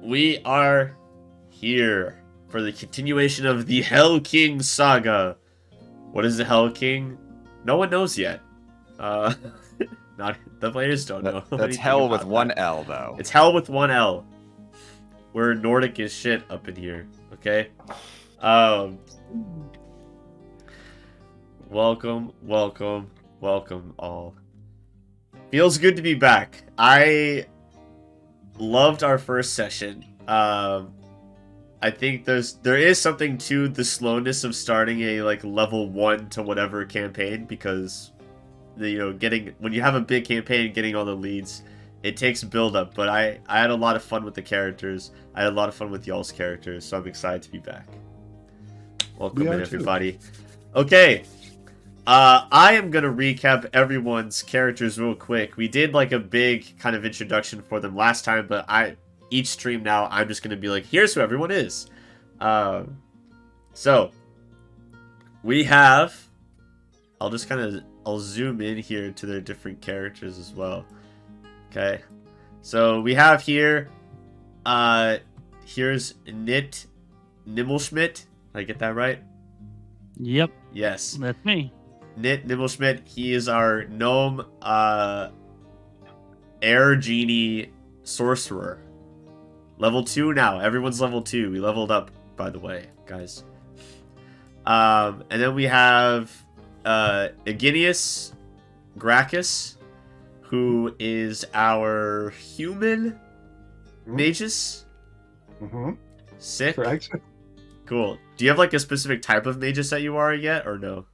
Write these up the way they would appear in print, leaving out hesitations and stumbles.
we are here for the continuation of the Hel King Saga. What is the Hel King? No one knows yet. Not the players don't know. That's hell with one L, though. It's hell with one L. We're Nordic as shit up in here. Okay. Welcome all. Feels good to be back. I loved our first session. I think there is something to the slowness of starting a level 1 to whatever campaign, because when you have a big campaign, getting all the leads, it takes build up. But I had a lot of fun with the characters. I had a lot of fun with y'all's characters, so I'm excited to be back. Welcome in, everybody. Okay. I am going to recap everyone's characters real quick. We did a big kind of introduction for them last time, but each stream now, I'm just going to be like, here's who everyone is. So, we have... I'll zoom in here to their different characters as well. Okay. So, we have here... here's Gnit Nimmelschmidt. Did I get that right? Yep. Yes. That's me. Gnit Nimmelschmidt. He is our gnome air genie sorcerer. Level 2 now. Everyone's level 2. We leveled up, by the way, guys. And then we have Iginius Gracchus, who is our human magus. Mm-hmm. Sick. Correct. Cool. Do you have a specific type of magus that you are yet, or no?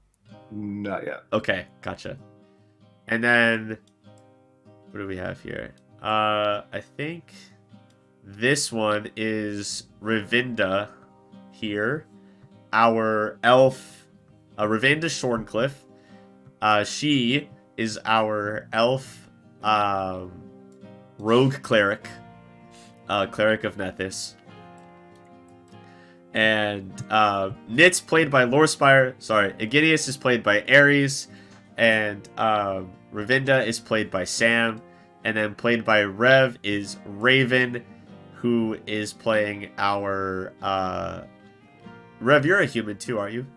Not yet. Okay, gotcha. And then, what do we have here? I think this one is Rayvinda here. Our elf, Rayvinda Shorncliffe. She is our elf rogue cleric. Cleric of Nethys. And Gnit's played by Lorespire. Sorry, Iginius is played by Ares. And Rayvinda is played by Sam. And then played by Rev is Raven, who is playing our... Rev, you're a human too, aren't you?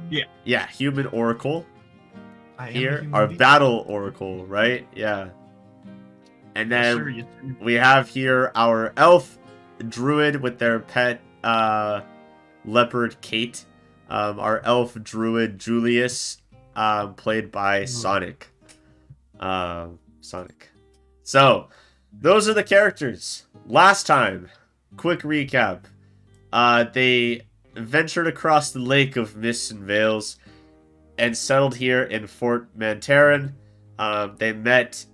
Yeah. Yeah, human oracle. I am Here, our battle oracle, right? Yeah. And then we have here our elf druid with their pet leopard Kate. Our elf druid Julius, played by Sonic. So, those are the characters. Last time, quick recap. They ventured across the Lake of Mists and Veils and settled here in Fort Mantarin. They met...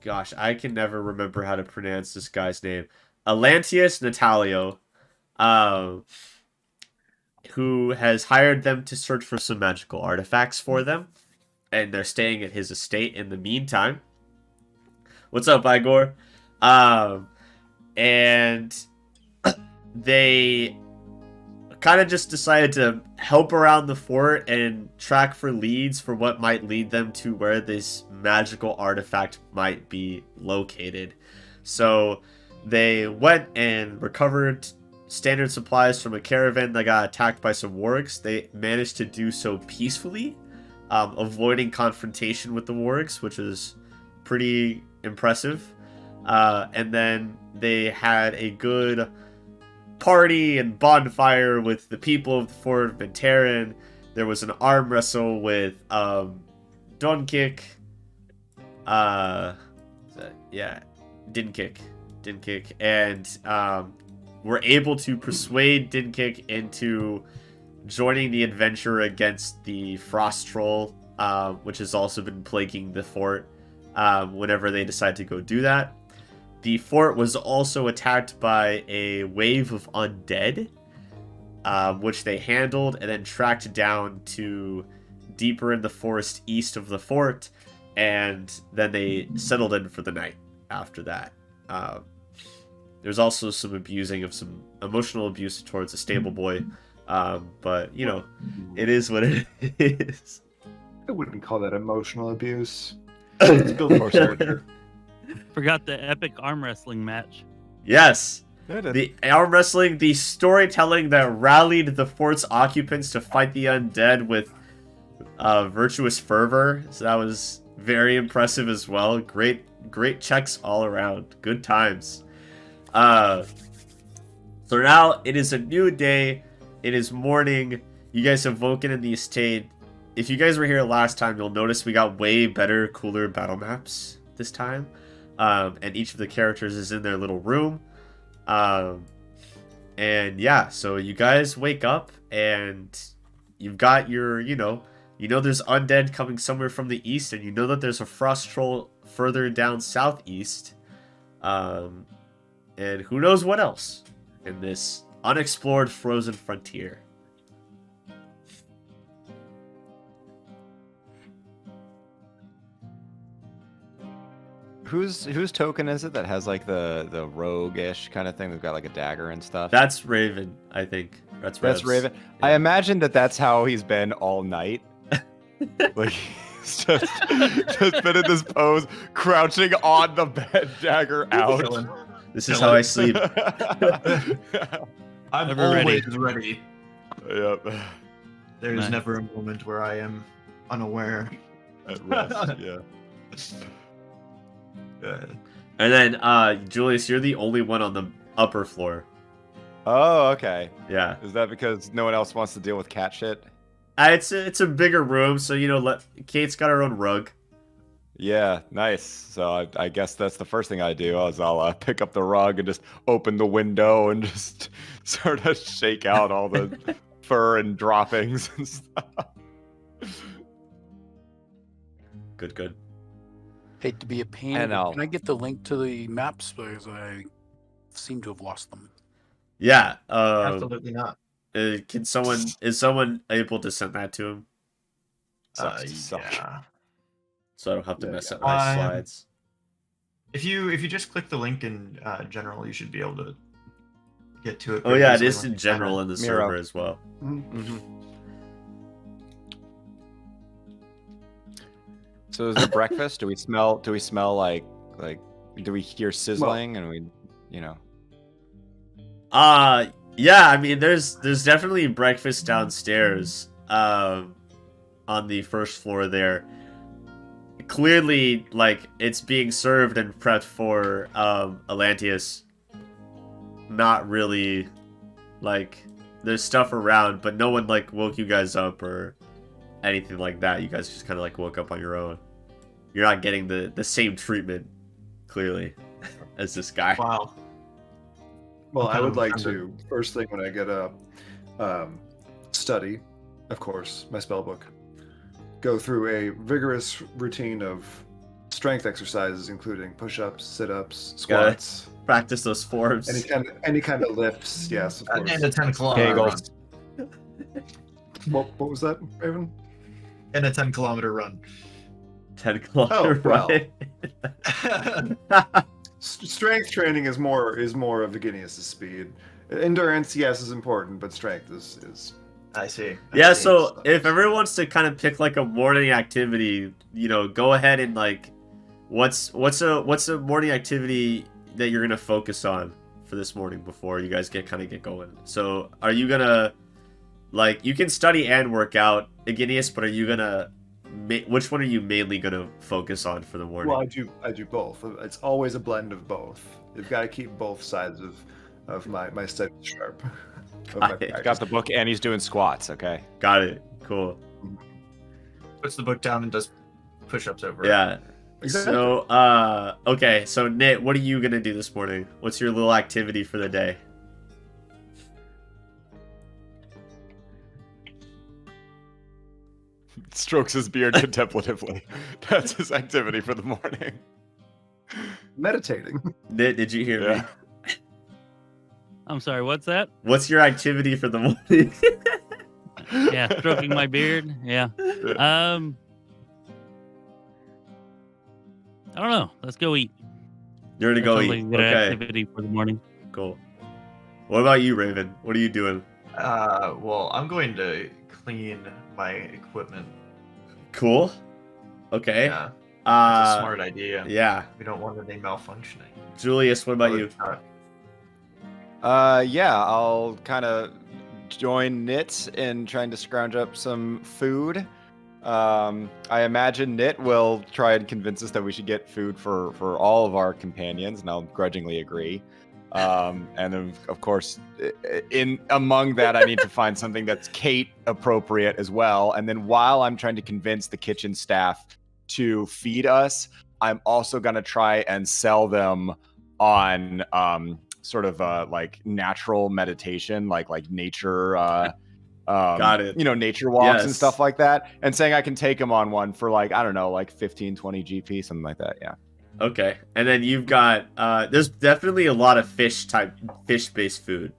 Gosh, I can never remember how to pronounce this guy's name. Atlantius Natalio, who has hired them to search for some magical artifacts for them. And they're staying at his estate in the meantime. What's up, Igor? And they kind of just decided to help around the fort and track for leads for what might lead them to where this magical artifact might be located. So they went and recovered standard supplies from a caravan that got attacked by some wargs. They managed to do so peacefully, avoiding confrontation with the wargs, which is pretty impressive. And then they had a good party and bonfire with the people of the Fort Mantarin. There was an arm wrestle with Dunkik. Dinkik. And were able to persuade Dinkik into joining the adventure against the Frost Troll, which has also been plaguing the fort whenever they decide to go do that. The fort was also attacked by a wave of undead, which they handled and then tracked down to deeper in the forest east of the fort, and then they settled in for the night after that. There's also some emotional abuse towards a stable boy, but, it is what it is. I wouldn't call that emotional abuse. It's built for character. Forgot the epic arm wrestling match. Yes. Did it? The arm wrestling, the storytelling that rallied the fort's occupants to fight the undead with virtuous fervor. So that was very impressive as well. Great checks all around. Good times. So now it is a new day. It is morning. You guys have woken in the estate. If you guys were here last time, you'll notice we got way better, cooler battle maps this time. And each of the characters is in their little room. And yeah, so you guys wake up and you've got your, you know there's undead coming somewhere from the east, and you know that there's a frost troll further down southeast. And who knows what else in this unexplored frozen frontier. Whose token is it that has like the rogue-ish kind of thing? They've got like a dagger and stuff. That's Raven, I think. That's Rev's. Raven. Yeah. I imagine that's how he's been all night. Like he's just been in this pose, crouching on the bed, dagger out. This is how I sleep. I'm Never always ready. Yep. There's Nice. never a moment where I am unaware. At rest, yeah. And then, Julius, you're the only one on the upper floor. Oh, okay. Yeah. Is that because no one else wants to deal with cat shit? It's a bigger room, so, Kate's got her own rug. Yeah, nice. So I guess that's the first thing I do. I'll pick up the rug and just open the window and just sort of shake out all the fur and droppings and stuff. Good. Hate to be a pain. And but can I get the link to the maps because I seem to have lost them? Yeah. Absolutely not. Is someone able to send that to him? Sucks to suck. Yeah. So I don't have to mess yeah. up my slides. If you just click the link in general, you should be able to get to it. Oh pretty yeah, it easily is once in you general sign in the Miro. server as well. Mm-hmm. So is it breakfast? Do we smell like do we hear sizzling and we Yeah, I mean there's definitely breakfast downstairs on the first floor there. Clearly, like, it's being served and prepped for Atlanteus. Not really, like, there's stuff around, but no one, like, woke you guys up or anything like that. You guys just kind of, like, woke up on your own. You're not getting the same treatment, clearly, as this guy. Wow. Well, I would like I'm to, first thing when I get up, study, of course, my spell book. Go through a vigorous routine of strength exercises, including push-ups, sit-ups, squats, Practice those forms. any kind of lifts. Yes, of course. And a 10-kilometer run. Kegels. What was that, Raven? And a 10-kilometer run. 10-kilometer well. run. Strength training is more of Iginius' speed. Endurance, yes, is important, but strength is I see. Yeah, so if everyone wants to kind of pick like a morning activity, go ahead and like, what's a morning activity that you're gonna focus on for this morning before you guys get going? So are you gonna, like, you can study and work out, Iginius, but are you gonna, which one are you mainly gonna focus on for the morning? Well, I do both. It's always a blend of both. You've got to keep both sides of my studies sharp. Got the book and he's doing squats. Okay. Got it. Cool. Puts the book down and does push-ups over it. Yeah. Exactly. So, okay. So, Gnit, what are you gonna do this morning? What's your little activity for the day? Strokes his beard contemplatively. That's his activity for the morning. Meditating. Gnit, did you hear me? I'm sorry, what's that? What's your activity for the morning? Yeah, stroking my beard. Yeah. I don't know. Let's go eat. You're gonna go Sounds eat. like a good Okay. activity for the morning. Cool. What about you, Raven? What are you doing? Well, I'm going to clean my equipment. Cool. Okay. Yeah. That's a smart idea. Yeah. We don't want any malfunctioning. Julius, what about you? Yeah, I'll kind of join Gnit in trying to scrounge up some food. I imagine Gnit will try and convince us that we should get food for all of our companions, and I'll grudgingly agree. And then, of course, in among that, I need to find something that's Kate appropriate as well. And then while I'm trying to convince the kitchen staff to feed us, I'm also going to try and sell them on sort of like natural meditation, like nature. Got it. You know, nature walks and Yes. stuff like that, and saying I can take them on one for like, I don't know, like 15, 20 GP, something like that. Yeah. Okay. And then you've got there's definitely a lot of fish-based food.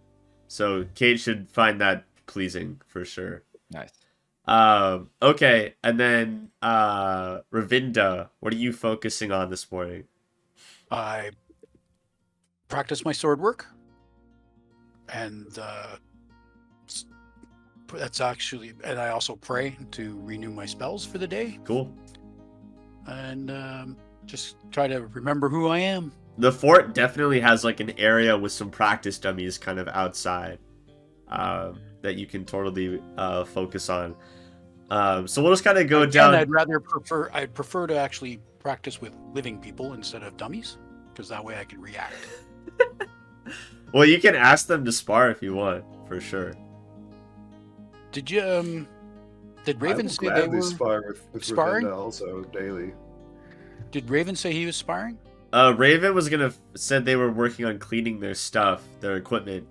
So Kate should find that pleasing for sure. Nice. Okay. And then Rayvinda, what are you focusing on this morning? I practice my sword work, and that's actually, and I also pray to renew my spells for the day, Cool. and just try to remember who I am. The fort definitely has like an area with some practice dummies kind of outside that you can totally focus on. So we'll just kind of go Again, down. I'd prefer to actually practice with living people instead of dummies, because that way I can react. Well, you can ask them to spar if you want, for sure. Did you did I Raven will say they gladly were spar with sparring? Rayvinda also daily. Did Raven say he was sparring? Raven was said they were working on cleaning their stuff, their equipment.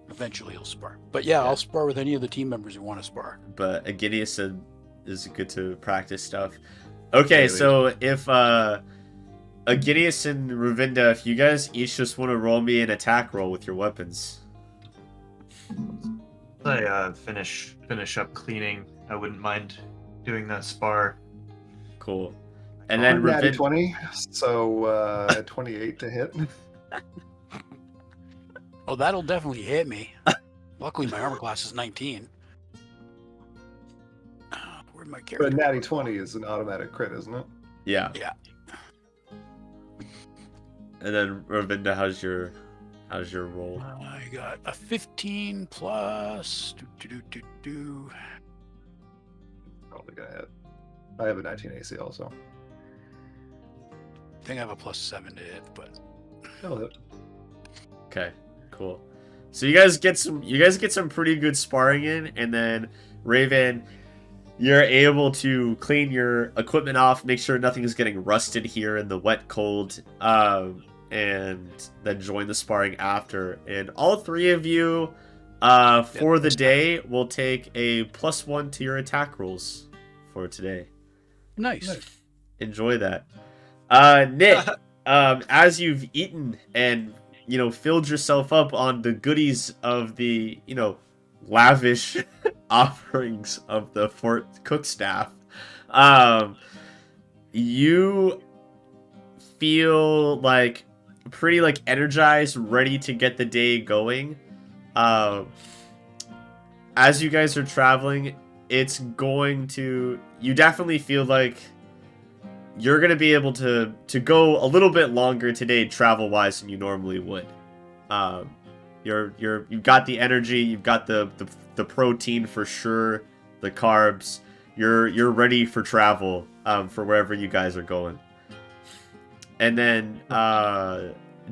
Eventually he'll spar. But yeah, I'll spar with any of the team members who want to spar. But Iginius said is good to practice stuff. Okay, Daily. so if Iginius and Rayvinda, if you guys each just want to roll me an attack roll with your weapons. I finish up cleaning. I wouldn't mind doing that spar. Cool. And then Natty Rayvinda, 20, so 28 to hit. Oh, that'll definitely hit me. Luckily, my armor class is 19. Where'd my character? But natty 20 is an automatic crit, isn't it? yeah. Yeah. And then Rayvinda, how's your roll? I got a 15 plus. Probably gonna hit. I have a 19 AC also. I think I have a plus 7 to hit, but That'll hit. Okay, cool. So you guys get some pretty good sparring in, and then Raven, you're able to clean your equipment off, make sure nothing is getting rusted here in the wet cold, and then join the sparring after. And all three of you, for the day, will take a +1 to your attack rolls for today. nice. Enjoy that. Nick, as you've eaten and filled yourself up on the goodies of the lavish offerings of the fort cook staff, you feel like pretty energized, ready to get the day going. As you guys are traveling, you definitely feel like you're gonna be able to go a little bit longer today, travel wise, than you normally would. You've got the energy, you've got the protein for sure, the carbs. You're ready for travel, for wherever you guys are going. And then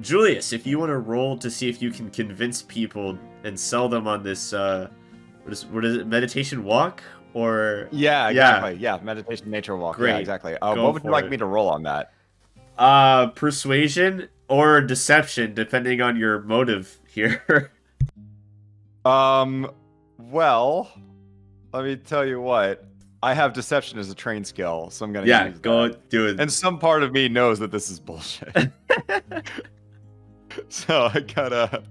Julius, if you want to roll to see if you can convince people and sell them on this what is it, meditation walk? Or Yeah, exactly. Yeah, meditation nature walk. Great. Yeah, exactly. Go What would for you like it. me to roll on that? persuasion or deception, depending on your motive here. Well, let me tell you what. I have deception as a trained skill, so I'm gonna Yeah, use go that. do it. And some part of me knows that this is bullshit. So I got a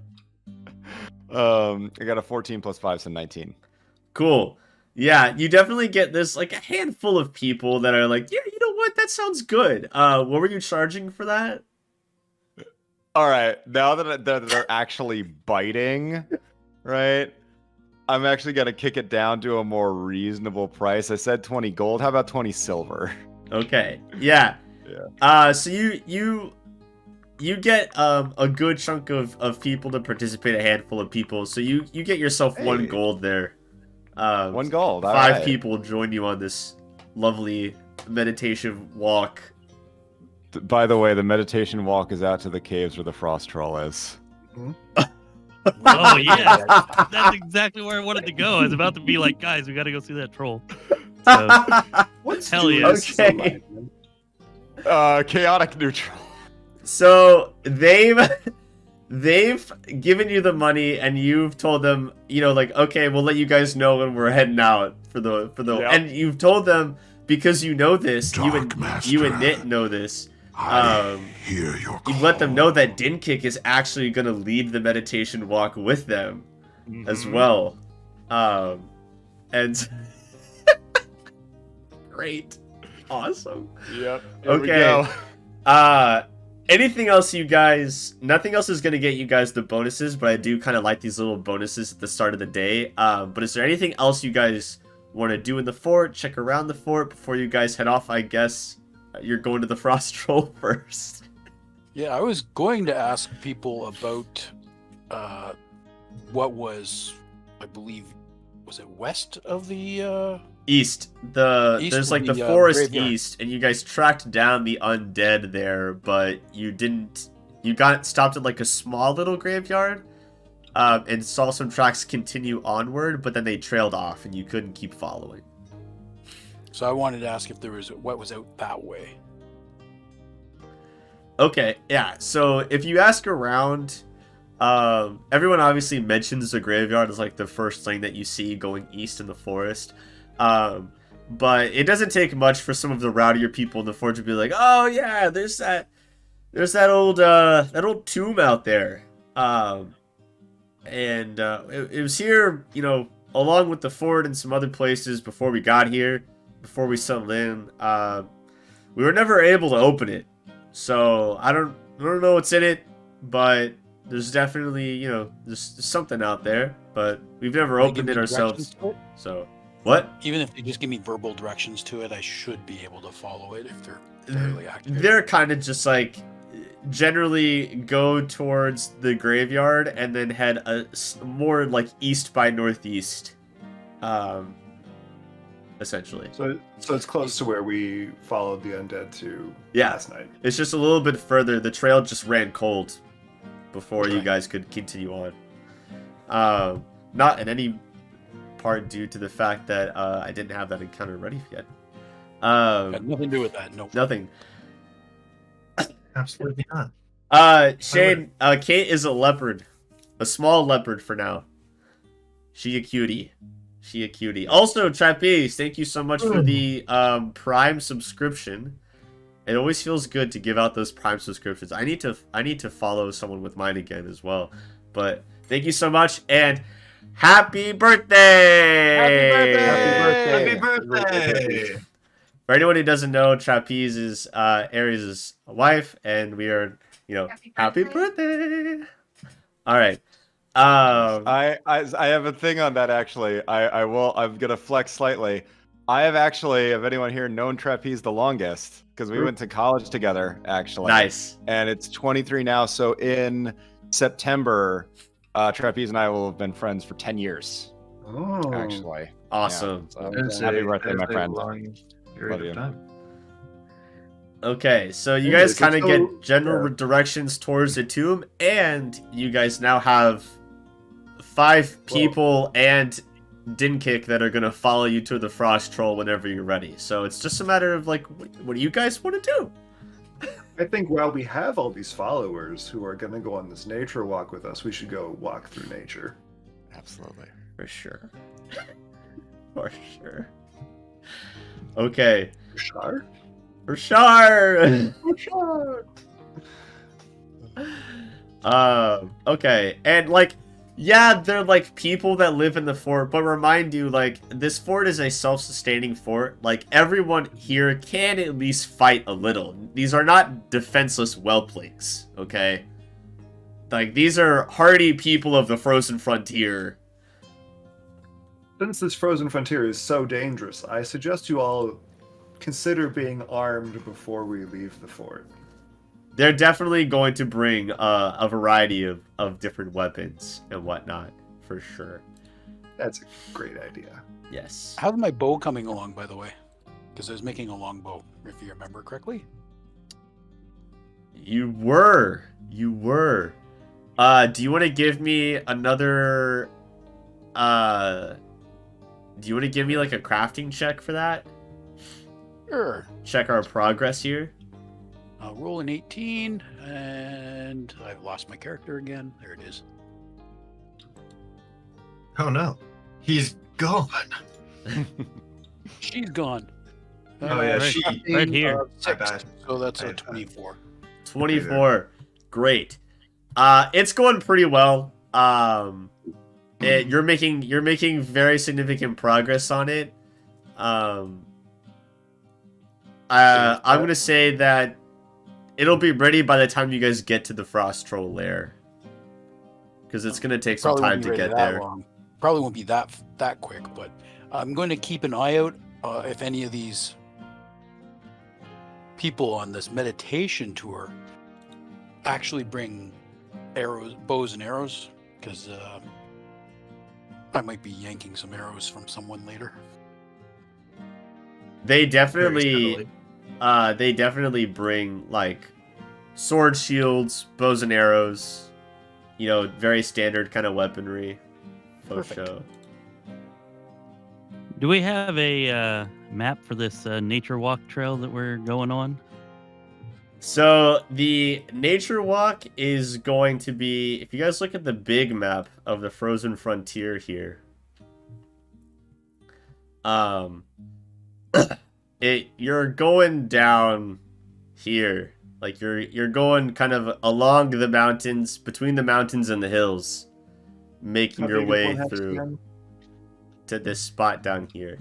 14 plus 5, so 19. Cool. Yeah, you definitely get this a handful of people that are like, yeah, you know what, that sounds good. What were you charging for that? All right, now that they're actually biting, right? I'm actually gonna kick it down to a more reasonable price. I said 20 gold. How about 20 silver? Okay. Yeah. Yeah. So you get a good chunk of people to participate, a handful of people. So you get yourself Hey. 1 gold there. 1 gold. All 5 right. people join you on this lovely meditation walk. By the way, the meditation walk is out to the caves where the frost troll is. Oh yeah, that's exactly where I wanted to go. I was about to be like, guys, we got to go see that troll. So, What's Hell Julius yeah. Okay. Chaotic neutral. So they've given you the money, and you've told them, like, okay, we'll let you guys know when we're heading out for the Yep. and you've told them, because you know this, you and Master, Gnit know this. I hear your call. You've let them know that Dinkick is actually going to lead the meditation walk with them as well. And great. Awesome. Yep. Okay. Anything else you guys... Nothing else is going to get you guys the bonuses, but I do kind of like these little bonuses at the start of the day. But is there anything else you guys want to do in the fort? Check around the fort before you guys head off, I guess. You're going to the Frost Troll first. Yeah, I was going to ask people about what was, I believe, was it west of the East. East There's of like the the, forest graveyard. east, and you guys tracked down the undead there, but you didn't. You got stopped at like a small little graveyard, and saw some tracks continue onward, but then they trailed off, and you couldn't keep following. So I wanted to ask if there was what was out that way. Okay, yeah. So if you ask around, everyone obviously mentions the graveyard as like the first thing that you see going east in the forest. But it doesn't take much for some of the rowdier people in the fort to be like, "Oh yeah, there's that old tomb out there." It was here, along with the fort and some other places before we got here, before we settled in. We were never able to open it, so I don't know what's in it, but there's definitely, there's something out there, but we've never Can they opened give it me ourselves. directions to it? So what? Even if they just give me verbal directions to it, I should be able to follow it if they're fairly active. They're kind of just like, generally go towards the graveyard and then head more like east by northeast, essentially. So it's close to where we followed the undead to Yeah. last night. It's just a little bit further. The trail just ran cold before you Okay. guys could continue on. Not in any part due to the fact that I didn't have that encounter ready yet. Had nothing to do with that. No. Nothing. Absolutely not. Shane, Kate is a leopard. A small leopard for now. She a cutie. Also, Trapeze, thank you so much for the Prime subscription. It always feels good to give out those Prime subscriptions. I need to follow someone with mine again as well. But thank you so much, and happy birthday! Happy birthday! For anyone who doesn't know, Trapeze is Aries' wife, and we are, happy birthday! All right. I have a thing on that actually. I'm gonna flex slightly. I have actually, if anyone here, known Trapeze the longest because we went to college together actually. Nice. And it's 23 now. So in September, Trapeze and I will have been friends for 10 years. Oh, Actually. Awesome. Yeah, so happy birthday, my friend. Love you. Okay, so you Yeah, guys it's kind of so- get general directions towards the tomb, and you guys now have 5 people and Dinkick that are going to follow you to the Frost Troll whenever you're ready. So it's just a matter of, like, what do you guys want to do? I think while we have all these followers who are going to go on this nature walk with us, we should go walk through nature. Absolutely. For sure. For sure. Okay. Shar? For sure. Shar! Okay, and like, yeah, they're like people that live in the fort, but remind you, like, this fort is a self-sustaining fort. Like, everyone here can at least fight a little. These are not defenseless whelplings, okay? Like, these are hardy people of the frozen frontier. Since this frozen frontier is so dangerous, I suggest you all consider being armed before we leave the fort. They're definitely going to bring a variety of different weapons and whatnot, for sure. That's a great idea. Yes. How's my bow coming along, by the way? Because I was making a long bow, if you remember correctly. You were. Do you want to give me another... do you want to give me like a crafting check for that? Sure. Check our progress here. I'll roll an 18, and I've lost my character again. There it is. Oh no, he's gone. She's gone. Oh yeah, right, she. right here. My bad. So that's My a bad. 24. 24. Great. It's going pretty well. You're making very significant progress on it. I'm gonna say that it'll be ready by the time you guys get to the Frost Troll lair, because it's gonna take some Probably won't time be to ready get that there. long. Probably won't be that quick, but I'm going to keep an eye out if any of these people on this meditation tour actually bring bows and arrows, because I might be yanking some arrows from someone later. They Very definitely bring like sword, shields, bows and arrows. You know, very standard kind of weaponry. For Perfect. sure. Do we have a map for this nature walk trail that we're going on? So the nature walk is going to be, if you guys look at the big map of the frozen frontier here, you're going down here, like you're going kind of along the mountains, between the mountains and the hills, making your way through to this spot down here.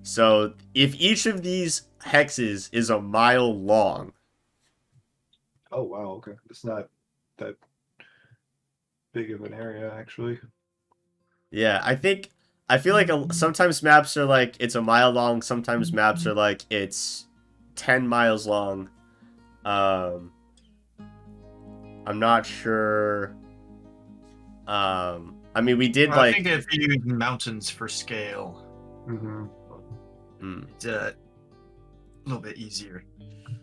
So if each of these hexes is a mile long, Oh wow, okay. It's not that big of an area actually. yeah, I feel like sometimes maps are like it's a mile long, sometimes maps are like it's 10 miles long. I'm not sure. I mean, we did Well, I like think if you use mountains for scale, Mm-hmm. it's a little bit easier.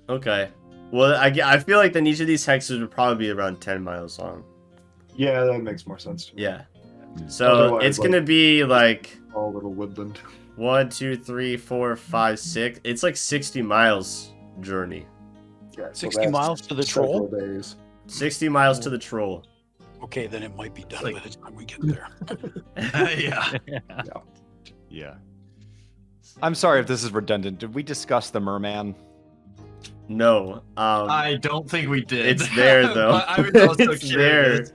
okay. Well, I feel like then each of these hexes would probably be around 10 miles long. Yeah, that makes more sense to me. Yeah. So Otherwise, it's gonna be like all little woodland. 1, 2, 3, 4, 5, 6. It's like 60 miles journey. Yeah, 60 miles to the several troll? days. 60 miles to the troll. Okay, then it might be done Like- by the time we get there. Yeah. Yeah. I'm sorry if this is redundant. Did we discuss the merman? No. I don't think we did. It's there though. But I was also It's curious.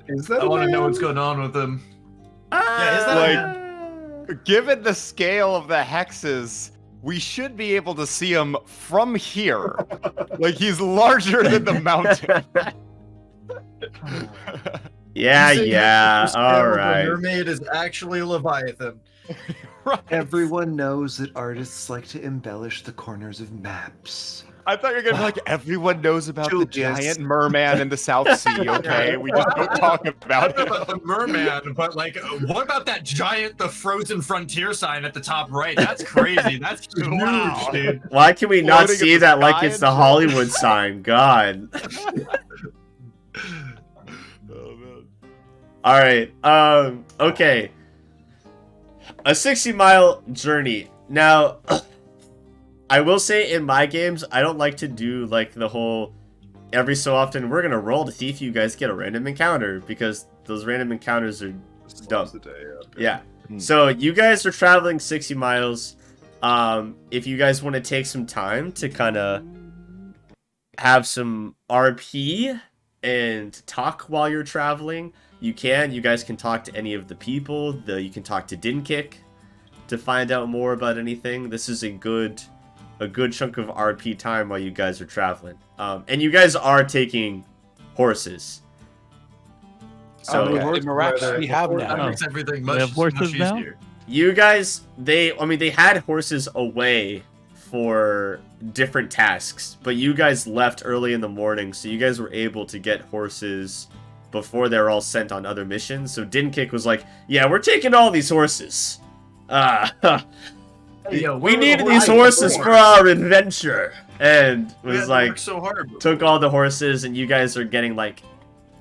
Is that I a want to know man? what's going on with him. Yeah, is that Given the scale of the hexes, we should be able to see him from here. Like he's larger than the mountain. Yeah, You said yeah. the scale All of the right. mermaid is actually a leviathan. Right. Everyone knows that artists like to embellish the corners of maps. I thought you were gonna be like, everyone knows about the Julius. giant merman in the South Sea, okay? We just don't talk I about don't know it. about the merman, but like, what about that giant, the frozen frontier sign at the top right? That's crazy. That's huge, Wow. dude. Why can we not Floating in see the that like sky it's and the shit? Hollywood sign? God. Oh, man. All right. Okay. A 60-mile journey. Now, I will say in my games, I don't like to do like the whole every so often we're gonna roll to see if you guys get a random encounter, because those random encounters are dumb. The day up. Yeah. Hmm. So you guys are traveling 60 miles. If you guys want to take some time to kind of have some RP and talk while you're traveling, you can. You guys can talk to any of the people. You can talk to Dinkick to find out more about anything. This is a good chunk of RP time while you guys are traveling. And you guys are taking horses. So The Miracs we have That now. makes everything We have much horses now? easier. you guys, they had horses away for different tasks, but you guys left early in the morning, so you guys were able to get horses before they were all sent on other missions. So Dinkick was like, yeah, we're taking all these horses. Hey, yo, we where were the needed these horses for our adventure. And We had was to like, work so hard. took all the horses, and you guys are getting like,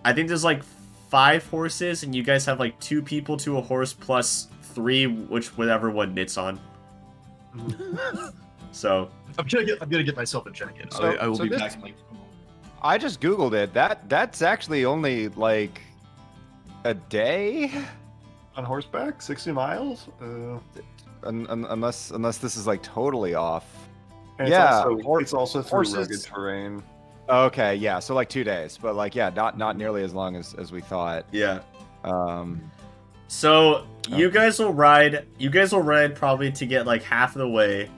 I think there's like 5 horses, and you guys have like 2 people to a horse plus 3, whatever one Gnit's on. So I'm gonna get myself a check-in. So- I will so be this- back in like. I just googled it. That's actually only like a day, On horseback, 60 miles. unless this is like totally off. And Yeah, it's also through horses- rugged terrain. Okay, yeah, so like 2 days, but like yeah, not nearly as long as we thought. yeah. Um, So you Okay. guys will ride. You guys will ride probably to get like half of the way,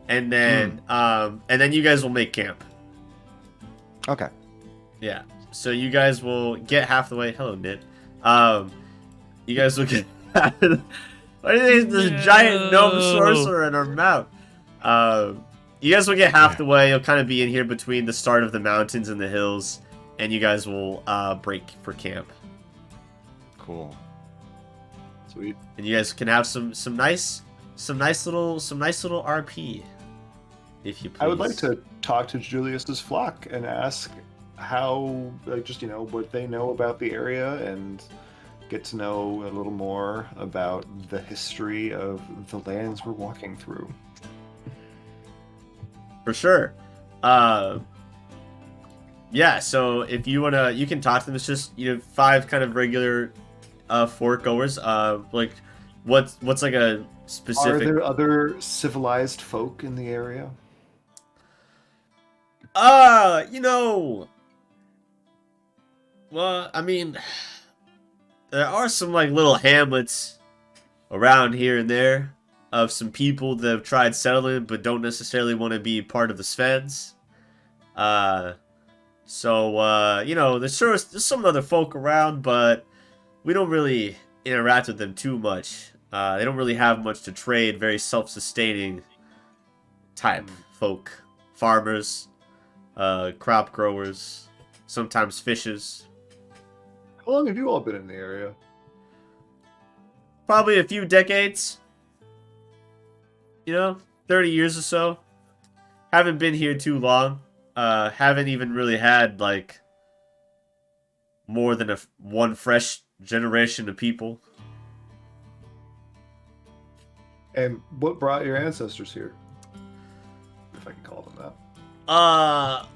and then you guys will make camp. okay. Yeah. So you guys will get half the way. Hello, Gnit. You guys will get. What is this giant gnome No. sorcerer in our mouth? You guys will get half the way. You'll kind of be in here between the start of the mountains and the hills, and you guys will break for camp. Cool. Sweet. And you guys can have some nice little RP, if you please. I would like to talk to Julius's flock and ask how, like, just what they know about the area and get to know a little more about the history of the lands we're walking through. For sure. Yeah, so if you wanna, you can talk to them. It's just 5 kind of regular fort goers. Like, what's like a specific? Are there other civilized folk in the area? Well, I mean, there are some like little hamlets around here and there of some people that have tried settling but don't necessarily want to be part of the Svens. There's some other folk around, but we don't really interact with them too much. They don't really have much to trade, very self-sustaining type folk. Farmers, crop growers, sometimes fishers. How long have you all been in the area? Probably a few decades. 30 years or so. Haven't been here too long. Haven't even really had like more than one fresh generation of people. And what brought your ancestors here? If I can call them that.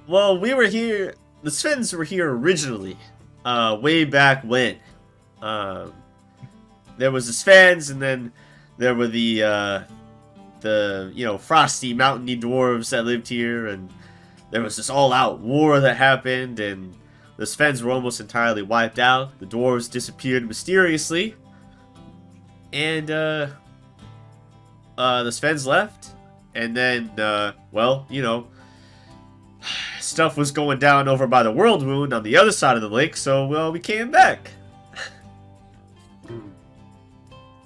Well, we were here. The Svens were here originally, way back when. There was the Svens, and then there were the frosty mountainy dwarves that lived here, and there was this all-out war that happened, and the Svens were almost entirely wiped out. The dwarves disappeared mysteriously, and the Svens left, and then stuff was going down over by the World Wound on the other side of the lake, so we came back.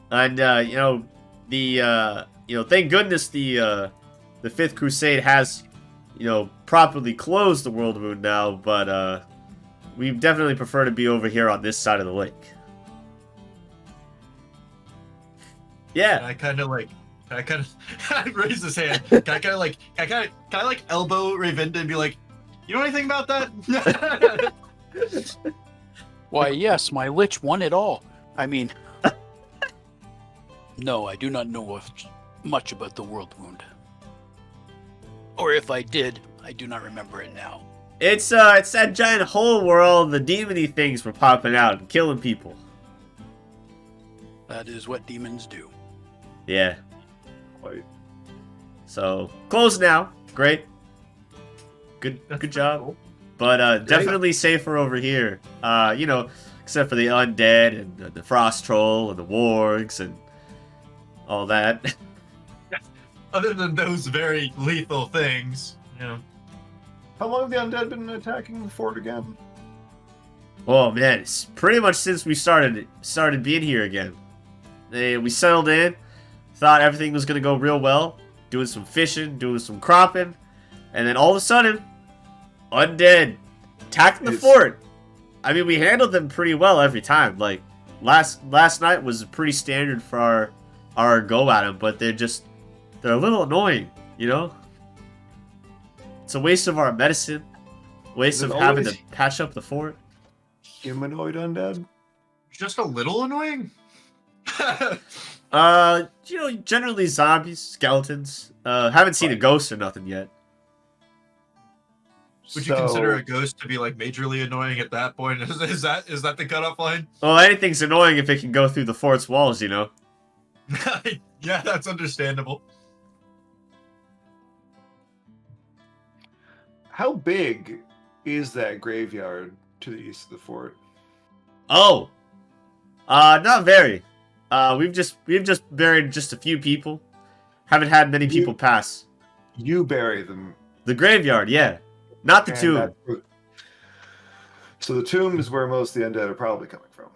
And thank goodness the Fifth Crusade has properly closed the World Wound now, but we definitely prefer to be over here on this side of the lake. Yeah. I kind of raise his hand. Can I kind of elbow Rayvinda and be like, you know anything about that? Why, yes, my lich won it all. I mean, no, I do not know much about the World Wound. Or if I did, I do not remember it now. It's that giant hole where all the demony things were popping out and killing people. That is what demons do. Yeah. Quite. So closed now. Great. Good job. Cool. But definitely safer over here. Except for the undead and the frost troll and the wargs and all that. Other than those very lethal things, How long have the undead been attacking the fort again? Oh man, it's pretty much since we started being here again. We settled in. thought everything was gonna go real well, doing some fishing, doing some cropping, and then all of a sudden, undead attacking the fort. I mean, we handled them pretty well every time. Like last night was pretty standard for our go at them, but they're a little annoying, you know. It's a waste of our medicine, waste of having to patch up the fort. Humanoid undead? Just a little annoying. Generally zombies, skeletons. Haven't seen a ghost or nothing yet. Would you consider a ghost to be like majorly annoying at that point? Is that the cutoff line? Well, anything's annoying if it can go through the fort's walls, you know. Yeah, that's understandable. How big is that graveyard to the east of the fort? Oh, not very. We've just buried just a few people. Haven't had many people pass. You bury them. The graveyard, yeah, not the tomb. So the tomb is where most of the undead are probably coming from.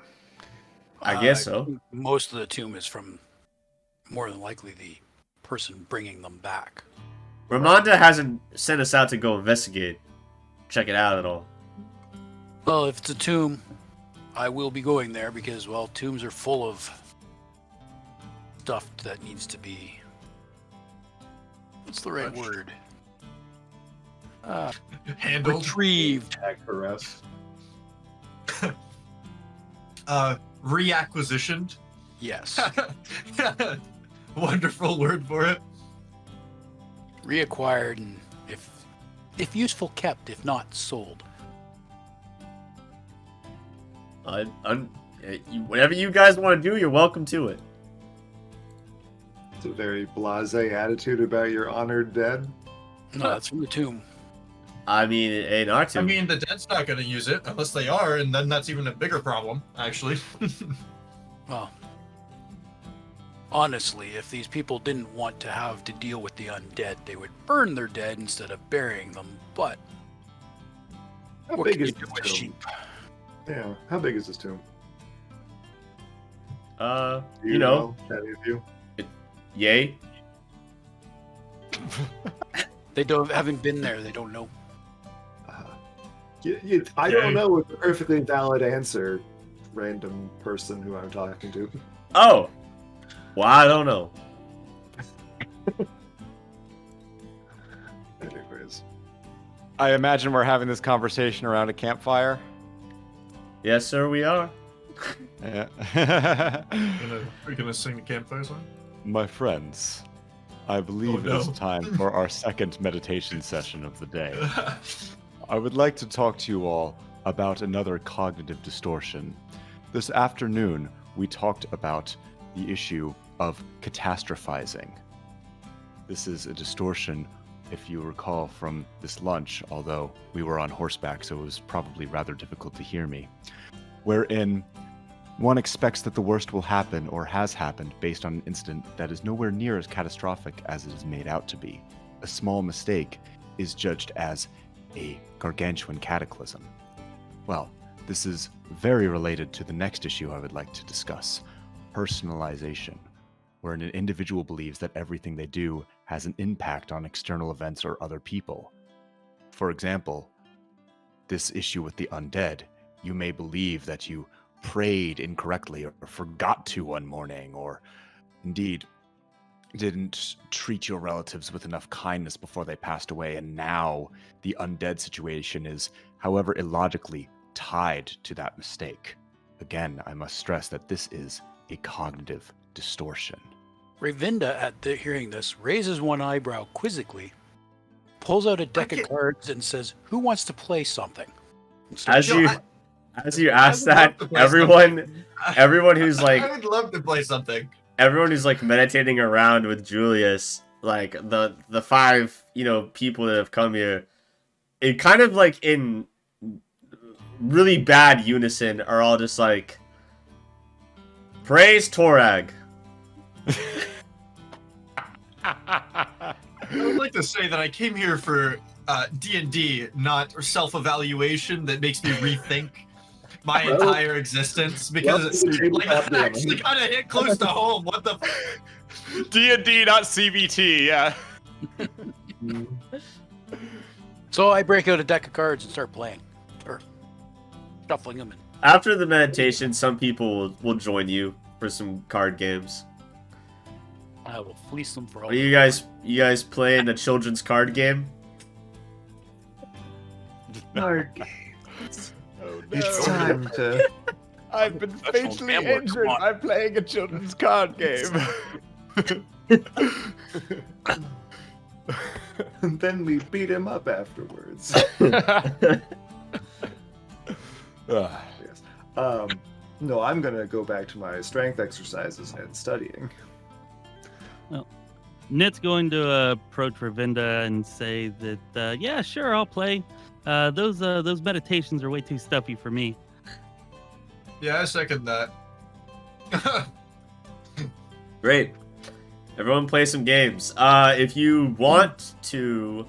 I guess so. Most of the tomb is from, more than likely, the person bringing them back. Rayvinda hasn't sent us out to go investigate, check it out at all. Well, if it's a tomb, I will be going there because, well, tombs are full of stuff that needs to be... What's the right word? Handled. Retrieved. Arrest. Reacquisitioned. Yes. Wonderful word for it. Reacquired and, if useful, kept. If not, sold. Whatever you guys want to do, you're welcome to it. It's a very blasé attitude about your honored dead. No, that's from the tomb. I mean, it ain't our tomb. I mean, the dead's not going to use it unless they are, and then that's even a bigger problem, actually. Well, honestly, if these people didn't want to have to deal with the undead, they would burn their dead instead of burying them. But How what big can is you do this with tomb? sheep? Yeah. How big is this tomb? Do You know, any of you? Yay. They haven't been there. They don't know. I don't know is a perfectly valid answer, random person who I'm talking to. Oh. Well, I don't know. Anyways. I imagine we're having this conversation around a campfire. Yes, sir, we are. Yeah. We're gonna sing the campfire song? My friends, I believe it is time for our second meditation session of the day. I would like to talk to you all about another cognitive distortion. This afternoon, we talked about the issue of catastrophizing. This is a distortion, if you recall from this lunch, although we were on horseback, so it was probably rather difficult to hear me, wherein one expects that the worst will happen or has happened based on an incident that is nowhere near as catastrophic as it is made out to be. A small mistake is judged as a gargantuan cataclysm. Well, this is very related to the next issue I would like to discuss, personalization, where an individual believes that everything they do has an impact on external events or other people. For example, this issue with the undead, you may believe that you prayed incorrectly or forgot to one morning, or indeed didn't treat your relatives with enough kindness before they passed away, and now the undead situation is, however illogically, tied to that mistake. Again, I must stress that this is a cognitive distortion. Rayvinda, hearing this, raises one eyebrow quizzically, pulls out a deck of cards, and says, "Who wants to play something?" As you ask that, everyone who's like, I would love to play something. Everyone who's like meditating around with Julius, like the five, people that have come here, it kind of like in really bad unison are all just like, praise Torag. I would like to say that I came here for D&D, not self-evaluation that makes me rethink my entire existence, because like that actually kind of hit close to home. What the? D&D, not CBT. Yeah. So I break out a deck of cards and start playing, or shuffling them in. After the meditation, some people will join you for some card games. I will fleece them for all. Are you guys playing a children's card game? Card games. Oh, It's time to. I've been Professional fatally gambler, come injured on. by playing a children's card game. And then we beat him up afterwards. Yes. No, I'm gonna go back to my strength exercises and studying. Gnit's going to approach Rayvinda and say that, yeah, sure, I'll play. Those meditations are way too stuffy for me. Yeah, I second that. Great. Everyone play some games. If you want to,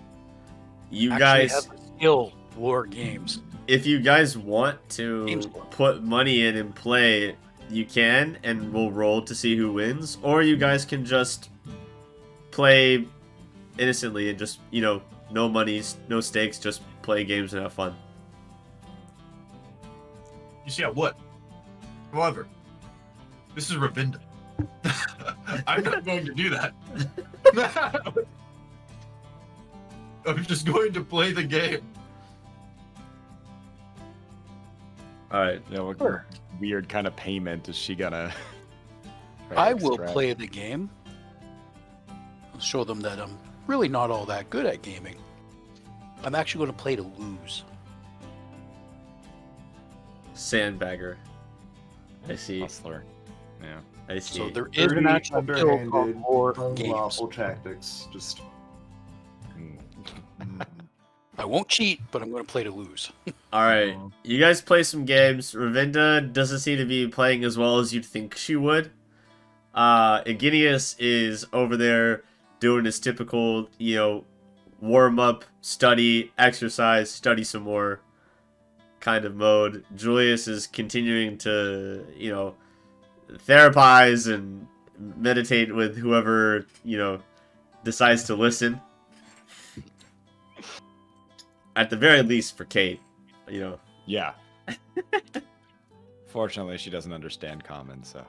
you Actually guys, have the skill war games. if you guys want to Games. put money in and play, you can, and we'll roll to see who wins. Or you guys can just play innocently and just, no monies, no stakes, just play games and have fun. You see, I would. However, this is Rayvinda. I'm not going to do that. I'm just going to play the game. All right. Yeah, what weird kind of payment is she gonna? try to I will extract? play the game. I'll show them that I'm really not all that good at gaming. I'm actually going to play to lose. Sandbagger. I see. Hustler. Yeah. I see. So there is Dirty, an actual skill called underhanded, war games. unlawful tactics. Just. I won't cheat, but I'm going to play to lose. All right, you guys play some games. Rayvinda doesn't seem to be playing as well as you'd think she would. Iginius is over there doing his typical, warm up, study, exercise, study some more kind of mode. Julius is continuing to, therapize and meditate with whoever, decides to listen. At the very least for Kate, Yeah. Fortunately, she doesn't understand common, so.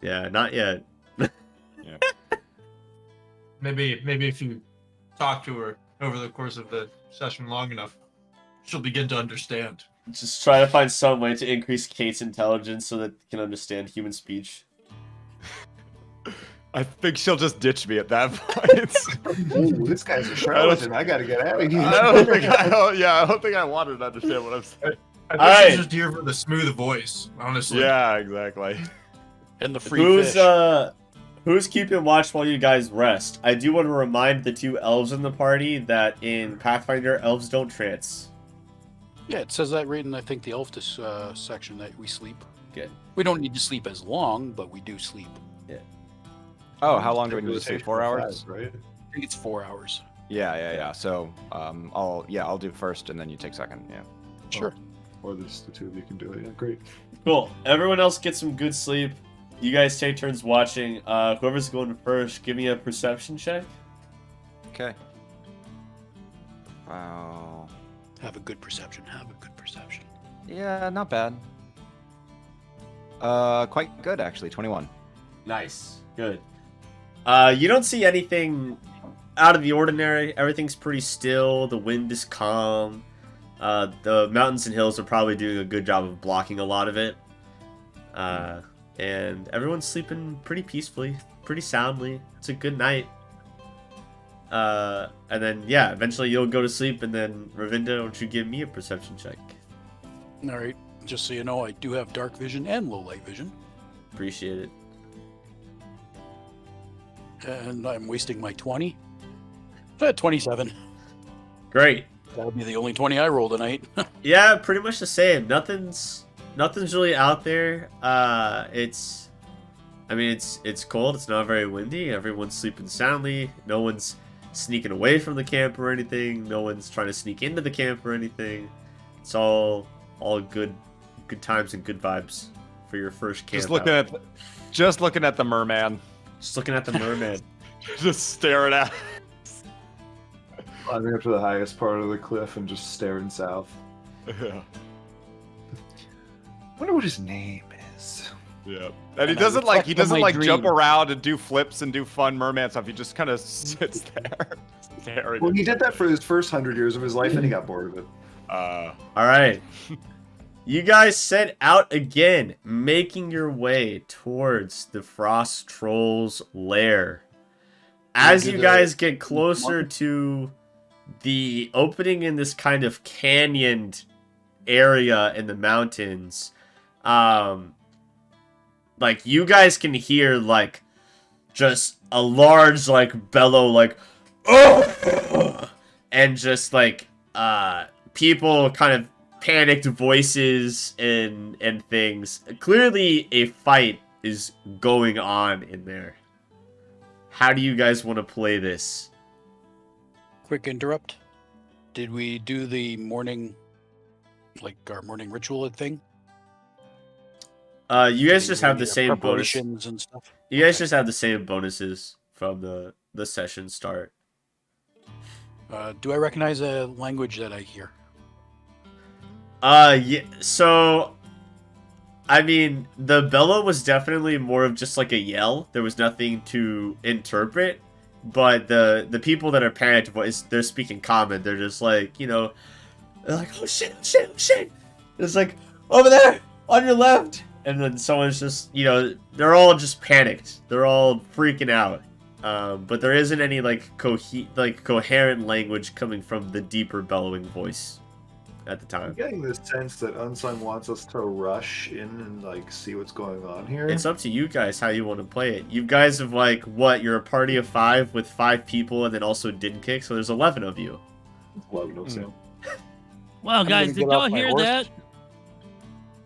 Yeah, not yet. Yeah. Maybe if you talk to her over the course of the session long enough, she'll begin to understand. Just try to find some way to increase Kate's intelligence so that it can understand human speech. I think she'll just ditch me at that point. Ooh, this guy's a charlatan. I gotta get out of here. I don't think I wanted to understand what I'm saying. I think Alright. she's just here for the smooth voice, honestly. Yeah, exactly. And the free fish. Who's keeping watch while you guys rest? I do want to remind the two elves in the party that in Pathfinder, elves don't trance. Yeah, it says that right in, I think, the Elftis section that we sleep. Good. We don't need to sleep as long, but we do sleep. Oh, how long do we need to stay? 4 hours? Right? I think it's 4 hours. Yeah. So, I'll do first, and then you take second. Yeah. Sure. Or just the two of you can do it. Yeah, great. Cool. Everyone else get some good sleep. You guys take turns watching. Whoever's going first, give me a perception check. Okay. Wow. Have a good perception. Have a good perception. Yeah, not bad. Quite good actually. 21. Nice. Good. You don't see anything out of the ordinary. Everything's pretty still. The wind is calm. The mountains and hills are probably doing a good job of blocking a lot of it. And everyone's sleeping pretty peacefully, pretty soundly. It's a good night. And then, yeah, eventually you'll go to sleep, and then, Rayvinda, won't you give me a perception check? All right. Just so you know, I do have dark vision and low light vision. Appreciate it. And I'm wasting my 20. 27. Great. That'll be the only 20 I roll tonight. Yeah, pretty much the same. Nothing's really out there. It's cold. It's not very windy. Everyone's sleeping soundly. No one's sneaking away from the camp or anything. No one's trying to sneak into the camp or anything. It's all good times and good vibes for your first camp. Just looking at the merman. Just looking at the merman. Just staring at. Climbing up to the highest part of the cliff and just staring south. Yeah. Wonder what his name is. Yeah. And he I doesn't like reflect on my jump dream. around and do flips and do fun merman stuff. He just kind of sits there staring. Well, he did that for his first 100 years of his life, and he got bored of it. All right. You guys set out again, making your way towards the Frost Troll's lair. As you guys get closer to the opening in this kind of canyoned area in the mountains, like you guys can hear like just a large like bellow like oh, and just like people kind of panicked voices and things. Clearly a fight is going on in there. How do you guys want to play this? Quick interrupt. Did we do the morning, like our morning ritual thing? You guys just have the Any same bonus. preparations and stuff. You guys just have the same bonuses from the session start. Do I recognize a language that I hear? Yeah, so I mean, the bellow was definitely more of just like a yell. There was nothing to interpret, but the people that are panicked voice, they're speaking common. They're just like, you know, they're like, oh shit, oh shit, oh shit. It's like over there on your left, and then someone's just, you know, they're all just panicked. They're all freaking out. But there isn't any like coherent language coming from the deeper bellowing voice at the I'm time. getting this sense that Unsung wants us to rush in and like see what's going on here. It's up to you guys how you want to play it. You guys have like what? You're a party of 5 with 5 people, and then also didn't kick, so there's 11 of you. Love no sound. Wow, I'm guys, gonna did get y'all off my hear horse. that?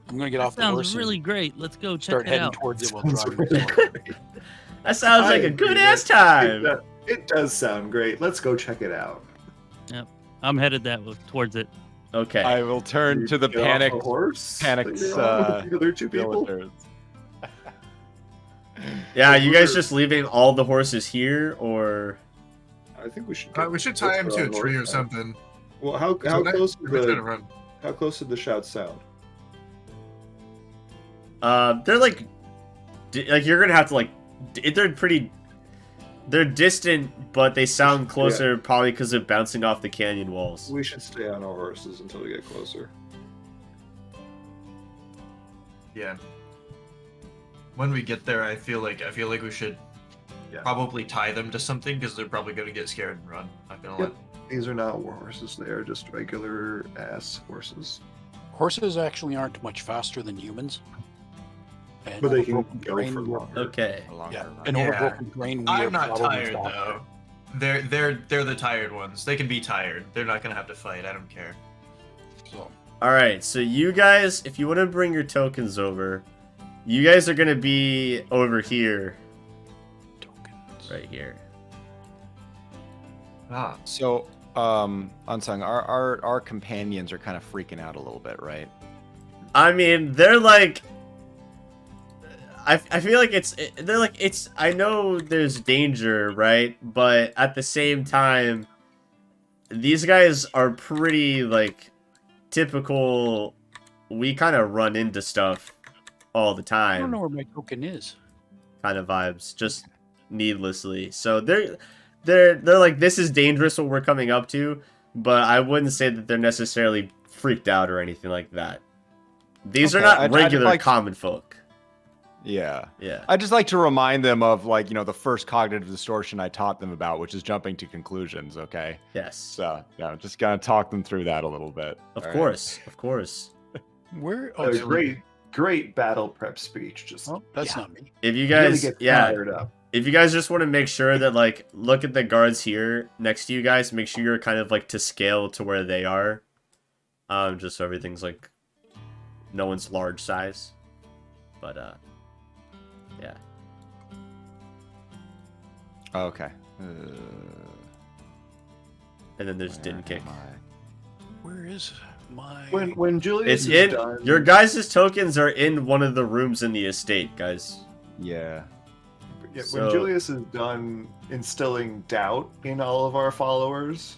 I'm gonna get off the Sounds horse really and great. Let's go check start it heading out. towards it while Sounds driving. really great. That sounds like I a agree, good ass man. time. It does sound great. Let's go check it out. I'm headed towards it. Okay. I will turn to the Get off panicked horse. panicked, Leave it on with the other two people. villagers. Yeah, you guys just leaving all the horses here, or I think we should. We should tie him to a tree or something. Well, how So close? we're trying to Did run. how close did the shouts sound? they're like you're gonna have to like they're distant, but they sound closer probably because they're bouncing off the canyon walls. We should stay on our horses until we get closer. Yeah. When we get there, I feel like we should probably tie them to something because they're probably gonna get scared and run. Not gonna Yep. These are not war horses. They are just regular ass horses. Horses actually aren't much faster than humans. And But they can overbroken go grain for wheel- longer. Okay. A longer Yeah, run. an Yeah. overbroken grain wheel. I'm not probably tired faster. though. They're the tired ones. They can be tired. They're not gonna have to fight. I don't care. So, All right. So you guys, if you want to bring your tokens over, you guys are gonna be over here, tokens. right here. Ah. So, Unsung, our companions are kind of freaking out a little bit, right? I mean, they're like. I feel like they're like it's. I know there's danger, right? But at the same time, these guys are pretty like typical. We kind of run into stuff all the I don't time, know where my token is. kind of vibes, just needlessly. So they're like, this is dangerous what we're coming up to, but I wouldn't say that they're necessarily freaked out or anything like that. These are Okay, not I'd regular like- common folk. Yeah. Yeah. I just like to remind them of like, you know, the first cognitive distortion I taught them about, which is jumping to conclusions, okay? Yes. So, yeah, just gonna talk them through that a little bit. Of all right? course. Of course. Where? A Oh, great battle prep speech. Just oh that's not me. If you really guys, get yeah, fired up. if you guys just want to make sure that, like, look at the guards here next to you guys, make sure you're kind of, like, to scale to where they are. Just so everything's, like, no one's large size. But, yeah. Okay. And then there's Din Kick. Where is my? When Julius It's is in, done, your guys' tokens are in one of the rooms in the estate, guys. Yeah. Yeah, So- when Julius is done instilling doubt in all of our followers,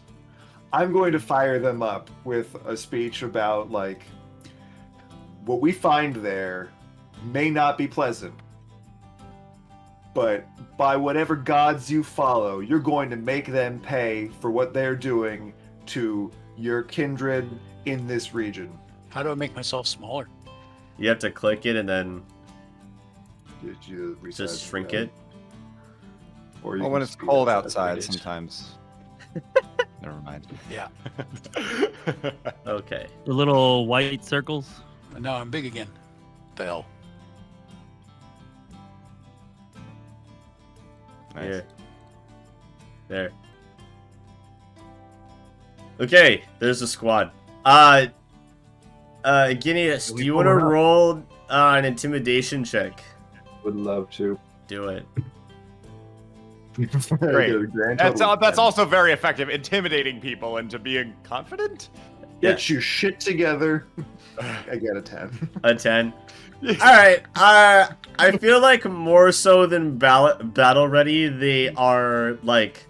I'm going to fire them up with a speech about, like, what we find there may not be pleasant, but by whatever gods you follow, you're going to make them pay for what they're doing to your kindred in this region. How do I make myself smaller? You have to click it and then Did you resize just the shrink guy? it. Or you Well, can when it's speed cold it outside, as it is. sometimes. Never mind. Yeah. Okay. The little white circles. And now I'm big again. The hell? Nice. Here. There. Okay, there's a squad. Iginius, do you want to roll an intimidation check? Would love to. Do it. Great. Grand That's total of that's 10. also very effective, intimidating people into being confident. Get your shit together. I get a 10. A 10. Alright, I feel like more so than battle ready, they are like,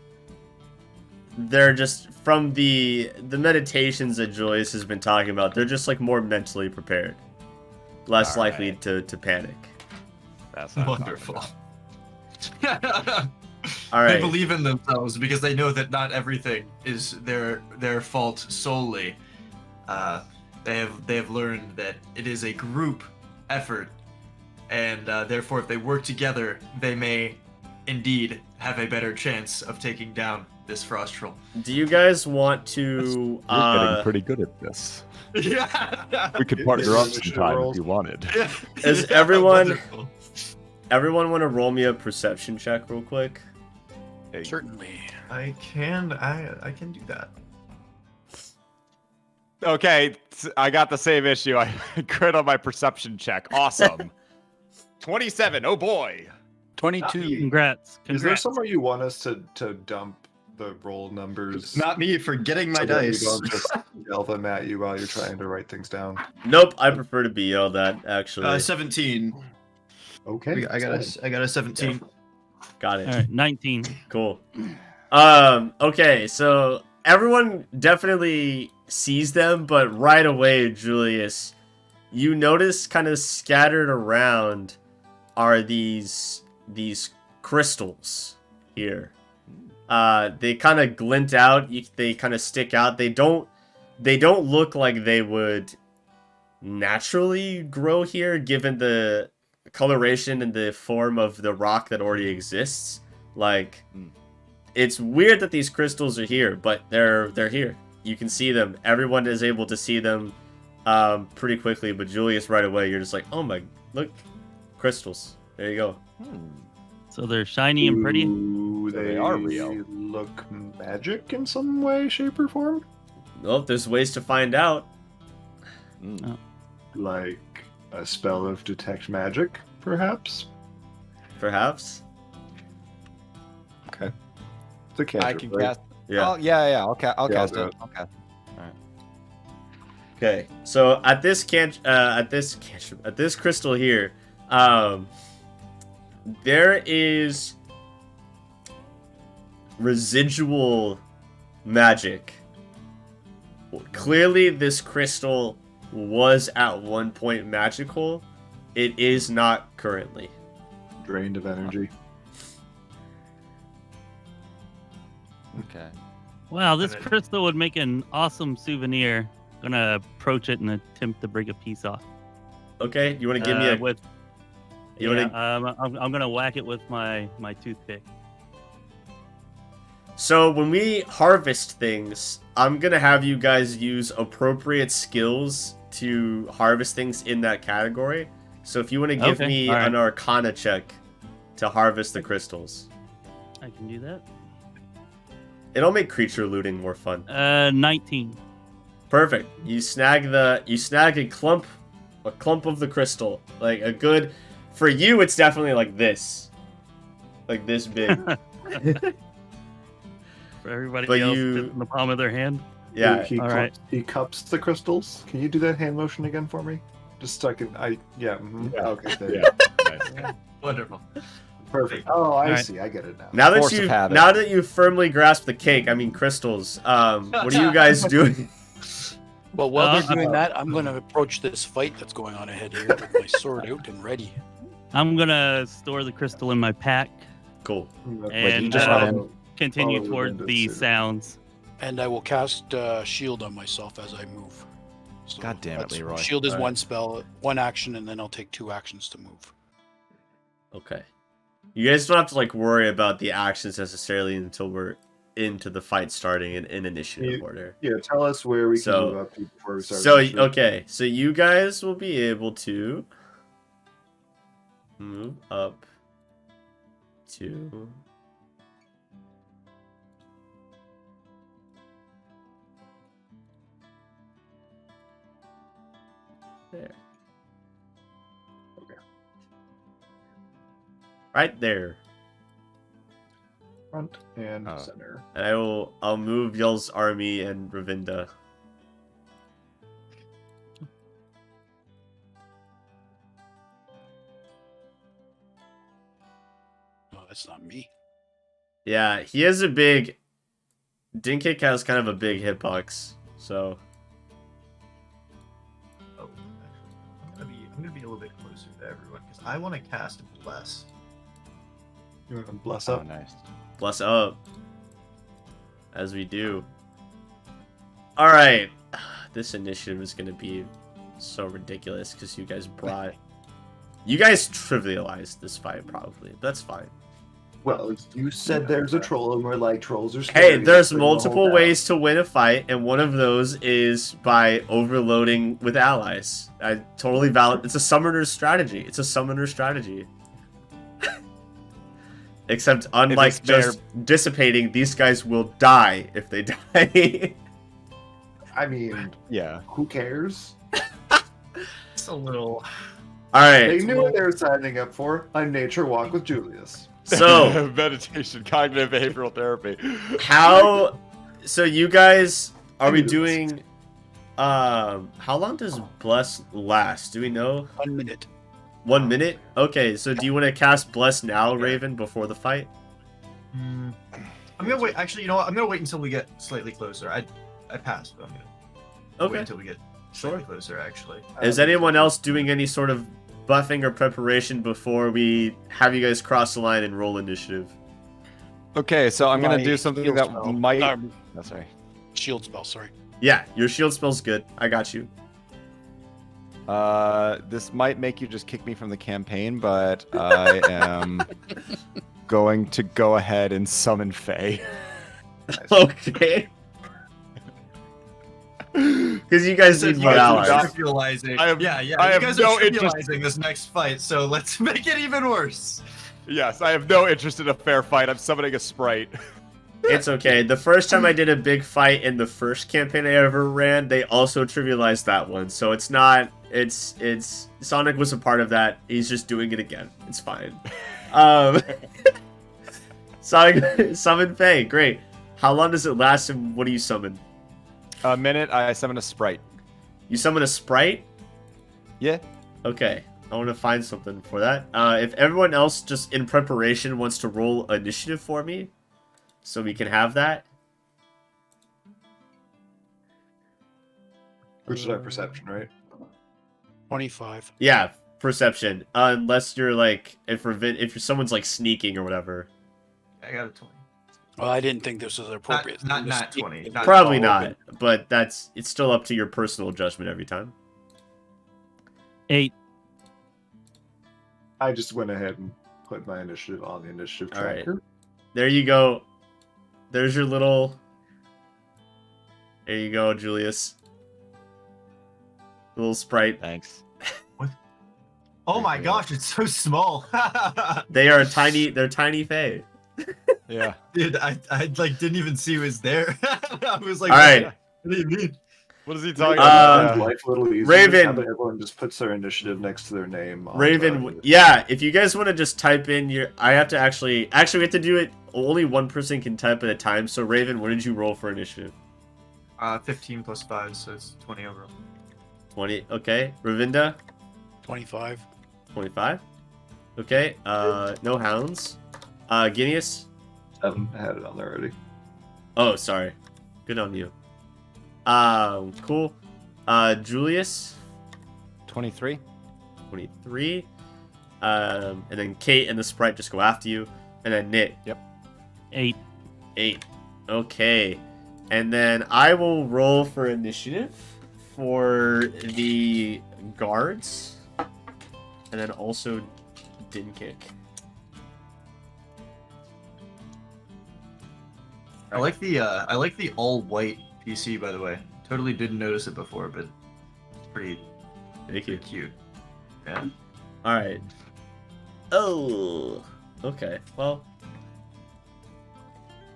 they're just from the meditations that Julius has been talking about, they're just like more mentally prepared. Less All likely right. to panic. That's what I'm talking Wonderful. about. Alright. They believe in themselves because they know that not everything is their fault solely. They have learned that it is a group effort, and therefore, if they work together, they may indeed have a better chance of taking down this frost troll. Do you guys want to You're getting pretty good at this. Yeah. We could Is partner there up initiative sometime rolls? if you wanted. Is everyone- everyone want to roll me a perception check real quick? Hey, Certainly. I can do that. Okay, I got the same issue. I crit on my perception check. Awesome. 27. Oh boy. 22. Congrats. Is there Congrats. somewhere you want us to dump the roll numbers? Not me for getting my so that we dice. don't just yell them at you while you're trying to write things down. Nope, I prefer to be yelled at, actually. 17. Okay. I got a 17. Got it. All right, 19. Cool. Okay, so everyone definitely sees them, but right away, Julius, you notice kind of scattered around are these crystals here. They kind of glint out, they kind of stick out. They don't look like they would naturally grow here given the coloration and the form of the rock that already exists. Like, it's weird that these crystals are here, but they're here. You can see them. Everyone is able to see them pretty quickly, but Julius, right away, you're just like, oh my, look, crystals. There you go. So they're shiny and pretty. Ooh, So they are real. Look magic in some way, shape, or form? Well, there's ways to find out. Like a spell of detect magic, perhaps? Perhaps. Okay. It's a cantrip, I can right? cast. Yeah. Oh, yeah. I'll I'll cast do it. Okay. Okay. So at this crystal here, there is residual magic. Clearly, this crystal was at one point magical. It is not currently. Drained of energy. Okay. Wow, this And then- crystal would make an awesome souvenir. Gonna approach it and attempt to break a piece off. Okay, you want to give me a? with? You wanna- I'm gonna whack it with my toothpick. So when we harvest things, I'm gonna have you guys use appropriate skills to harvest things in that category. So if you want to give Okay, me alright. an Arcana check to harvest the crystals, I can do that. it'll make creature looting more fun. 19. Perfect. You snag a clump of the crystal, like a good. For you, it's definitely like this big. For everybody But else, you- fits in the palm of their hand. Yeah. He all right. He cups the crystals. Can you do that hand motion again for me? Just so I can. Yeah. Mhm. Yeah. Okay. There. Yeah. Nice. Wonderful. Perfect. Oh, I Alright. see. I get it now. Force of habit. Now that you've firmly grasped the cake, I mean crystals. What are you guys doing? Well, while Uh, they're doing that, I'm going to approach this fight that's going on ahead here with my sword out and ready. I'm gonna store the crystal in my pack Cool. and just run continue follow toward Rayvinda the suit. sounds. And I will cast shield on myself as I move. So God damn it, that's- Leroy. Shield is Alright. one spell, one action, and then I'll take 2 actions to move. Okay. You guys don't have to like worry about the actions necessarily until we're into the fight starting in initiative order. Yeah, tell us where we can So- move up to before we start. So initiative. okay, so you guys will be able to move up to there. Okay. Right there. Front and Oh. center. And I'll move y'all's army and Rayvinda. Oh, that's not me. Yeah, he has a big Dinkick has kind of a big hitbox, so Oh, actually, I'm gonna be a little bit closer to everyone because I want to cast bless. You want to bless Oh, up? nice. bless up. As we do. Alright. This initiative is gonna be so ridiculous because you guys trivialized this fight probably. That's fine. Well, you said there's a troll, and we're like, trolls are Hey, scary. there's Bring the whole multiple town. ways to win a fight, and one of those is by overloading with allies. I totally valid. It's a summoner's strategy. It's a summoner strategy. Except, unlike is fair- just dissipating, these guys will die if they die. I mean, Yeah. who cares? It's a little. Alright, They knew what they were signing up for. A nature walk with Julius. so meditation, cognitive behavioral therapy. so you guys, are I we knew this. doing, how long does Bless last? Do we know? 1 minute. 1 minute? Okay, so do you want to cast Bless now, Raven, before the fight? I'm gonna wait. Actually, you know what? I'm gonna wait until we get slightly closer. I passed, but I'm gonna wait Okay. until we get slightly closer. Actually, Is anyone else doing any sort of buffing or preparation before we have you guys cross the line and roll initiative? Okay, so I'm gonna My do something shield that spell. might. Oh, sorry. shield spell, sorry. Yeah, your shield spell's good. I got you. This might make you just kick me from the campaign, but I am going to go ahead and summon Faye. Okay. Because you guys need you more guys are allies. trivializing. I have- yeah. I You have guys no are interest- trivializing this next fight, so let's make it even worse. Yes, I have no interest in a fair fight. I'm summoning a sprite. It's okay. The first time I did a big fight in the first campaign I ever ran, they also trivialized that one. So it's not. It's Sonic was a part of that. He's just doing it again. It's fine. Sonic summon Faye. Great. How long does it last, and what do you summon? A minute, I summon a sprite. You summon a sprite? Yeah. Okay. I want to find something for that. If everyone else just in preparation wants to roll initiative for me, so we can have that. Which is our perception, right? 25. Yeah, perception. Unless you're like, if someone's like sneaking or whatever. I got a 20. Well, I didn't think this was appropriate. Not This- 20. Not Probably 12. not, but it's still up to your personal judgment every time. 8. I just went ahead and put my initiative on the initiative All right. tracker. There you go. There's your little. There you go, Julius. Little sprite. Thanks. Oh my gosh, it's so small. They are tiny. They're tiny Fae. Yeah. Dude, I like didn't even see it was there. I was like, All right. What do you mean? What is he talking Life about? a little easier. Raven. How about everyone just puts their initiative next to their name. on Raven, target? yeah. If you guys want to just type in your, I have to actually we have to do it. Only one person can type at a time. So Raven, what did you roll for initiative? 15 plus 5, so it's 20 overall. 20. Okay. Ravinda, 25. 25. Okay, no hounds. Iginius? 7. I had it on there already. Oh, sorry. Good on you. Cool. Julius? 23. 23. And then Kate and the Sprite just go after you. And then Gnit. 8. 8. Okay. And then I will roll for initiative for the guards. And then also Din Kick. I like the all white PC, by the way. Totally didn't notice it before, but it's pretty Thank you. cute. Yeah. Alright. Oh. Okay. Well.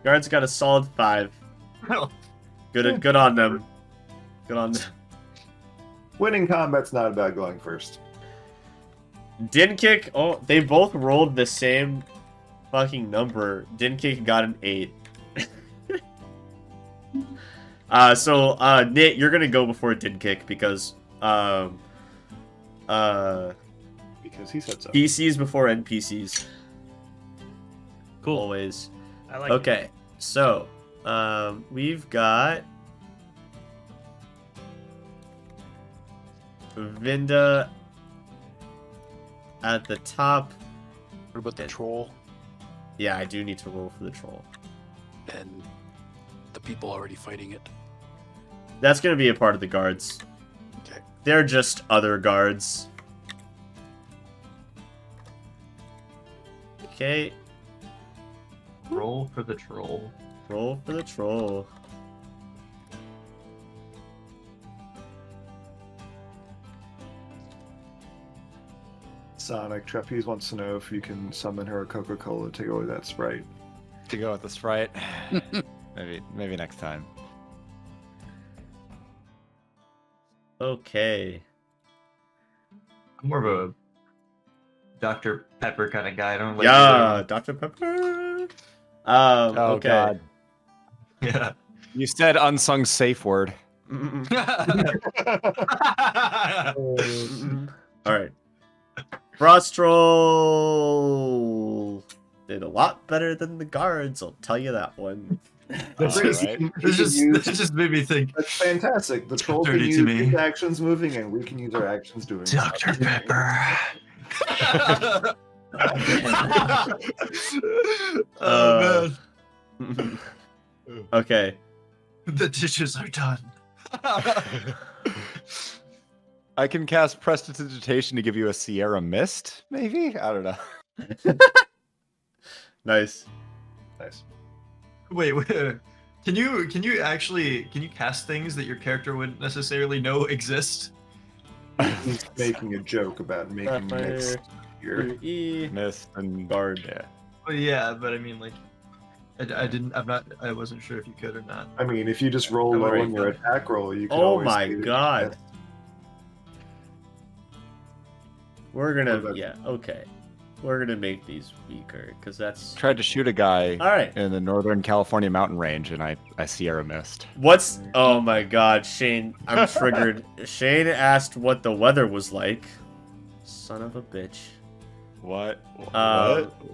Guards got a solid 5. Good on them. Good on them. Winning combat's not about going first. Din Kick, oh, they both rolled the same fucking number. Din Kick got an 8. So Gnit, you're gonna go before Din Kick because Because he said so. PCs before NPCs. Cool. Always. I like Okay, so we've got Rayvinda at the top. What about the troll Yeah, I do need to roll for the troll. and the people already fighting it? That's gonna be a part of the guards. Okay. They're just other guards. Okay, Roll for the troll. roll for the troll. Sonic Trapeze wants to know if you can summon her a Coca-Cola to go with that Sprite. To go with the Sprite. maybe next time. Okay. I'm more of a Dr. Pepper kind of guy. I don't like. Yeah, Dr. Pepper. Oh Okay. God. Yeah. You said unsung safe word. All right. Frost Troll did a lot better than the guards. I'll tell you that one. This All just, right. this just made me think. That's fantastic. The troll can Dirty use to me. his actions moving, and we can use our actions doing. Dr. Pepper. Oh man. Okay. The dishes are done. I can cast Prestidigitation to give you a Sierra Mist, maybe? I don't know. Nice. Nice. Wait. Can you actually cast things that your character wouldn't necessarily know exist? He's making a joke about making mixed here. E. Mist and Guard. Yeah. Well, yeah, but I mean, like, I wasn't sure if you could or not. I mean, if you just roll low Alright. on your attack roll, you can Oh always my see that you God. missed. We're gonna, What about- yeah, okay. We're gonna make these weaker because that's. Tried to shoot a guy All right. in the Northern California mountain range, and I Sierra Mist. What's? Oh my God, Shane! I'm triggered. Shane asked what the weather was like. Son of a bitch. What?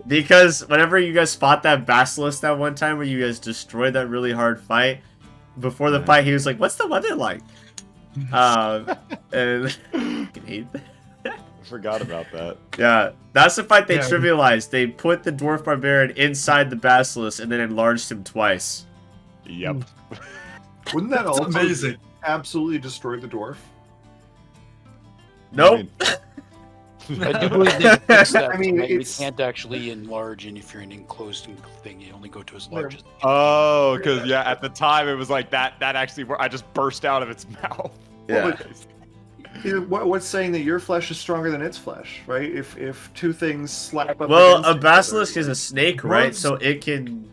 Because whenever you guys fought that basilisk that one time where you guys destroyed that really hard fight, before the Yeah. fight he was like, "What's the weather like?" And I hate that. I forgot about that. Yeah, that's the fight they Yeah. trivialized. They put the dwarf barbarian inside the basilisk and then enlarged him twice. Yep. Wouldn't that That's also amazing. absolutely destroy the dwarf? Nope. I do believe they fixed that. I mean, tonight. We it's- can't actually enlarge, and if you're in an enclosed thing, you only go to as large as. Oh, because yeah, at the time it was like that. That actually, I just burst out of its mouth. Yeah. What's saying that your flesh is stronger than its flesh, right? If two things slap up. Well, against a each basilisk other, is a snake, right? Dwarves- So it can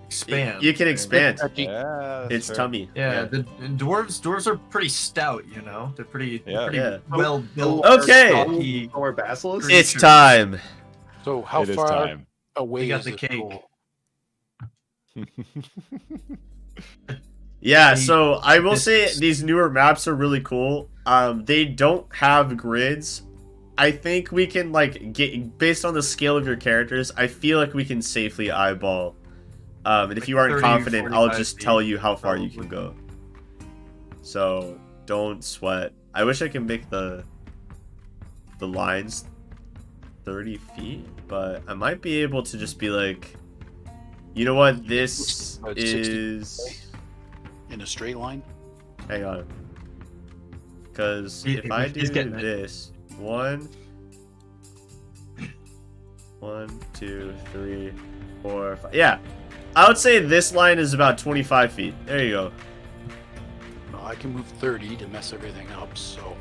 Expand. You can expand. Yeah, Its tummy. Yeah, the dwarves are pretty stout, you know. They're pretty, Yeah. Yeah. well built. Okay. stocky. Or basilisk. It's time. So how It is far time. away We got is the this cake. troll? Yeah, Hey, so I will say distance. these newer maps are really cool. They don't have grids I think we can like get based on the scale of your characters. I feel like we can safely eyeball. And if Like you aren't 30, confident, I'll 45 just feet, tell you how far you can probably. go. So don't sweat. I wish I could make the lines 30 feet, but I might be able to just be like, you know what, this About 60 is. in a straight line. Hang on. Because He- if I he's do getting it. this, 1, 2, 3, 4, 5. Yeah, I would say this line is about 25 feet. There you go. Well, I can move 30 to mess everything up. So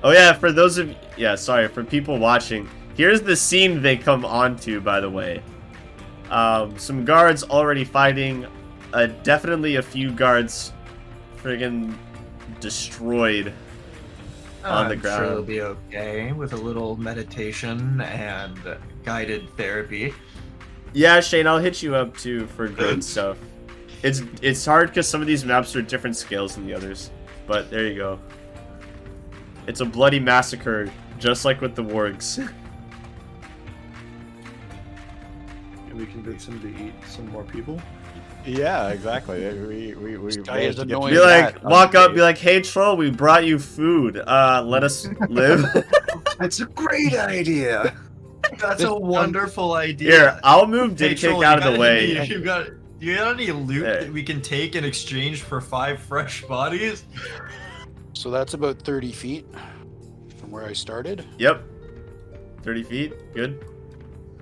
Oh yeah, for those of sorry, for people watching, here's the scene they come onto. By the way, some guards already fighting. Definitely a few guards, friggin' destroyed on the I'm sure it'll ground. be okay with a little meditation and guided therapy. Yeah, Shane, I'll hit you up too for good stuff. It's hard because some of these maps are different scales than the others, but there you go. It's a bloody massacre, just like with the wargs. Can we convince him to eat some more people? Yeah, exactly. We guy is managed to get annoying. Be through like, that walk up, be unscathed. like, hey troll, we brought you food. Let us live. That's a great idea. That's a wonderful idea. Here, I'll move Hey, Didcake Troll, out you of the got way. any- you got any loot There. that we can take in exchange for 5 fresh bodies? so that's about 30 feet from where I started. Yep. 30 feet, good.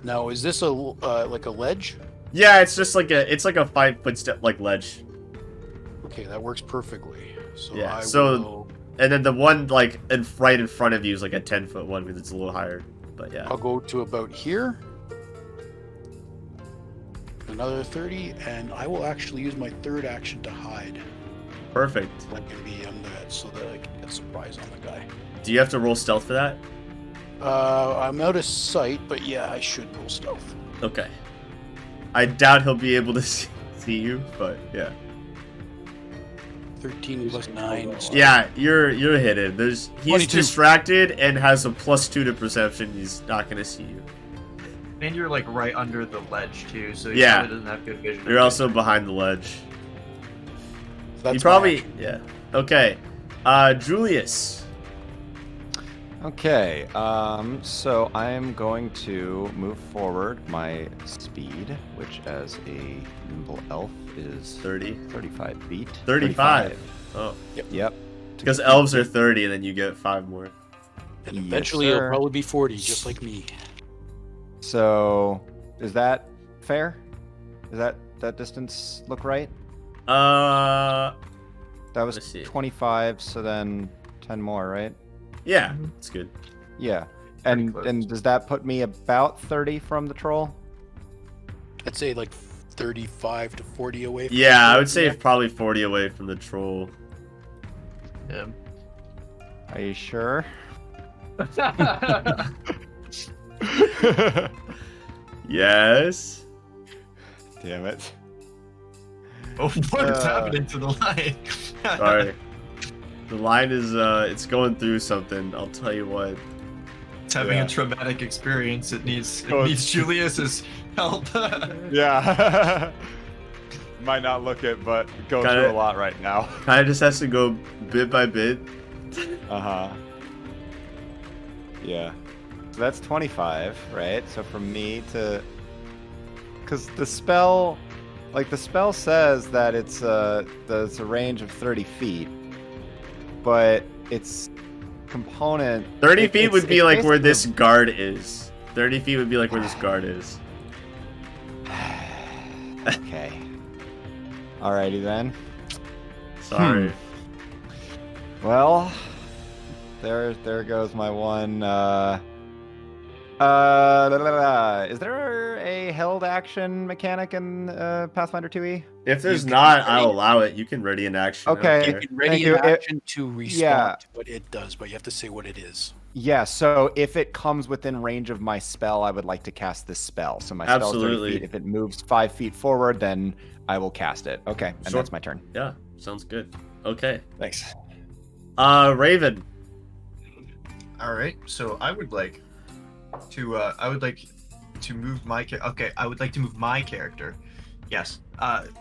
Now, is this a like a ledge? Yeah, it's just like a 5-foot step like ledge. Okay, that works perfectly. So Yeah, I so- will. And then the one like right in front of you is like a 10-foot one because it's a little higher. But yeah. I'll go to about here. Another 30, and I will actually use my third action to hide. Perfect. I can be on that so that I can get surprise on the guy. Do you have to roll stealth for that? I'm out of sight, but yeah, I should roll stealth. Okay. I doubt he'll be able to see you, but yeah. 13 plus 9. Yeah, you're hidden. He's 22. distracted and has a +2 to perception. He's not gonna see you. And you're like right under the ledge too, so he Yeah. probably doesn't have good vision. You're also behind the ledge. That's You my probably action. yeah. Okay. Julius. Okay, so I am going to move forward my speed, which as a nimble elf is 30. 35 feet. 35. Oh. Yep. Because elves are 30 and then you get 5 more. And Yes, eventually it'll sir. probably be 40, just like me. So, is that fair? Does that distance look right? Uh That was Let's see. 25, so then 10 more, right? yeah, it's good. Yeah. Pretty And close. and does that put me about 30 from the troll? I'd say like 35 to 40 away from Yeah, I the would say yeah. probably 40 away from the troll. Yeah. Are you sure? Yes. Damn it. Oh, what is Uh, happening to the line? Sorry. The line is it's going through something. I'll tell you what. It's having Yeah. a traumatic experience. It needs Oh, Julius's help. Yeah. Might not look it, but going Kinda- through a lot right now. Kind of just has to go bit by bit. Uh-huh. Yeah. So that's 25, right? So for me to... Because the spell... Like, the spell says that it's a range of 30 feet. But its component... 30 it- feet it's- would be it's like where basically- this guard is. 30 feet would be like where this guard is. Okay. Alrighty then. Sorry. Well, there goes my one. Is there a held action mechanic in Pathfinder 2e? If there's You not, can I'll ready- allow it. You can ready an action. I don't Okay. You care. can ready Thank you. an action to respond yeah. to what it does, but you have to say what it is. Yeah. So if it comes within range of my spell, I would like to cast this spell. So my spell's 30 Absolutely. feet. If it moves 5 feet forward, then I will cast it. Okay, and Sure. that's my turn. Yeah, sounds good. Okay. Thanks. Raven. All right. So I would like to move my I would like to move my character. Yes.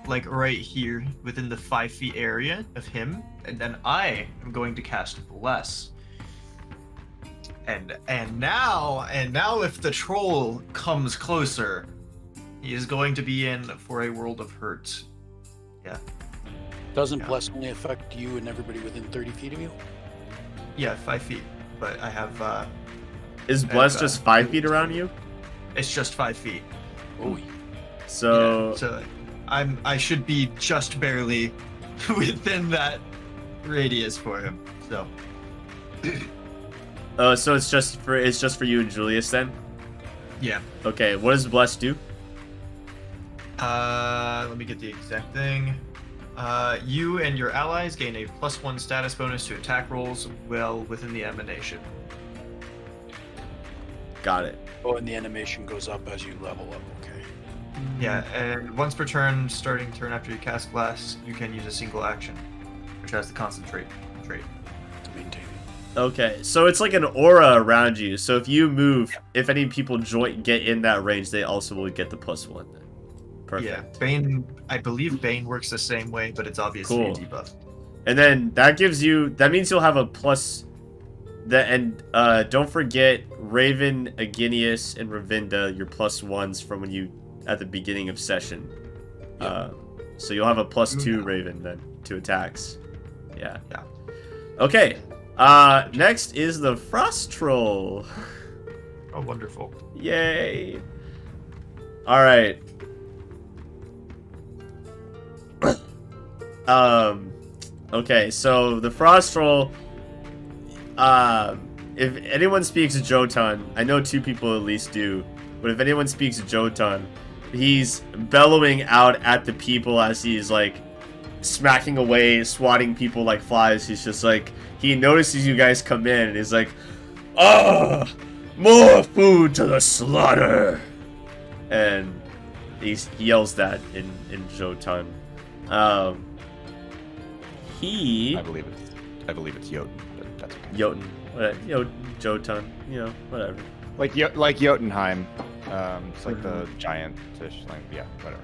Like right here within the 5 feet area of him, and then I am going to cast Bless. And now if the troll comes closer, he is going to be in for a world of hurt. Yeah. Doesn't Yeah. Bless only affect you and everybody within 30 feet of you? Yeah, 5 feet. But I have Is Bless just 5 feet around you? it's just 5 feet. Oh, So, Yeah, so I should be just barely within that radius for him. So so it's just for you and Julius then? yeah. Okay, what does Bless do? Let me get the exact thing. You and your allies gain a +1 status bonus to attack rolls well within the emanation. Got it. oh, and the animation goes up as you level up. Okay. Yeah, and once per turn, starting turn after you cast Bless, you can use a single action, which has the concentrate trait. To maintain it. Okay, so it's like an aura around you. So if you move, if any people get in that range, they also will get the +1. Then. Perfect. Yeah, Bane. I believe Bane works the same way, but it's obviously Cool. a debuff. And then that means you'll have a plus. And don't forget Raven, Iginius, and Rayvinda, your +1s from when you at the beginning of session. So you'll have a +2 Raven then to attacks. Yeah. Yeah. Okay. Next is the Frost Troll. Oh, wonderful. Yay. All right. Okay, so the Frost Troll. If anyone speaks Jotun, I know 2 people at least do, but if anyone speaks Jotun, he's bellowing out at the people as he's like smacking away, swatting people like flies. He's just like, he notices you guys come in and he's like, "Ah, more food to the slaughter!" And he yells that in Jotun. I believe it's Jotun, but that's okay. Jotun, Jotun, whatever. Like Jotunheim. It's like the giant fish thing. Yeah, whatever.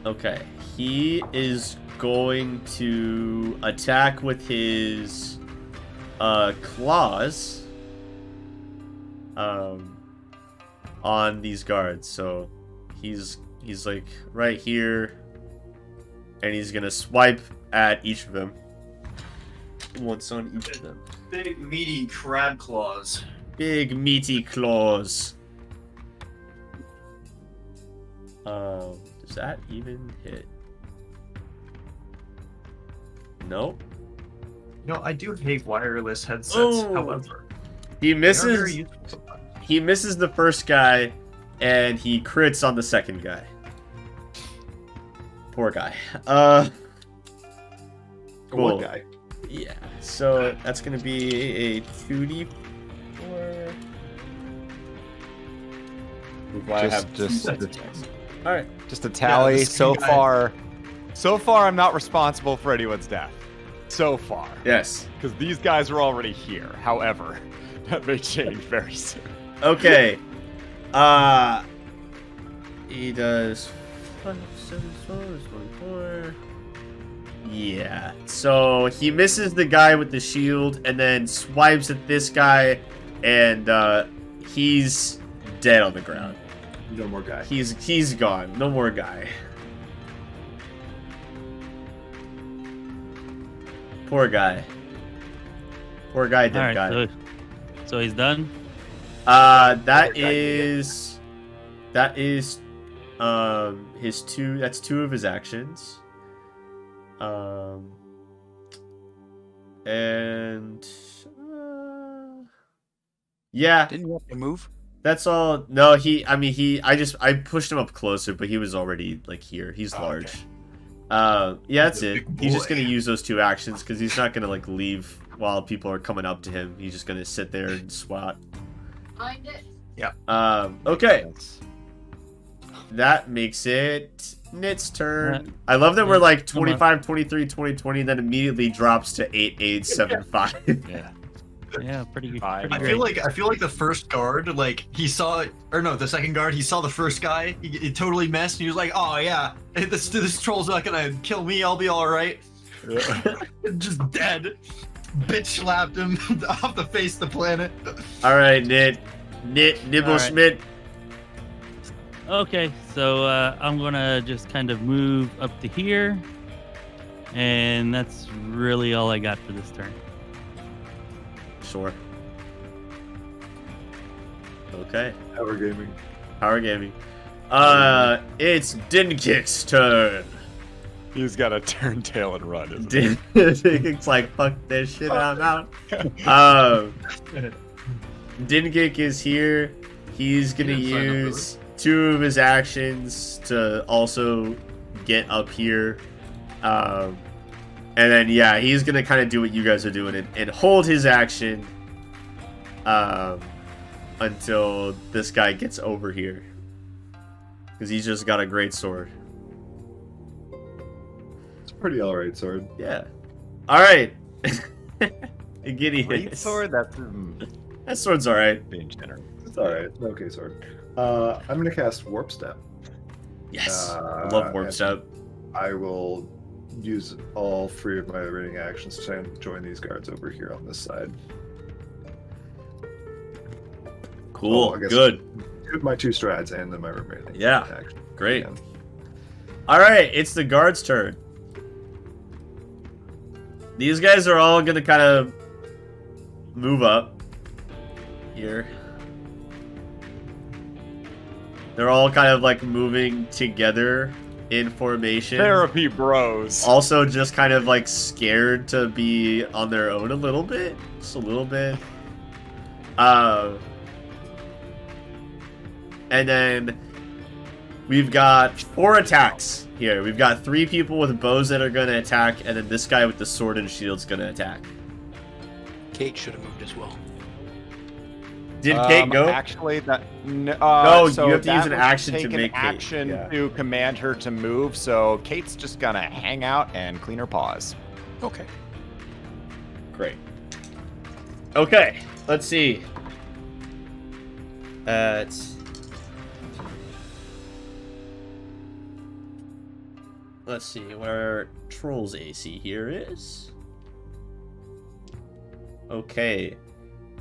Okay. He is going to attack with his claws on these guards. So he's like right here, and he's gonna swipe at each of them. Once on each of them. Big meaty crab claws. Big meaty claws. Does that even hit? Nope. No, I do hate wireless headsets. Oh. However, He they are very misses. useful sometimes. He misses the first guy, and he crits on the second guy. Poor guy. Cool. One guy. Yeah. So that's gonna be a 2d4. All right. Just a tally. this So guy- far, I'm not responsible for anyone's death. So far, Yes. because these guys are already here. However, that may change very soon. Okay. He does 5, 7, 12, 24. Yeah. So he misses the guy with the shield and then swipes at this guy, and he's dead on the ground. No more guy. He's gone. No more guy. Poor guy. Poor guy, dead guy. Alright, so he's done. That is his 2. That's 2 of his actions. And yeah, Didn't you have to move? that's all. No, I pushed him up closer, but he was already like here. He's large. Okay. Yeah, that's He's a it. big He's just boy. gonna use those 2 actions because he's not gonna like leave while people are coming up to him. He's just gonna sit there and swat. Find it. Okay, That's- that makes it Gnit's turn. I love that we're like 25, 23, 20, 20, then immediately drops to 8, 8, 7, 5. Yeah. Yeah, pretty good. I Pretty great. I feel like the first guard, like he saw, or no, the second guard, he saw the first guy. He totally messed. And he was like, "Oh yeah, this troll's not gonna kill me. I'll be all right." Just dead. Bitch slapped him off the face of the planet. All right, Gnit, Nibblesmith. Okay, so I'm gonna just kind of move up to here, and that's really all I got for this turn. Sure. Okay. Power gaming. Power gaming. It's Dinkik's turn. He's got to turn tail and run, isn't he? Dinkik's like, fuck this shit, I'm out. Dinkik is here. He's gonna use 2 of his actions to also get up here. And then, yeah, he's going to kind of do what you guys are doing and hold his action until this guy gets over here. Because he's just got a great sword. It's a pretty alright sword. Yeah. Alright. Iginius. Great sword? That's That sword's alright. being generous. It's alright. It's an okay sword. I'm going to cast Warp Step. Yes. I love Warp and Step. I will use all 3 of my remaining actions to try and join these guards over here on this side. Cool. I guess Good. My 2 strides and then my remaining Yeah. action. Great. Yeah. Alright, it's the guard's turn. These guys are all gonna kind of move up here. They're all kind of like moving together in formation. Therapy bros. Also just kind of like scared to be on their own a little bit. Just a little bit. And then we've got 4 attacks here. We've got 3 people with bows that are going to attack, and then this guy with the sword and shield's going to attack. Kate should have moved as well. Did Kate go? Actually, No, so you have to use that an was action to take make an Kate. action Yeah. to command her to move. So Kate's just gonna hang out and clean her paws. Okay. Great. Okay, let's see. Let's see where Troll's AC here is. Okay.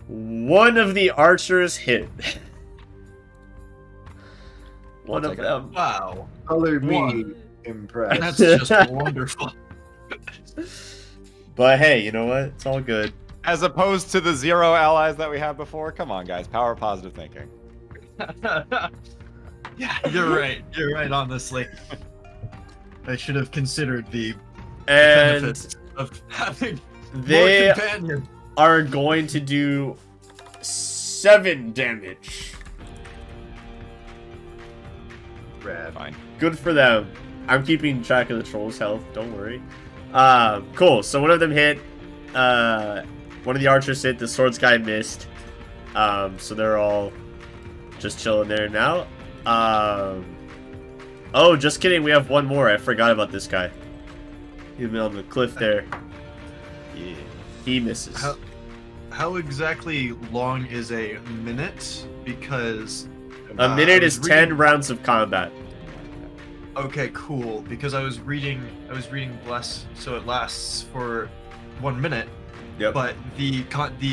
One of the archers hit. One of them. Wow, Color me One. impressed. that's just wonderful. But hey, you know what? It's all good. As opposed to the 0 allies that we had before. Come on, guys. Power of positive thinking. Yeah, you're right. You're right. Honestly, I should have considered the And benefits of having they more companion. are going to do 7 damage. Rad. Fine. Good for them. I'm keeping track of the troll's health. Don't worry. Cool. So one of them hit. One of the archers hit. The swords guy missed. So they're all just chilling there now. Oh, just kidding. We have one more. I forgot about this guy. He's been on the cliff there. Yeah. He misses. How exactly long is a minute? Because A minute I is was 10 reading- rounds of combat. Okay, cool. Because I was reading Bless, so it lasts for 1 minute. Yep. But the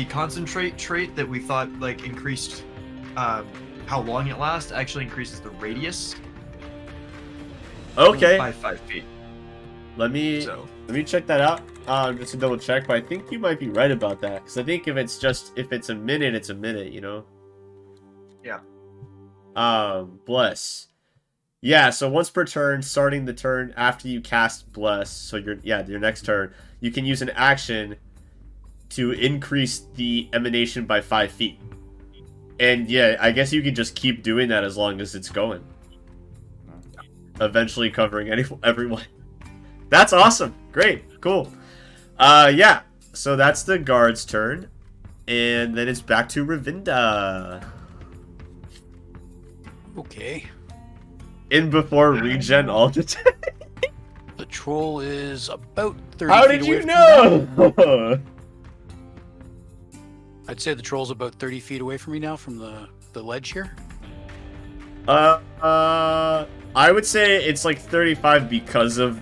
concentrate trait that we thought like increased how long it lasts actually increases the radius Okay. by 5 feet. Let me check that out. Just to double check, but I think you might be right about that. Because I think if it's a minute, it's a minute, you know? Yeah. Bless. Yeah, so once per turn, starting the turn after you cast Bless, so your next turn, you can use an action to increase the emanation by 5 feet. And yeah, I guess you can just keep doing that as long as it's going. Eventually covering everyone. That's awesome. Great. Cool. Yeah. So that's the guard's turn. And then it's back to Rayvinda. Okay. in before regen all the time. The troll is about 30 How feet did away you from me now. know? I'd say the troll's about 30 feet away from me now from the ledge here. I would say it's like 35 because of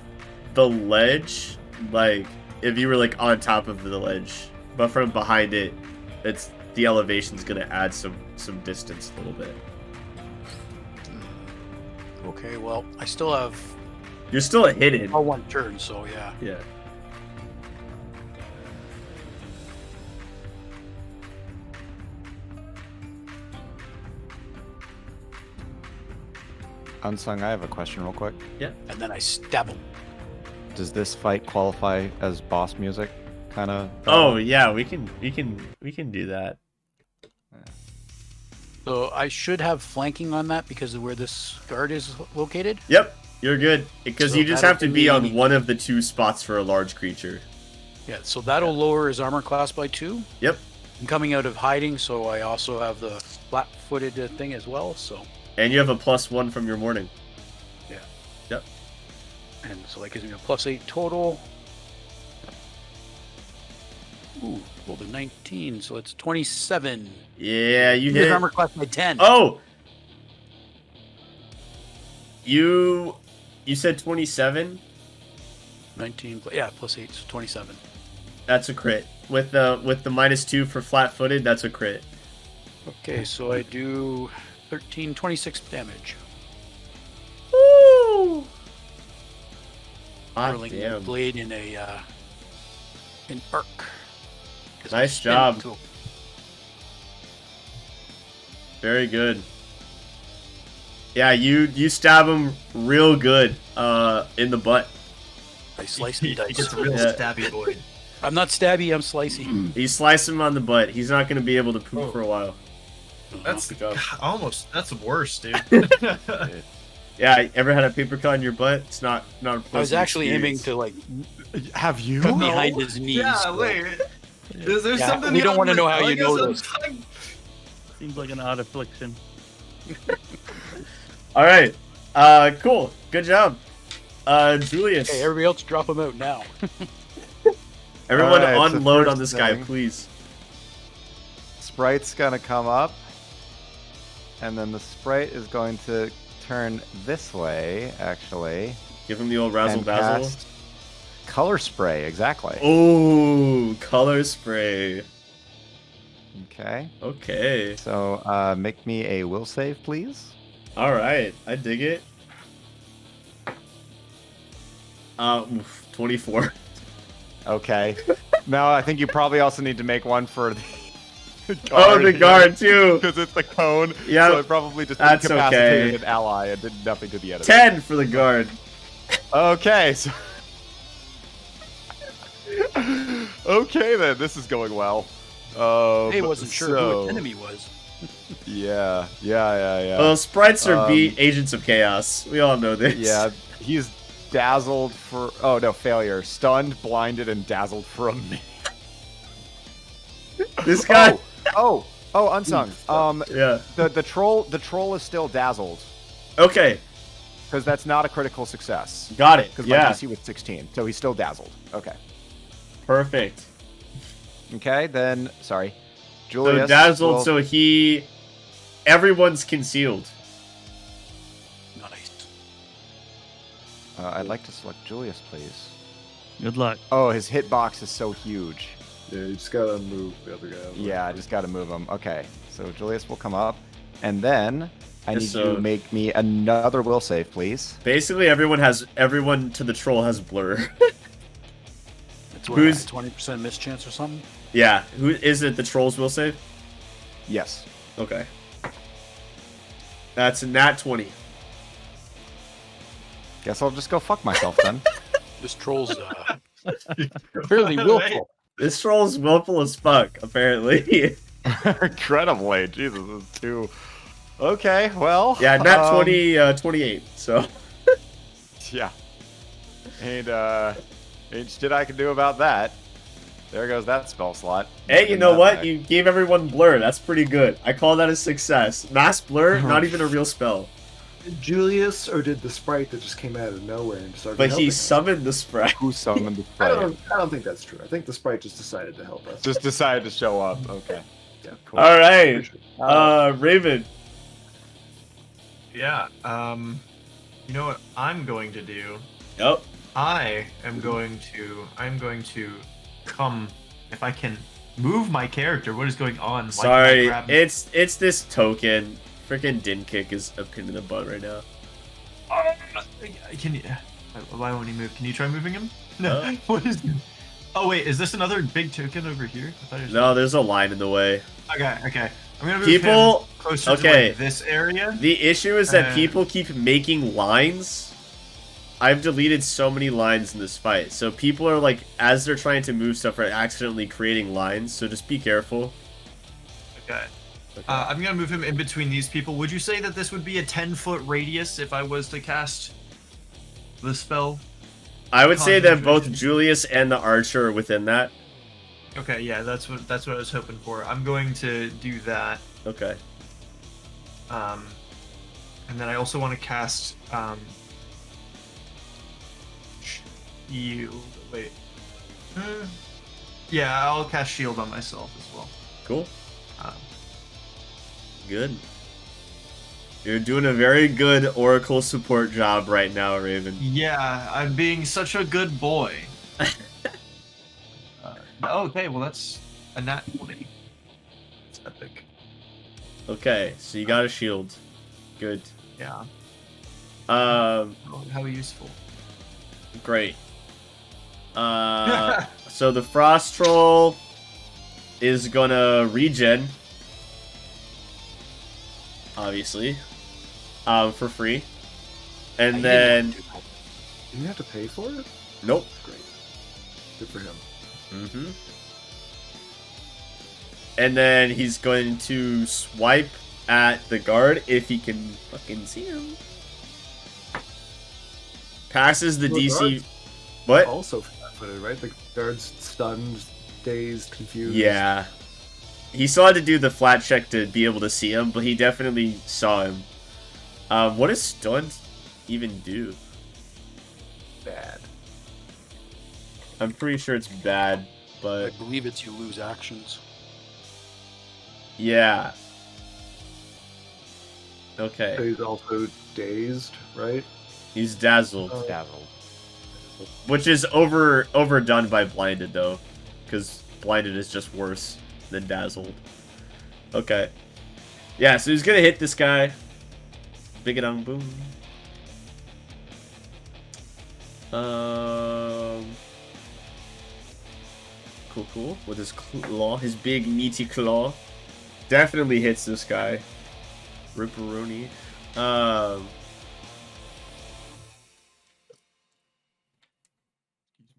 the ledge. Like, if you were like on top of the ledge, but from behind it, it's the elevation's gonna add some distance a little bit. Okay, well, I still have You're still hidden. one turn, so yeah. Yeah. Unsung, I have a question real quick. And then I stab him. Does this fight qualify as boss music, kind of? Oh yeah, we can do that. So I should have flanking on that because of where this guard is located. Yep, you're good because So you just that'll have to give be on me- one of the two spots for a large creature. Yeah, so that'll lower his armor class by 2. Yep. I'm coming out of hiding, so I also have the flat-footed thing as well. So, And you have a +1 from your morning. and so that gives me a +8 total. Ooh, rolled a 19, so it's 27. Yeah, you His hit. armor class by 10. Oh! You said 27? 19, yeah, +8, so 27. That's a crit. With the -2 for flat-footed, that's a crit. Okay, so I do 13, 26 damage. Woo! Hot Hurling the damn. blade in a an arc. 'Cause I Nice spin it job. to- Very good. Yeah, you stab him real good in the butt. I slice the dice. It's a real Yeah. stabby boy. I'm not stabby, I'm slicey. You slice him on the butt. He's not going to be able to poop Oh. for a while. That's Good job. that's worse, dude. Yeah, ever had a paper cut in your butt? It's not a I was pleasant actually aiming experience. to like Have you? cut behind his knees. yeah, but- wait. Is there Yeah, something we don't on wanna the- know how I you guess know I'm this. trying- Seems like an odd affliction. All right. Cool. Good job. Julius. Okay, everybody else drop him out now. Everyone Alright, so unload on first this guy, thing- please. Sprite's gonna come up, and then the sprite is going to turn this way, actually. Give him the old razzle and dazzle. cast color spray, exactly. Oh, color spray. Okay. Okay. So, make me a will save, please. All right. I dig it. 24. Okay. Now I think you probably also need to make one for the Oh, the guard too. because it's the cone. Yep. So it probably just That's incapacitated okay. an ally and did nothing to the enemy. 10 for the guard. Okay. So... okay then, this is going well. They wasn't sure who his enemy was. Yeah. Well, sprites are agents of chaos. We all know this. Yeah, he's dazzled for. Oh no, failure. Stunned, blinded, and dazzled for a minute. This guy. Unsung. Yeah. The troll is still dazzled Okay. because that's not a critical success. Got it. Because my Yeah. DC was 16, so he's still dazzled. Okay. Perfect. Okay, then sorry, So Julius. dazzled. will- So everyone's concealed. Nice. I'd like to select Julius, please. Good luck. Oh, his hitbox is so huge. Yeah, you just gotta move the other guy. Over. Yeah, I just got to move him. Okay, so Julius will come up, and then I Yes, need so- you to make me another will save, please. Basically, everyone to the troll has blur. It's what, Who's- 20% mischance or something? Yeah. Who is it? The trolls will save. Yes. Okay. That's a nat 20. Guess I'll just go fuck myself then. This troll's fairly willful. This troll's willful as fuck, apparently. Incredibly, Jesus, this is too. Okay, well. Yeah, nat 20, 28. So. Yeah. Ain't shit I can do about that. There goes that spell slot. Hey, you know That what? back. You gave everyone blur. That's pretty good. I call that a success. Mass blur, not even a real spell. Julius, or did the sprite that just came out of nowhere and started But helping he us? summoned the sprite. Who summoned the I sprite? don't think that's true. I think the sprite just decided to help us. Just decided to show up. Okay. Yeah. Cool. All right, Appreciate Raven. Yeah. You know what I'm going to do? Yep. I'm going to come, if I can move my character. What is going on? Why can't I Sorry, grab- it's this token. Freaking Din Kick is a pain in the butt right now. Can you? Why won't he move? Can you try moving him? No. Huh? What is? Oh wait, is this another big token over here? I thought it was... No, there's a line in the way. Okay. I'm gonna move People- him closer okay. to like, this area. The issue is that Uh, people keep making lines. I've deleted so many lines in this fight. So people are like, as they're trying to move stuff, are accidentally creating lines. So just be careful. Okay. I'm gonna move him in between these people. Would you say that this would be a 10-foot radius if I was to cast the spell? I would say that both Concentration. Julius and the archer are within that. Okay, yeah, that's what I was hoping for. I'm going to do that. Okay. And then I also want to cast shield. Wait. Yeah, I'll cast shield on myself as well. Cool. Um, Good. You're doing a very good Oracle support job right now, Raven. yeah, I'm being such a good boy. Okay, well that's a nat 20. It's epic. Okay, so you got a shield. Good. Yeah. How How useful. great. So the Frost Troll is gonna regen. Obviously. For free. And then... Do you have to pay for it? Nope. Great. Good for him. Mm-hmm. And then he's going to swipe at the guard if he can fucking see him. Passes the Well, DC... guards- What? Also flat-footed, right? The guard's stunned, dazed, confused. Yeah. He still had to do the flat check to be able to see him, but he definitely saw him. What does stunned even do? Bad. I'm pretty sure it's bad, I but believe it's you lose actions. yeah. So Okay. he's also dazed, right? He's dazzled, Dazzled. which is overdone by blinded though, because blinded is just worse than dazzled. Okay. Yeah, so he's gonna hit this guy. Big it on boom. Cool. With his claw, his big meaty claw, definitely hits this guy. Ripperoni.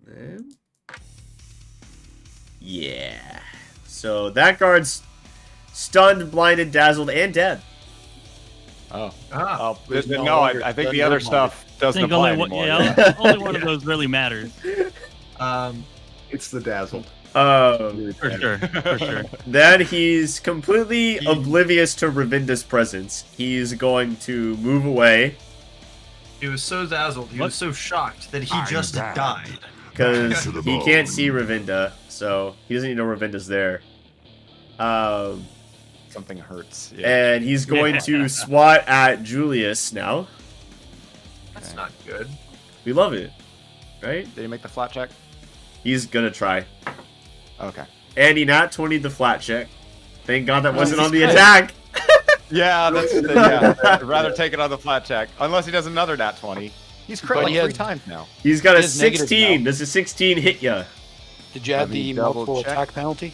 Then- yeah. So that guard's stunned, blinded, dazzled, and dead. Oh. Ah, Oh, There's no no, longer I think the thunder other mode. stuff I doesn't think apply only one, anymore. yeah, only one of those really matters. It's the dazzled. For sure. Then he's completely oblivious to Rayvinda's presence. He's going to move away he was so dazzled, he What? was so shocked that he I'm just bad. died. because To the he bone. can't see Rayvinda, so he doesn't even know Rayvinda's there. Something hurts. Yeah. And he's going to swat at Julius now. That's not good. We love it, right? Did he make the flat check? He's gonna try. Okay. And he not 20'd the flat check. Thank God that wasn't he's on the good. attack. Yeah, yeah. I'd rather take it on the flat check. Unless he does another nat 20. He's crit But like he 3 has- times now. He's got a He is negative 16. now. Does a 16 hit ya? Did you add Let me the double multiple check. attack penalty?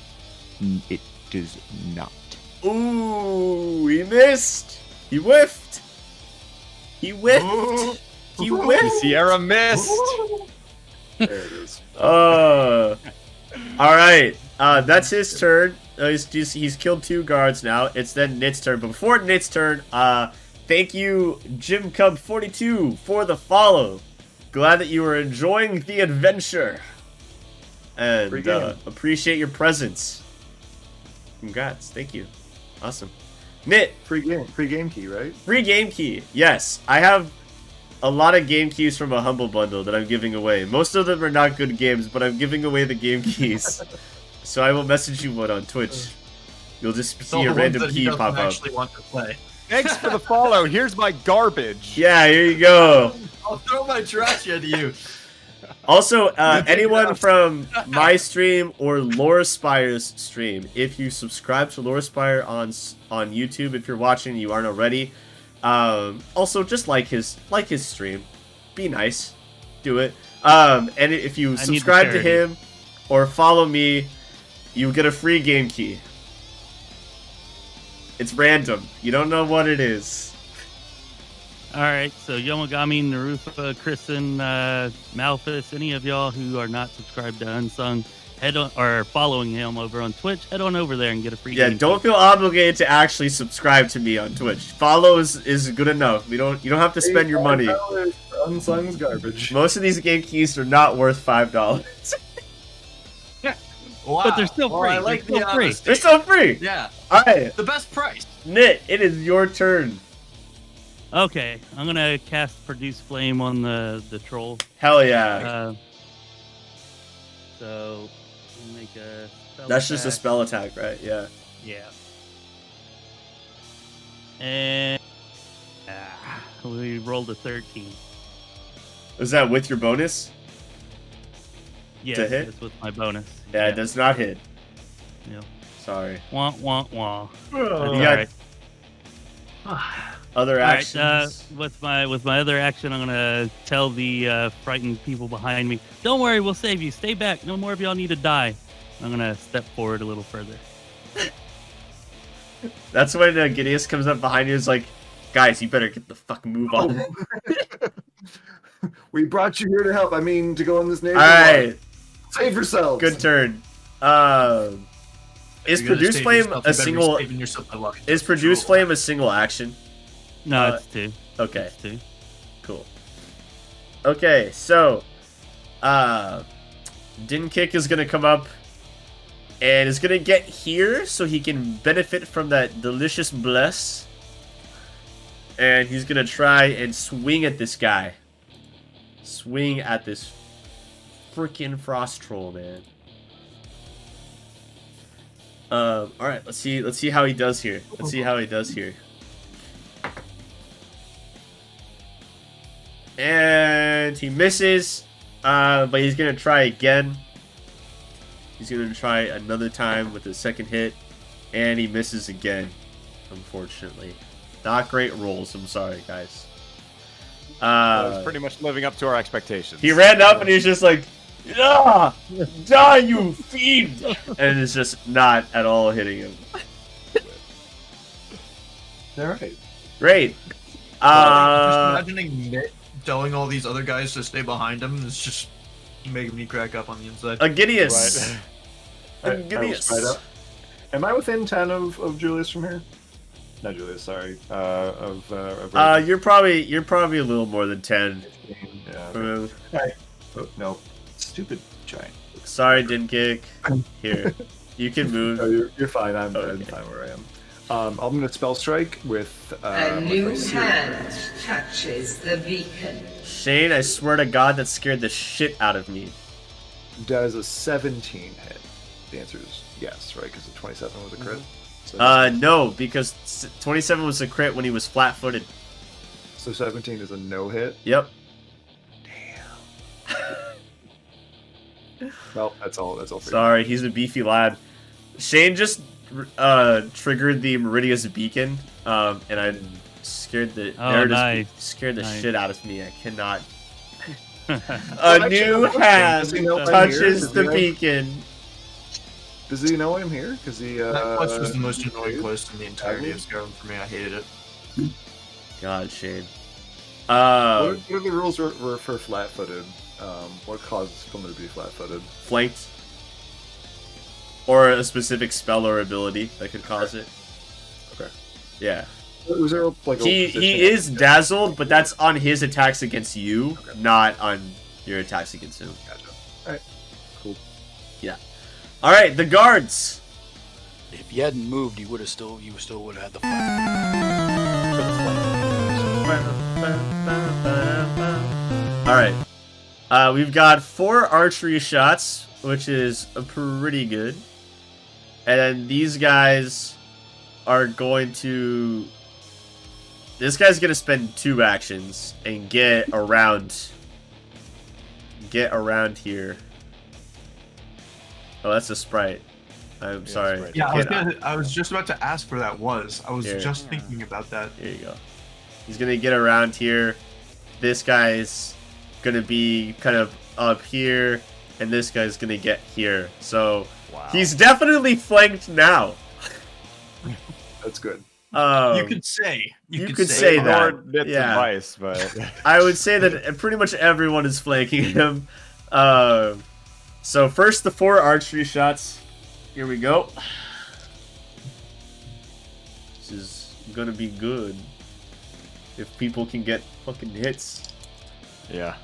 It does not. Ooh, he missed. He whiffed. He whiffed. Ooh. He whiffed. Sierra missed. There it is. All right. That's his turn. He's killed 2 guards now. It's then Gnit's turn. But before Gnit's turn, thank you, Jim Cub 42, for the follow. Glad that you were enjoying the adventure, and Free game. appreciate your presence. Congrats. Thank you. Awesome. Gnit, Free game key, right? free game key. Yes, I have a lot of game keys from a Humble Bundle that I'm giving away. Most of them are not good games, but I'm giving away the game keys. So I will message you one on Twitch. You'll just It's all see a the ones random that he key doesn't pop up. actually want to play. Thanks for the follow. Here's my garbage. Yeah, here you go. I'll throw my trash at you. Also, anyone from my stream or Lorespire's stream, if you subscribe to Lorespire on YouTube, if you're watching, you aren't already. Also, just like his stream, be nice, do it. And if you subscribe to him or follow me, you get a free game key. It's random. You don't know what it is. All right, so Yomogami, Narufa, Kristen, Malphus, any of y'all who are not subscribed to Unsung, head on or following him over on Twitch, head on over there and get a free. Yeah, game don't feel obligated to actually subscribe to me on Twitch. Follow is good enough. You don't have to spend your money. Unsung's garbage. Most of these game keys are not worth $5. Wow. But they're still free. I like They're the still free. honesty. They're still free. Yeah, All right, the best price. Gnit, it is your turn. Okay, I'm gonna cast Produce Flame on the troll. Hell yeah. So we'll make a. Spell That's just a attack. spell attack, right? Yeah. Yeah. And we rolled a 13. Was that with your bonus? Yes, To hit? that's with my bonus. Yeah, it does not hit. Yeah. Sorry. Wah wah wah. That's You got other All right, actions. with my other action, I'm gonna tell the frightened people behind me, "Don't worry, we'll save you. Stay back. No more of y'all need to die." I'm gonna step forward a little further. That's when Iginius comes up behind you and is like, guys, you better get the fucking move on. We brought you here to help. I mean, to go in this All neighborhood. right, Save yourselves. good turn. Is If you're gonna Produce save Flame yourself, a you better be single? saving yourself by walking Is to the Produce troll. Flame a single action? No, it's 2. Okay, It's 2. cool. Okay, so Din Kick is gonna come up and is gonna get here so he can benefit from that delicious bless. And he's gonna try and swing at this guy. Swing at this freaking frost troll, man. All right, let's see how he does here. Let's see how he does here. And he misses, but he's gonna try again. He's gonna try another time with the second hit, and he misses again. Unfortunately, not great rolls. I'm sorry, guys. It's pretty much living up to our expectations. He ran up and he's just like, "Ah, die, you fiend!" And it's just not at all hitting him. All right. Great. Just imagining Gnit telling all these other guys to stay behind him is just making me crack up on the inside. Iginius. I will Iginius. stride up. Am I within 10 of Julius from here? Not Julius, sorry. Of You're probably a little more than 10. yeah. from him. Oh, no. Stupid giant. Sorry, Din Kick. Here, you can move. No, you're fine. I'm fine where I am. I'm going to spell strike with. A new with my hand touches the beacon. Shane, I swear to God, that scared the shit out of me. Does a 17 hit? The answer is yes, right? Because the 27 was a crit. So, No, because 27 was a crit when he was flat-footed. so 17 is a no hit. Yep. Well, that's all. That's all. For you. Sorry, he's a beefy lad. Shane just triggered the Meridia's beacon, and I scared the scared the Nice. shit out of me. I cannot. Well, A actually, new does hand he know I'm here? touches Does the he know- beacon. Does he know I'm here? Because he. That quest was the most annoying quest in the entirety of Skyrim for me. I hated it. God, Shane. What are the rules were for flat-footed? What causes someone to be flat-footed? Flanked. Or a specific spell or ability that could cause it. Okay. Yeah. Was there like a He position- is dazzled, but that's on his attacks against you, not on your attacks against him. Gotcha. All right. Cool. All right, the guards. If you hadn't moved, you still would have had the flank. For the flank. All right. We've got 4 archery shots, which is pretty good. And then these guys are going to... This guy's going to spend 2 actions and get around here. Oh, that's a sprite. I'm sorry. sprite. Yeah, I was just about to ask where that was. I was Here. just thinking about that. Here you go. He's going to get around here. This guy's going to be kind of up here. And this guy's going to get here. So Wow. he's definitely flanked now. That's good. You could say. you could say that. Ignored Gnit's Yeah. advice, but I would say that pretty much everyone is flanking him. So first the 4 archery shots. Here we go. This is gonna be good. If people can get fucking hits. yeah.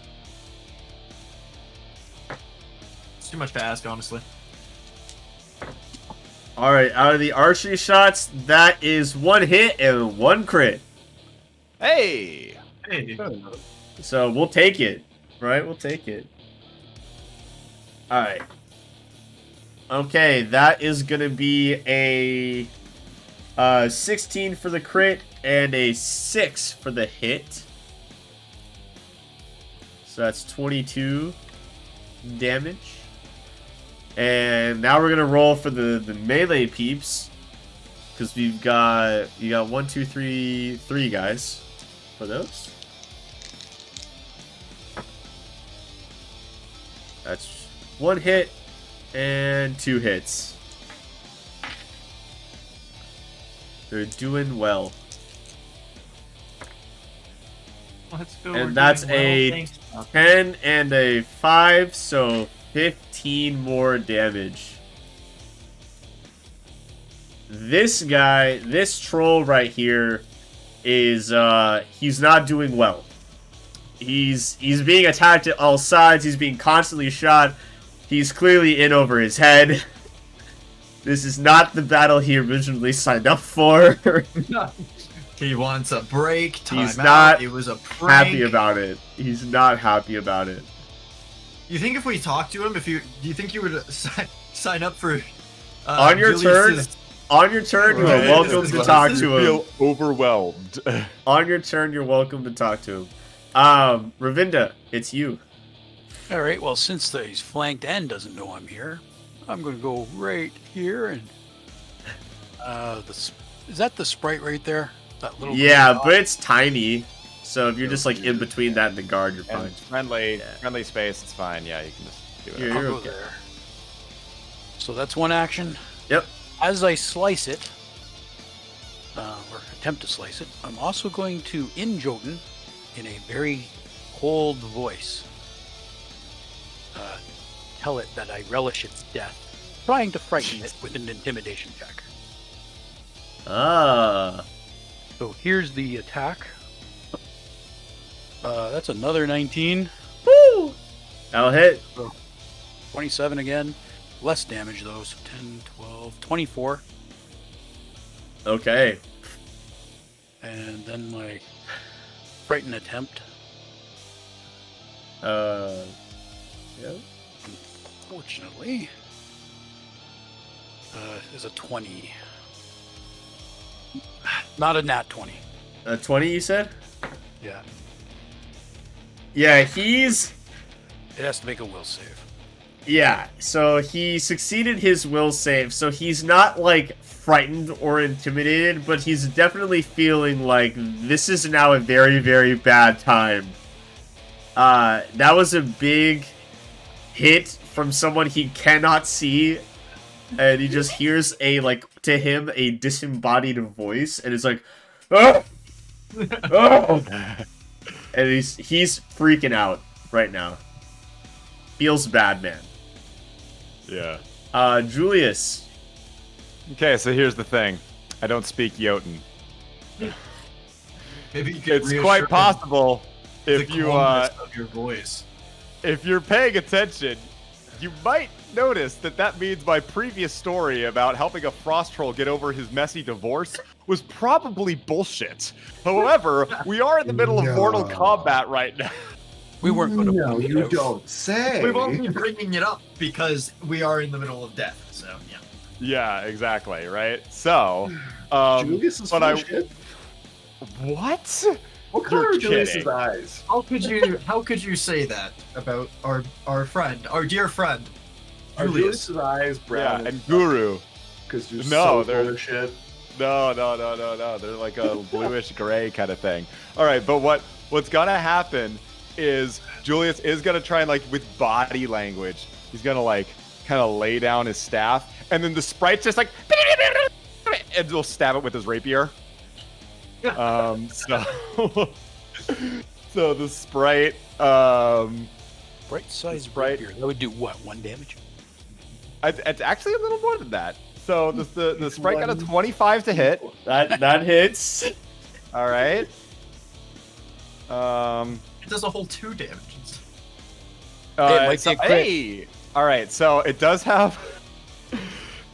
It's too much to ask, honestly. Alright, out of the archery shots, that is 1 hit and 1 crit. Hey. Hey. So we'll take it. Right? We'll take it. Alright. Okay, that is gonna be a 16 for the crit and a 6 for the hit. So that's 22 damage. And now we're gonna roll for the melee peeps. Because you got 1, 2, 3 guys for those. That's 1 hit and 2 hits. They're doing well. Let's go. And we're that's doing well, a thanks. 10 and a 5, so 15 more damage. This guy, this troll right here, is he's not doing well. He's being attacked at all sides. He's being constantly shot. He's clearly in over his head. This is not the battle he originally signed up for. He wants a break. He's Time not out. It was a prank. happy about it. He's not happy about it. You think if we talk to him, do you think you would sign up for? On your Julius's- On your turn, you are Right. welcome to talk to him. Feel overwhelmed. On your turn, you're welcome to talk to him. Rayvinda, it's you. All right. Well, since he's flanked and doesn't know I'm here, I'm going to go right here and is that the sprite right there? That little Yeah, green but it's tiny. So if you're just like in between that and the guard, you're fine. And friendly, Yeah. friendly space. It's fine. Yeah, you can just do it. You're dot. I'll go okay. there. So that's 1 action. Yep. As I slice it, or attempt to slice it, I'm also going to Jotun in a very cold voice. Tell it that I relish its death, trying to frighten it with an intimidation check. Ah. So here's the attack. That's another 19. Woo! That'll hit. 27 again. Less damage though, so 10, 12, 24. Okay. And then my frighten attempt. Yeah. Unfortunately, is a 20. Not a nat 20. 20, you said? Yeah. Yeah, he's... It has to make a will save. Yeah, so he succeeded his will save, so he's not, like, frightened or intimidated, but he's definitely feeling like this is now a very, very bad time. That was a big hit from someone he cannot see, and he just hears a, like, to him, a disembodied voice, and it's like, ah! Ah! And he's freaking out right now. Feels bad, man. Yeah. Julius. Okay, so here's the thing. I don't speak Jotun. Maybe you could It's reassure quite him possible the if you calmness of your voice. if you're paying attention, you might notice that means my previous story about helping a frost troll get over his messy divorce was probably bullshit. However, we are in the middle of Mortal Kombat right now. We weren't going to. No, you don't say. We've only been bringing it up because we are in the middle of death. So yeah. Yeah, exactly. Right. So, Julius is but full of shit. What? What color are You're Julius's kidding. eyes? How could you say that about our friend, our dear friend, Are Julius? Julius's eyes brown? Yeah, and Guru. Because you're No, so they're- full of shit. No. They're like a bluish gray kind of thing. All right, but what's gonna happen is Julius is gonna try and, like, with body language, he's gonna, like, kind of lay down his staff, and then the sprite's just like, and he'll stab it with his rapier. So the sprite, Right size Sprite. rapier. That would do what? 1 damage? it's actually a little more than that. So the sprite got a 25 to hit. That hits. All right. It does a whole 2 damage. might So, take crit. hey, all right. So it does have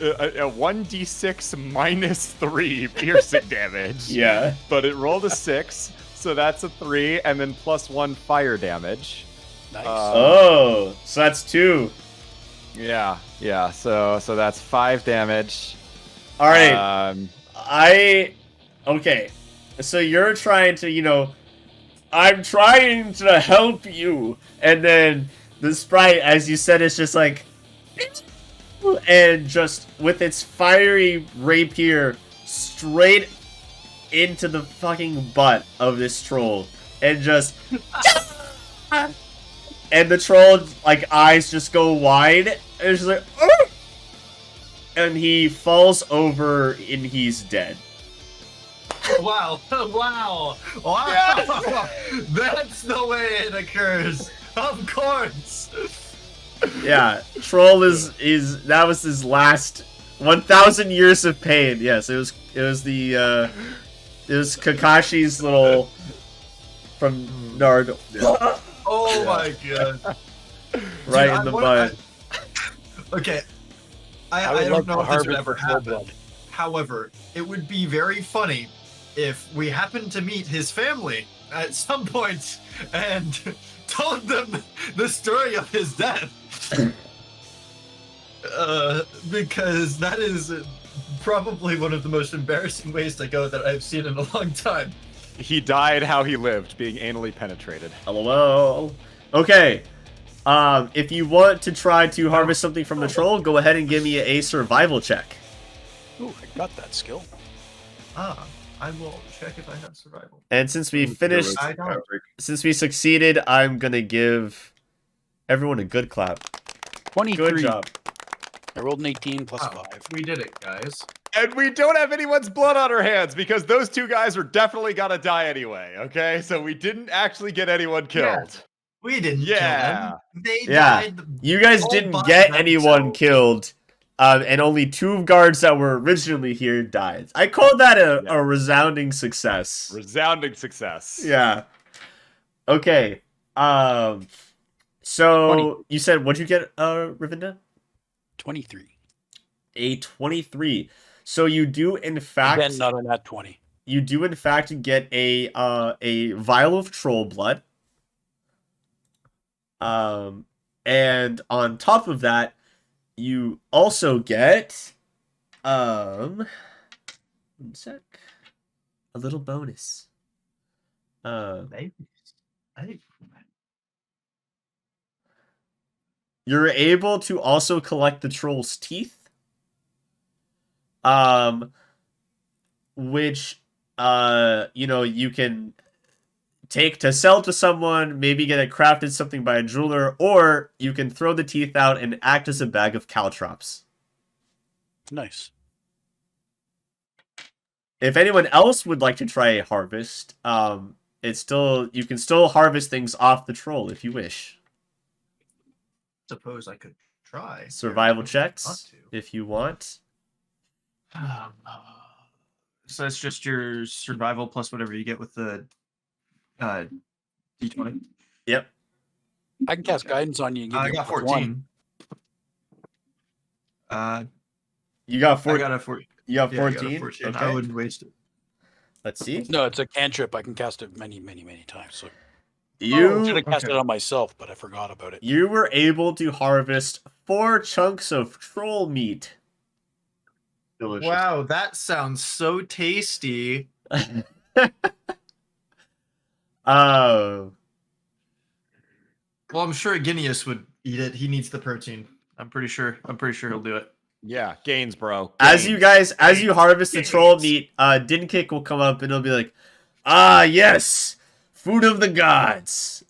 a 1d6 minus 3 piercing damage. Yeah. But it rolled a 6, so that's a 3, and then plus 1 fire damage. Nice. Oh, so that's 2. Yeah. So that's 5 damage. All right. Okay. So you're trying to, I'm trying to help you, and then the sprite, as you said, is just like, and just with its fiery rapier straight into the fucking butt of this troll, and just, and the troll, like, eyes just go wide, and it's just like, "Argh!" And he falls over and he's dead. Wow! That's the way it occurs. Of course. Yeah, troll is that was his last 1,000 years of pain. Yes, it was Kakashi's little from Naruto. Oh my god! Right Dude, in the butt. Okay. I would I love don't know to if this would harvest ever the full happen. blood. However, it would be very funny if we happened to meet his family at some point and told them the story of his death. Because that is probably one of the most embarrassing ways to go that I've seen in a long time. He died how he lived, being anally penetrated. LOL. Okay. If you want to try to harvest something from the troll, go ahead and give me a survival check. Ooh, I got that skill. I will check if I have survival. And since we finished, I don't. since we succeeded, I'm gonna give everyone a good clap. 23. Good job. I rolled an 18 plus Wow, 5. we did it, guys. And we don't have anyone's blood on our hands because those two guys are definitely gonna die anyway, okay? So we didn't actually get anyone killed. We didn't Yeah. kill them. They Yeah. died. You guys all didn't by get anyone themselves. killed, and only 2 guards that were originally here died. I call that Yeah. a resounding success. Resounding success. Yeah. Okay. So 20. you said what'd you get, Rayvinda? 23. A 23. So you do in fact Again, not on that 20. get a vial of troll blood. And on top of that, you also get one sec, a little bonus. You're able to also collect the troll's teeth. Which you can take to sell to someone, maybe get it crafted something by a jeweler, or you can throw the teeth out and act as a bag of caltrops. Nice. If anyone else would like to try a harvest, you can still harvest things off the troll if you wish. Suppose I could try. Survival Not checks to. if you want. So it's just your survival plus whatever you get with the D20. Yep. I can cast guidance on you and give I you got plus 14. You got I 14. got a 14. You got Yeah, I got a 14. 14. Okay. I wouldn't waste it. Let's see. No, it's a cantrip. I can cast it many, many, many times. So I You should have cast okay. it on myself, but I forgot about it. you were able to harvest 4 chunks of troll meat. Delicious. Wow, that sounds so tasty. Oh. Well, I'm sure Iginius would eat it. He needs the protein. I'm pretty sure he'll do it. Yeah, gains, bro. As you guys, as you harvest the Gains. troll meat, Dinkick will come up and he'll be like, "Ah, yes, food of the gods."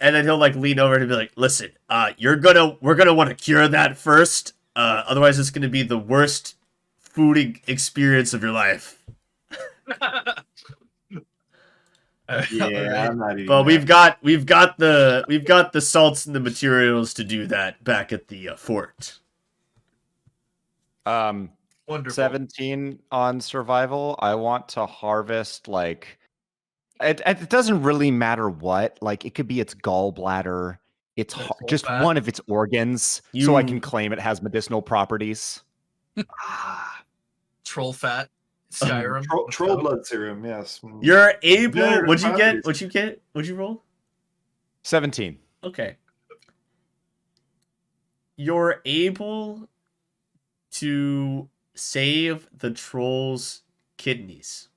And then he'll like lean over and be like, "Listen, we're gonna want to cure that first. Otherwise, it's gonna be the worst food experience of your life." Yeah, I'm not eating But that. we've got the salts and the materials to do that back at the fort. Wonderful. 17 on survival. I want to harvest like it doesn't really matter what. Like it could be its gallbladder. It's Soul just fat. one of its organs, so I You- can claim it has medicinal properties. Troll fat. Skyrim. Troll blood serum, yes. You're able. Better What'd you get? properties. What'd you get? What'd you roll? 17. Okay. You're able to save the troll's kidneys.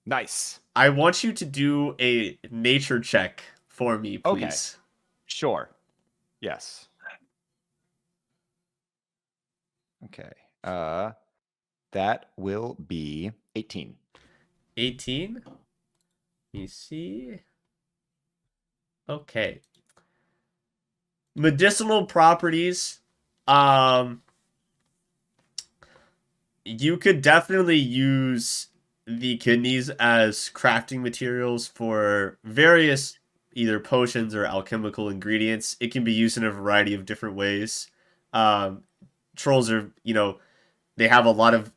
Nice. I want you to do a nature check for me, please. Okay. Sure. Yes. Okay. That will be 18. 18. Let me see. Okay. Medicinal properties. You could definitely use the kidneys as crafting materials for various either potions or alchemical ingredients. It can be used in a variety of different ways. Trolls are, they have a lot of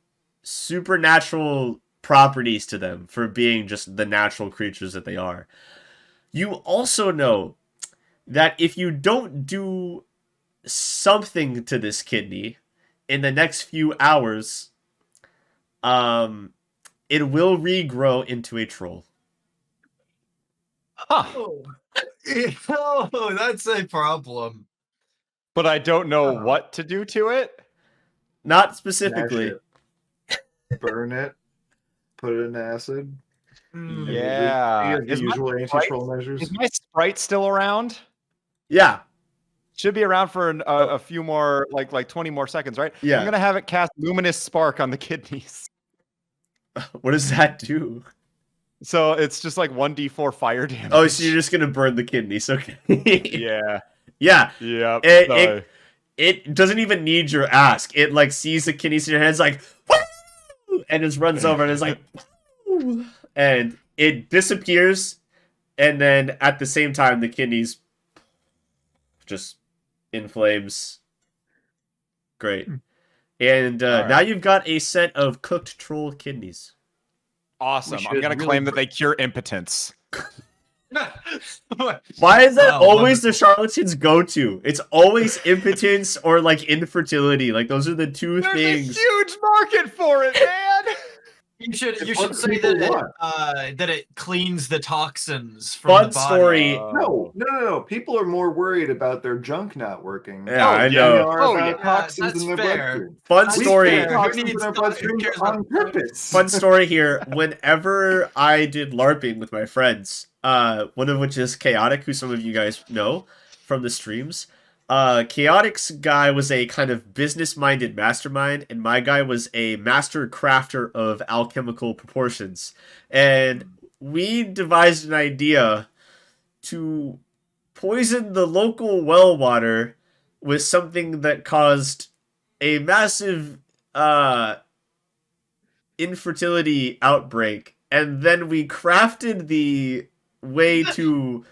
supernatural properties to them for being just the natural creatures that they are. You also know that if you don't do something to this kidney in the next few hours, it will regrow into a troll. Huh. Oh, that's a problem. But I don't know Oh. what to do to it. Not specifically. Burn it. Put it in acid. Hmm. Yeah. The Is my usual anti-troll measures. Is my sprite still around? Yeah. Should be around for a few more, like 20 more seconds, right? Yeah. I'm gonna have it cast Luminous Spark on the kidneys. What does that do? So it's just like 1d4 fire damage. Oh, so you're just gonna burn the kidneys, okay? Yeah. Yeah. Yeah. It doesn't even need your ask. It like sees the kidneys in your hands, like, woo! And just runs over and is like, woo! And it disappears, and then at the same time the kidneys just in flames. Great. And Alright. now you've got a set of cooked troll kidneys. Awesome. We I'm should gonna really claim that they cure impotence. Why is that Wow, always the charlatan's go-to? It's always impotence or like infertility. Like those are the two There's things. a huge market for it, man. You should It's say what people that it cleans the toxins from Fun the body. story. No. People are more worried about their junk not working. Yeah, I than know. they are Oh, about yeah. toxins That's in their fair. bloodstream. Fun That's We story. put fair. Who toxins needs in our to- bloodstream who cares on about- purpose. Fun story here. Whenever I did LARPing with my friends, one of which is Chaotic, who some of you guys know from the streams. Chaotic's guy was a kind of business-minded mastermind, and my guy was a master crafter of alchemical proportions. And we devised an idea to poison the local well water with something that caused a massive infertility outbreak, and then we crafted the way to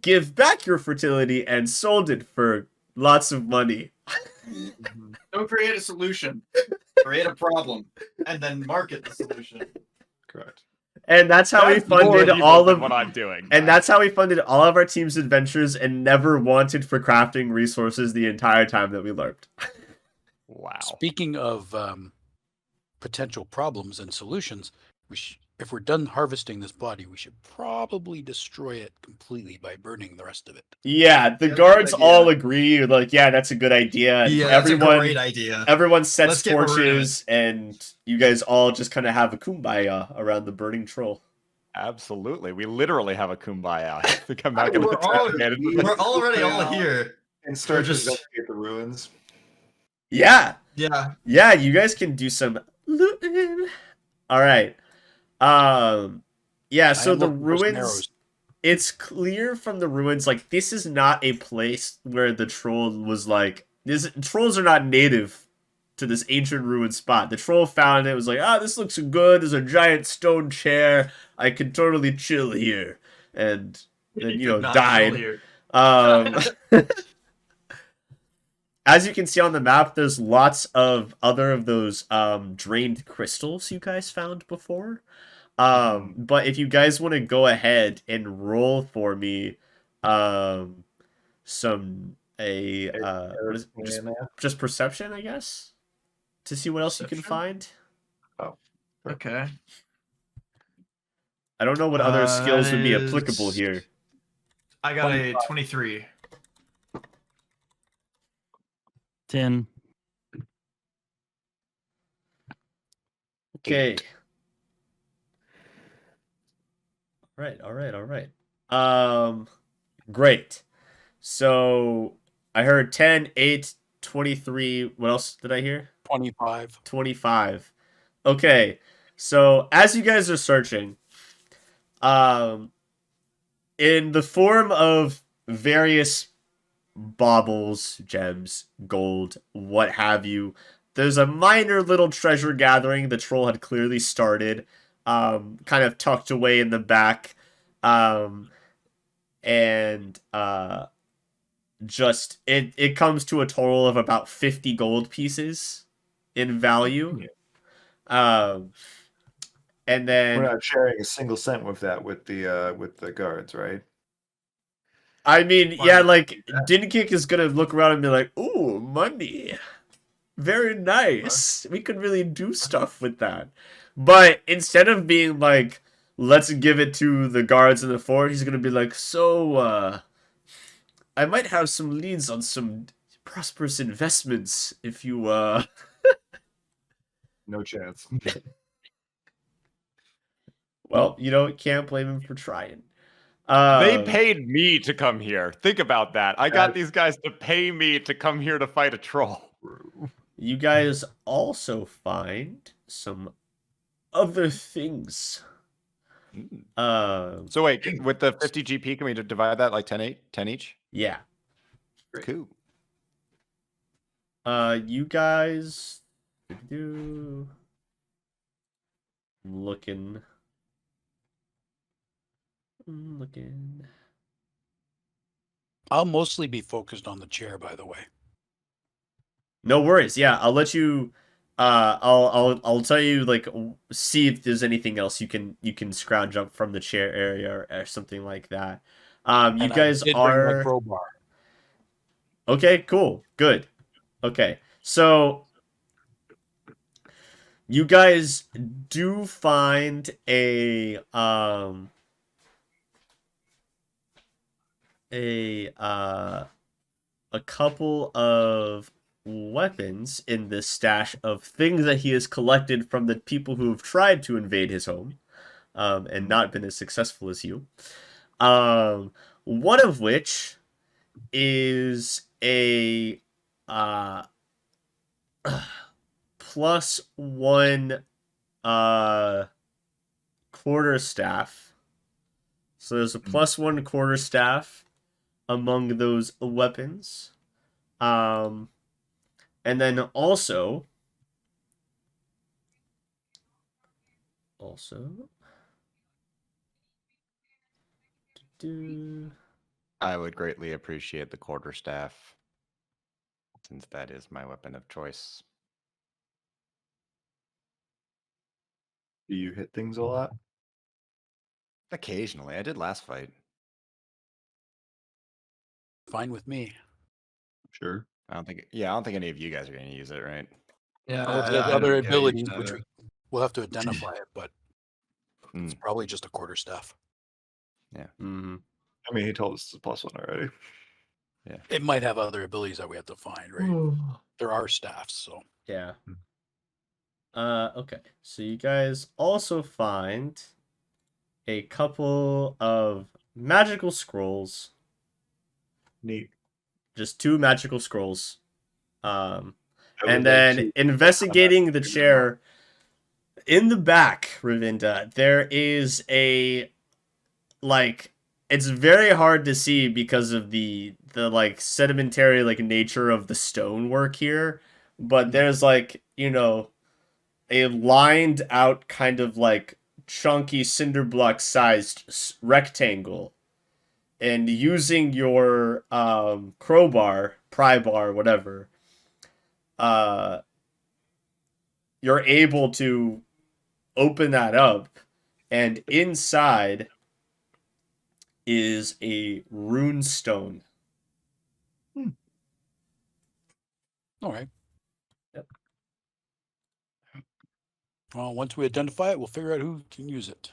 give back your fertility and sold it for lots of money. Don't create a solution. Create a problem and then market the solution. Correct. And that's how we That's more funded evil all than of what I'm doing. and that's how we funded all of our team's adventures and never wanted for crafting resources the entire time that we LARPed. Wow. Speaking of potential problems and solutions, if we're done harvesting this body, we should probably destroy it completely by burning the rest of it. Yeah, the Yeah, guards good idea. all agree, like, yeah, that's a good idea. And Yeah, that's a great idea. everyone sets Let's get rid of it. torches, and you guys all just kind of have a kumbaya around the burning troll. Absolutely. We literally have a kumbaya. I think I'm not We're going to We're already all here. And start to just- investigate the ruins. Yeah, Yeah. yeah, you guys can do some looting. All right. Yeah, so the ruins, it's clear from the ruins, like, this is not a place where the troll was like, trolls are not native to this ancient ruined spot. The troll found it, was like, this looks good, there's a giant stone chair, I can totally chill here. And then, You could not died. chill here. As you can see on the map, there's lots of other of those drained crystals you guys found before. But if you guys want to go ahead and roll for me, just perception, I guess, to see what else you can find. Oh, Okay. I don't know what other skills that would be is- applicable here. I got a 23. 10. Okay. All right. Great. So I heard 10, 8, 23. What else did I hear? 25. 25. Okay. So as you guys are searching, in the form of various baubles, gems, gold, what have you, there's a minor little treasure gathering the troll had clearly started, kind of tucked away in the back, just it comes to a total of about 50 gold pieces in value. And then We're not sharing a single cent with that with the guards, right? I mean, Why yeah, not like do that? Dinkick is gonna look around and be like, "Ooh, money, very nice. We could really do stuff with that." But instead of being like, "Let's give it to the guards in the fort," he's gonna be like, "So, I might have some leads on some prosperous investments if you, No chance. Well, can't blame him for trying." They paid me to come here. Think about that. I got these guys to pay me to come here to fight a troll. You guys also find some other things. So wait, with the 50 GP, can we divide that like 10 each? Yeah. Cool. You guys do looking. I'll mostly be focused on the chair, by the way. No worries. Yeah, I'll let you. I'll tell you, like, see if there's anything else you can scrounge up from the chair area or something like that. You And guys I did bring my are crowbar. okay. Cool. Good. Okay. So you guys do find a couple of weapons in this stash of things that he has collected from the people who have tried to invade his home, and not been as successful as you. One of which is a +1 quarterstaff. So there's a +1 quarterstaff among those weapons. And then also I would greatly appreciate the quarterstaff, since that is my weapon of choice. Do you hit things a lot? Occasionally, I did last fight. Fine with me. Sure. I don't think any of you guys are going to use it, right? Yeah, Unless it has other abilities, which which we'll have to identify it, but it's Mm. probably just a quarterstaff. Mm-hmm. I mean, he told us it's a +1 already. It might have other abilities that we have to find, right? There are staffs, so. Yeah. Okay. So you guys also find a couple of magical scrolls. Neat. Just 2 magical scrolls. I And would then like to- investigating the chair in the back, Rayvinda, there is a it's very hard to see because of the like sedimentary like nature of the stonework here, but there's like, a lined out kind of like chunky cinder block sized rectangle, and using your crowbar, pry bar, whatever, you're able to open that up, and inside is a rune stone. All right. Yep. Well, once we identify it, we'll figure out who can use it.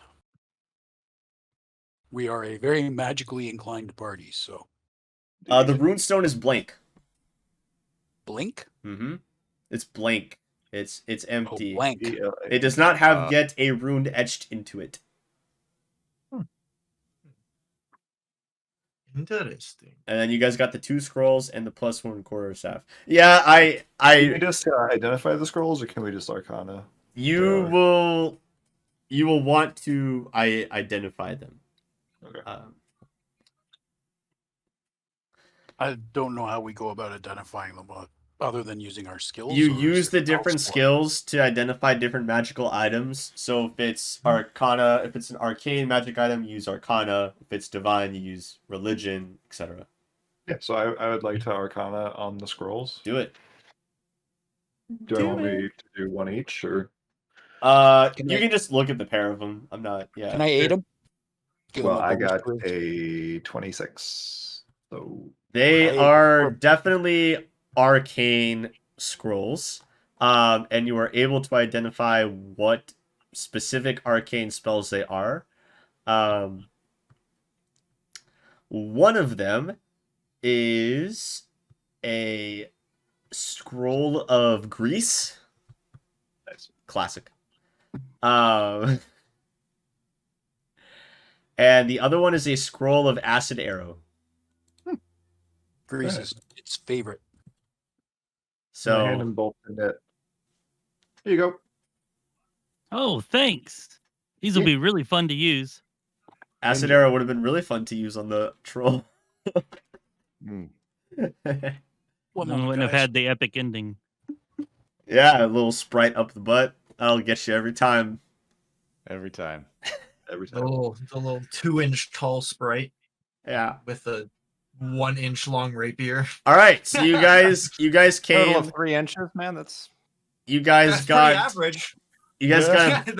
We are a very magically inclined party, so. The rune stone is blank. Blink? Mm-hmm. It's blank. It's Oh, empty. blank. It does not have yet a rune etched into it. Interesting. And then you guys got the 2 scrolls and the +1 quarterstaff. Yeah, Can we just identify the scrolls, or can we just Arcana? you will want to identify them. Okay. I don't know how we go about identifying them, other than using our skills. You or is use it the different spell? skills to identify different magical items. So if it's Arcana, if it's an arcane magic item, you use Arcana. If it's divine, you use religion, etc. Yeah, so I would like to Arcana on the scrolls. Do it. Do I want me to do one each, or? You can just look at the pair of them. I'm not. Yeah. Can I aid them? Well, I got a 26. So They Hey, are or- definitely arcane scrolls, and you are able to identify what specific arcane spells they are. One of them is a scroll of grease. nice. Classic. And the other one is a scroll of acid arrow. Grease is its favorite. I hand So them both in it. Here you go. Oh, thanks. These will be really fun to use. acid arrow would have been really fun to use on the troll. Mm. One I moment, wouldn't have guys. had the epic ending. Yeah, a little sprite up the butt. That'll get you every time. Every time. Every The time. little 2-inch tall sprite Yeah. with a 1-inch long rapier. All right, so you guys Total came. of 3 inches, man. That's You guys That's got. pretty average. You guys Yeah. got.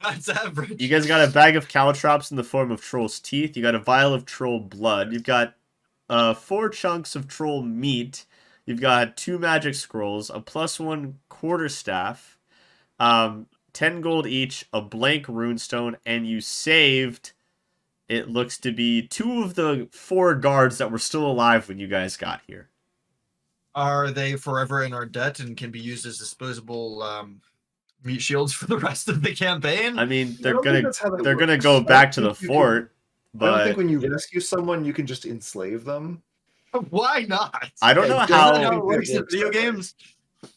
That's average. You guys got a bag of caltrops in the form of troll's teeth. You got a vial of troll blood. You've got 4 chunks of troll meat. You've got 2 magic scrolls, a +1 quarterstaff, 10 gold each, a blank runestone, and you saved. It looks to be 2 of the 4 guards that were still alive when you guys got here. Are they forever in our debt and can be used as disposable meat shields for the rest of the campaign? I mean, I they're don't think gonna that's how that they're gonna works. go I back to don't the think you can- fort, I don't think but when you rescue someone, you can just enslave them. Why not? I don't know Yeah, Isn't that how how. it works in Works video that way. games?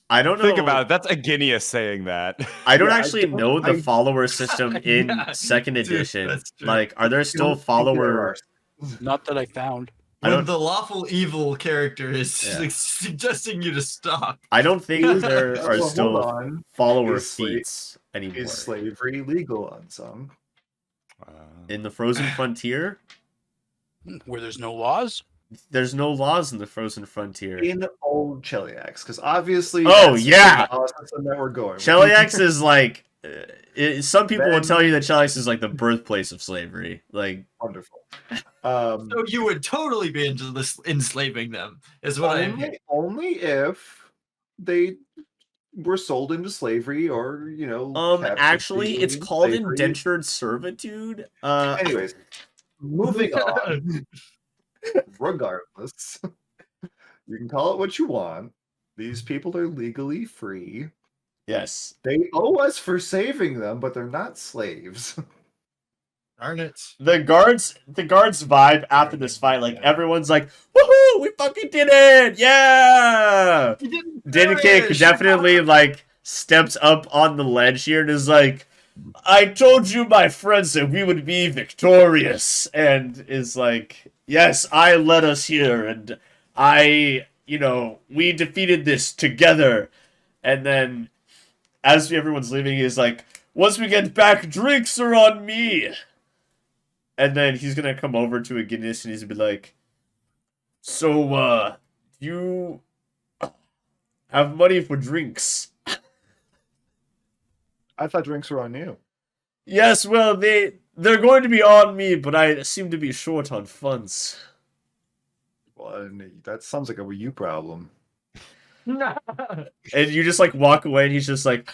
I don't know. think about it. That's Iginius saying that. I don't Yeah, I actually don't- know the I- follower system in Yeah, second dude, edition. that's true. Like, are there I still don't think there follower? are. Not that I found. I When don't- the lawful evil character is Yeah. like, suggesting you to stop. I don't think there are Well, hold still on. follower Is sla- feats anymore. Is slavery legal on some? In the Frozen Frontier, Where there's no laws? there's no laws in the Frozen Frontier. In old Cheliax, because obviously Oh, that's yeah. the law system that we're going with. Cheliax is like some people will Then- tell you that Chalice is like the birthplace of slavery. Like, Wonderful. So you would totally be into this enslaving them, is what I am hearing. only if they were sold into slavery or, actually, it's called slavery. indentured servitude. Anyways, moving on. Regardless, you can call it what you want. These people are legally free. Yes. They owe us for saving them, but they're not slaves. Darn it. The guards vibe after this fight, like everyone's like, "Woohoo! We fucking did it! Yeah!" Dinicake definitely like steps up on the ledge here and is like, "I told you, my friends, that we would be victorious," and is like, "Yes, I led us here, and we defeated this together." And then, as everyone's leaving, he's like, "Once we get back, drinks are on me." And then he's gonna come over to Iginius and he's gonna be like, "So, you have money for drinks?" I thought drinks were on you. Yes, well, they're going to be on me, but I seem to be short on funds. Well, that sounds like a you problem. And you just like walk away and he's just like,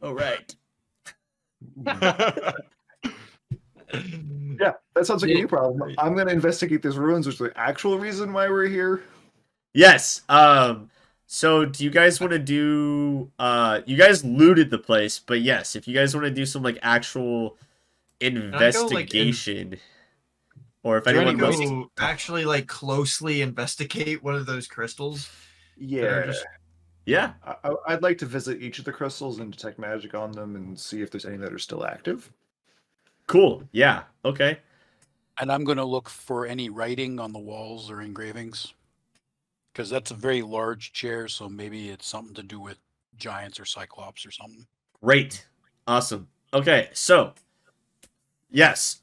"All right." Yeah, that sounds like a you problem. I'm going to investigate these ruins, which is the actual reason why we're here. Yes. So do you guys want to do? You guys looted the place, but yes, if you guys want to do some like actual investigation, or if anyone wants to actually like closely investigate one of those crystals. Yeah. Yeah. I'd like to visit each of the crystals and detect magic on them and see if there's any that are still active. Cool. Yeah. Okay. And I'm going to look for any writing on the walls or engravings. Because that's a very large chair, so maybe it's something to do with giants or cyclops or something. Great. Awesome. Okay, so yes.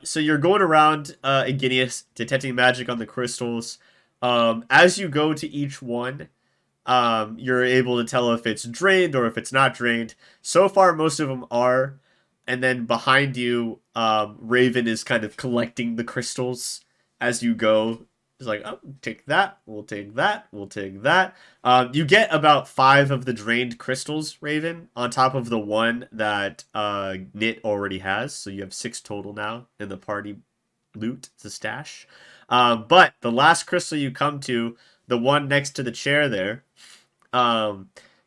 So you're going around Iginius, detecting magic on the crystals. As you go to each one, you're able to tell if it's drained or if it's not drained. So far, most of them are. And then behind you, Raven is kind of collecting the crystals as you go. It's like, "Oh, take that, we'll take that, we'll take that." You get about 5 of the drained crystals, Raven, on top of the one that Gnit already has. So you have 6 total now in the party loot, the stash. But the last crystal you come to, the one next to the chair there,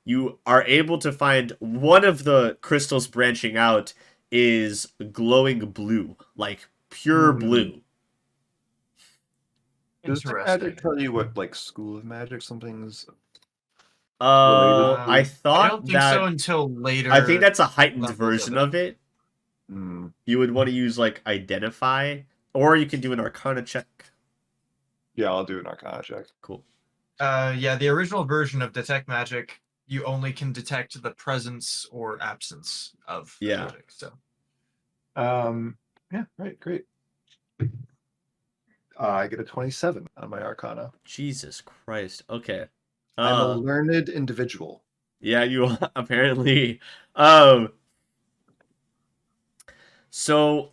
you are able to find one of the crystals branching out is glowing blue, like pure blue. Does magic tell you what, like, school of magic something's I thought I don't think so until later. I think that's a heightened levels version of of it. You would want to use like identify, or you can do an arcana check. Yeah, I'll do an arcana check. Cool. Yeah, the original version of detect magic, you only can detect the presence or absence of magic. So, yeah, right, great. I get a 27 on my arcana. Jesus Christ. Okay. I'm a learned individual. Yeah, you apparently. So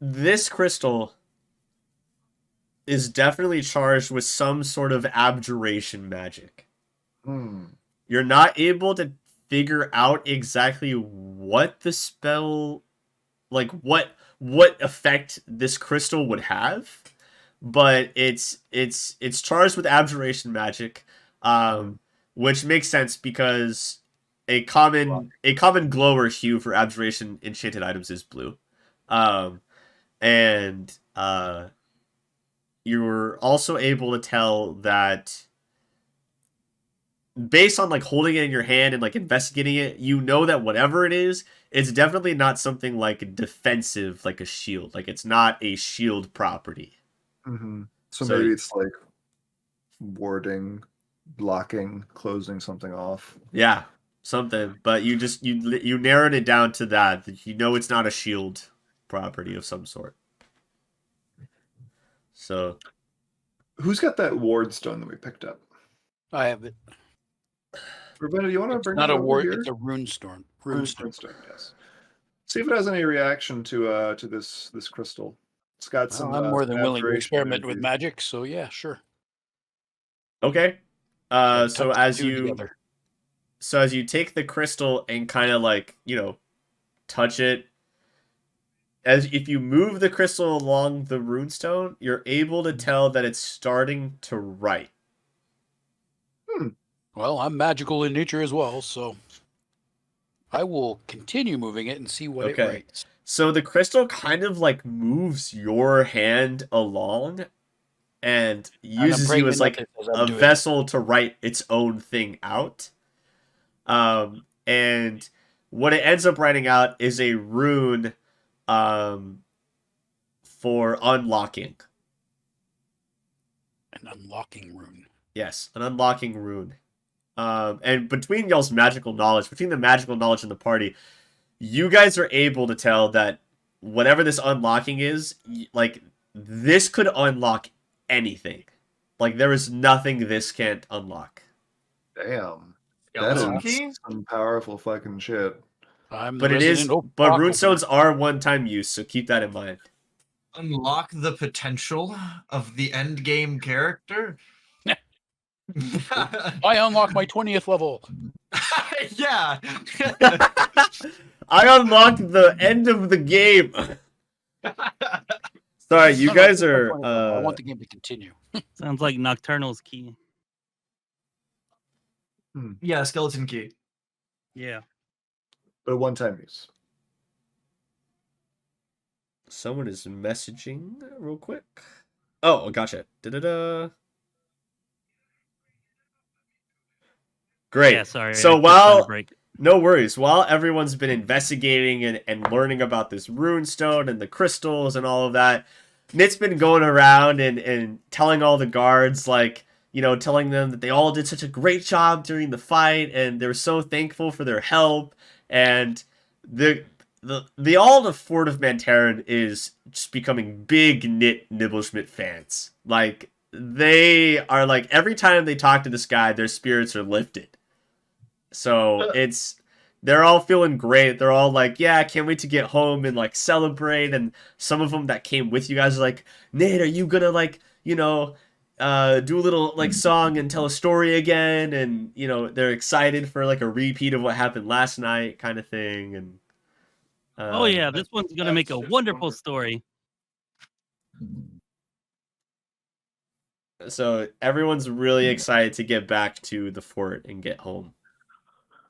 this crystal is definitely charged with some sort of abjuration magic. You're not able to figure out exactly what the spell, like what effect this crystal would have, but it's charged with abjuration magic, which makes sense because a common glow or hue for abjuration enchanted items is blue, and you're also able to tell that based on like holding it in your hand and like investigating it, you know that whatever it is, it's definitely not something like defensive, like a shield. Like it's not a shield property. So maybe it's like warding, blocking, closing something off. Yeah, something. But you just you narrowed it down to that. You know it's not a shield property of some sort. So, who's got that ward stone that we picked up? I have it. Rayvinda, you want to It's bring not that a over war. here? It's a rune storm. Rune storm. Runestone, yes. See if it has any reaction to this crystal. It's got some. Well, I'm more than willing to saturation experiment with energy. magic. So yeah, sure. Okay. Yeah, So touch the as two you together. so as you take the crystal and kind of like, touch it, as if you move the crystal along the runestone, you're able to tell that it's starting to write. Well, I'm magical in nature as well, so I will continue moving it and see what it Okay. writes. So the crystal kind of like moves your hand along and And I'm uses praying you to as like nothing as I'm a doing it. vessel to write its own thing out. And what it ends up writing out is a rune for unlocking. An unlocking rune. Yes, an unlocking rune. And between y'all's magical knowledge, between the magical knowledge in the party, you guys are able to tell that whatever this unlocking is, like, this could unlock anything. Like, there is nothing this can't unlock. Damn. That Skeleton is key? some powerful fucking shit. I'm the But it is, resident oak but rock runestones opener. are one-time use, so keep that in mind. Unlock the potential of the end game character? I unlock my 20th level. Yeah. I unlocked the end of the game. Sorry, you No, guys just my are 20th level. I want the game to continue. Sounds like Nocturnal's key. Yeah, skeleton key. Yeah. But a one-time use. Someone is messaging real quick. Oh, gotcha. Da-da-da. Great. Yeah, sorry. So I kept trying to while break. no worries, while everyone's been investigating and learning about this rune stone and the crystals and all of that, Gnit's been going around and telling all the guards, like, telling them that they all did such a great job during the fight and they're so thankful for their help. And all the Fort of Mantarin is just becoming big Gnit Nibblesmith fans. Like, they are like, every time they talk to this guy, their spirits are lifted. So they're all feeling great. They're all like, yeah, I can't wait to get home and like celebrate. And some of them that came with you guys are like, Nate, are you gonna like, do a little like song and tell a story again? And they're excited for like a repeat of what happened last night, kind of thing. And Oh yeah, this one's gonna make a just wonderful wonderful. story. so everyone's really excited to get back to the fort and get home.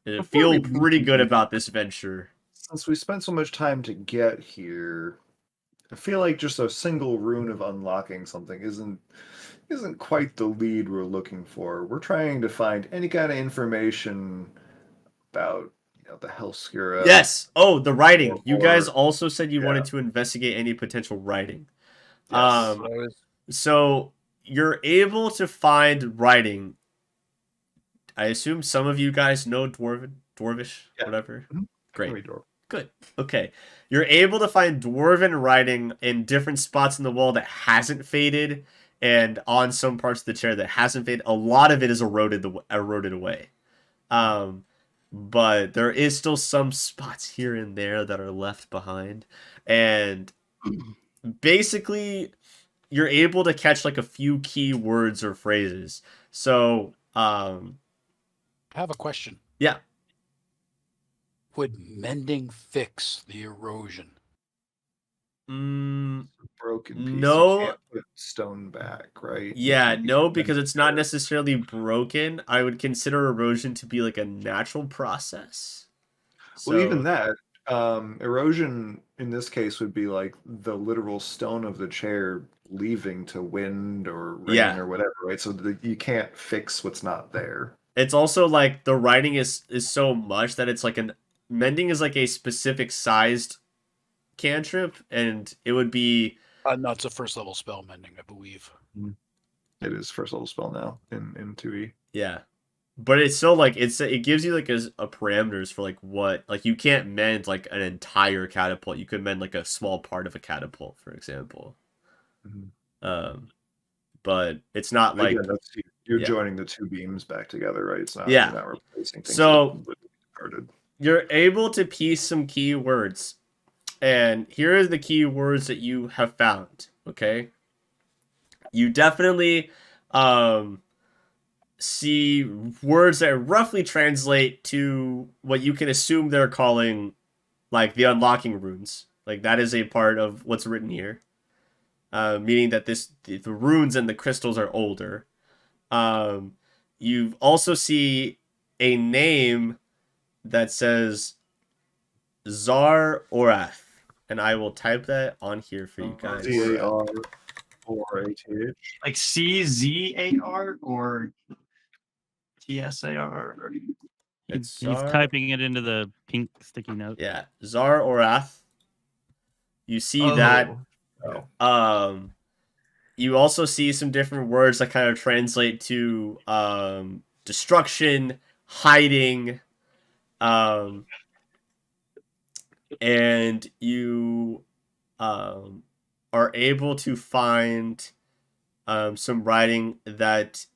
And Before feel we pretty leave, good about this venture. Since we spent so much time to get here, I feel like just a single rune of unlocking something isn't quite the lead we're looking for. We're trying to find any kind of information about the Hellskira. Yes. Oh, the writing. You guys or- also said you yeah. wanted to investigate any potential writing. Yes. So you're able to find writing. I assume some of you guys know Dwarvish, Yeah. whatever. Mhm. Great. Read door. Good. Okay. You're able to find dwarven writing in different spots in the wall that hasn't faded, and on some parts of the chair that hasn't faded. A lot of it is eroded away. But there is still some spots here and there that are left behind. And basically, you're able to catch like a few key words or phrases. So, I have a question. yeah. Would mending fix the erosion? Broken piece. No. You can't put stone back, right? Yeah, You no, can because mend it's not it. necessarily broken. I would consider erosion to be like a natural process. Well, even So- that, erosion in this case would be like the literal stone of the chair leaving to wind or rain Yeah. or whatever, right? So you can't fix what's not there. It's also like the writing is so much that it's like mending is like a specific sized cantrip, and it would be No, it's a first level spell mending, I believe. It is first level spell now in 2e. yeah. But it's still like it gives you like a parameters for like what, like you can't mend like an entire catapult. You could mend like a small part of a catapult, for example. Mhm. But it's not like Again, You're Yeah. joining the two beams back together, right? It's not. Yeah. You're not replacing things. So- that completely discarded. You're able to piece some key words. And here are the key words that you have found. Okay. You definitely see words that roughly translate to what you can assume they're calling like the unlocking runes. Like that is a part of what's written here. Meaning that the runes and the crystals are older. You also see a name that says Zar Orath. And I will type that on here for you guys. ZAR or ATH. Like CZAR or TSAR. Or... It's He's Zar. typing it into the pink sticky note. Yeah, Zar Orath. You see Oh. that. Oh. You also see some different words that kind of translate to destruction, hiding, and you are able to find some writing that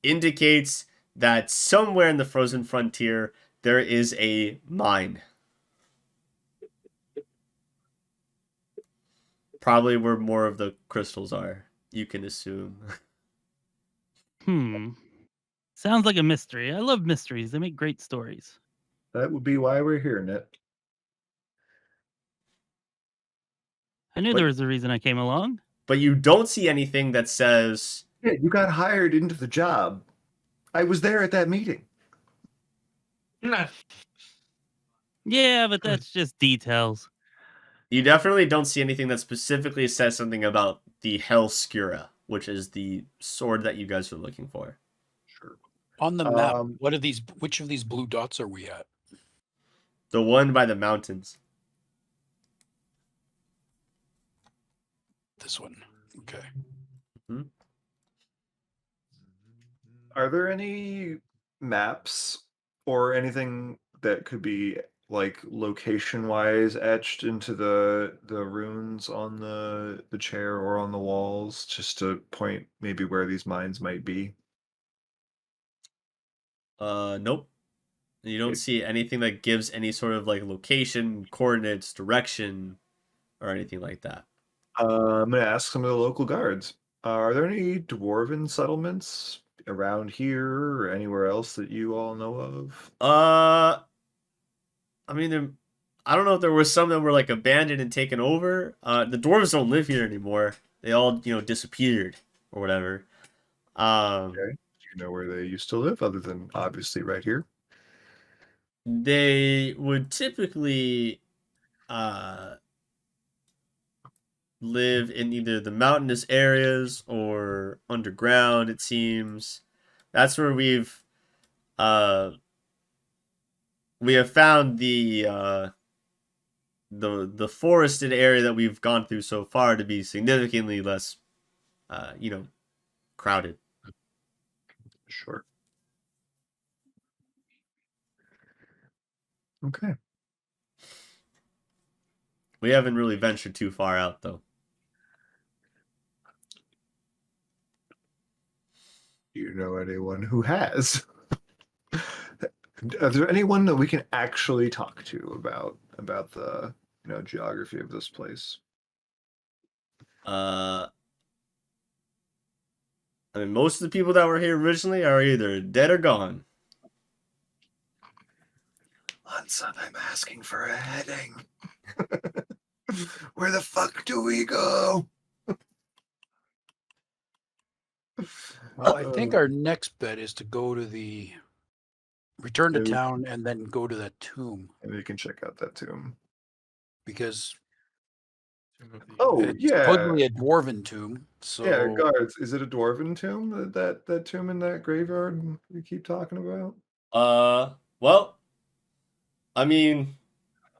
indicates that somewhere in the frozen frontier there is a mine. Probably where more of the crystals are, you can assume. Sounds like a mystery. I love mysteries. They make great stories. That would be why we're here, Gnit. I knew there was a reason I came along. But you don't see anything that says... Yeah, you got hired into the job. I was there at that meeting. Yeah, but that's just details. You definitely don't see anything that specifically says something about the Hel Skura, which is the sword that you guys are looking for. Sure. On the map, what are these? Which of these blue dots are we at? The one by the mountains. This one. Okay. Mm-hmm. Are there any maps or anything that could be like location wise etched into the runes on the chair or on the walls just to point maybe where these mines might be? Nope. You don't see anything that gives any sort of like location, coordinates, direction, or anything like that. I'm gonna ask some of the local guards. Are there any dwarven settlements around here or anywhere else that you all know of? I mean, I don't know if there were some that were like abandoned and taken over. The dwarves don't live here anymore. They all, disappeared or whatever. Okay. Do you know where they used to live other than obviously right here? They would typically live in either the mountainous areas or underground, it seems. That's where we have found the forested area that we've gone through so far to be significantly less crowded. Sure. Okay. We haven't really ventured too far out, though. Do you know anyone who has? Is there anyone that we can actually talk to about the geography of this place? I mean, most of the people that were here originally are either dead or gone. Unsung, I'm asking for a heading. Where the fuck do we go? Well, I think our next bet is to go to the return to town and then go to that tomb. And we can check out that tomb. Because it's supposedly a dwarven tomb. So yeah, guards, is it a dwarven tomb? That tomb in that graveyard you keep talking about? Well, I mean,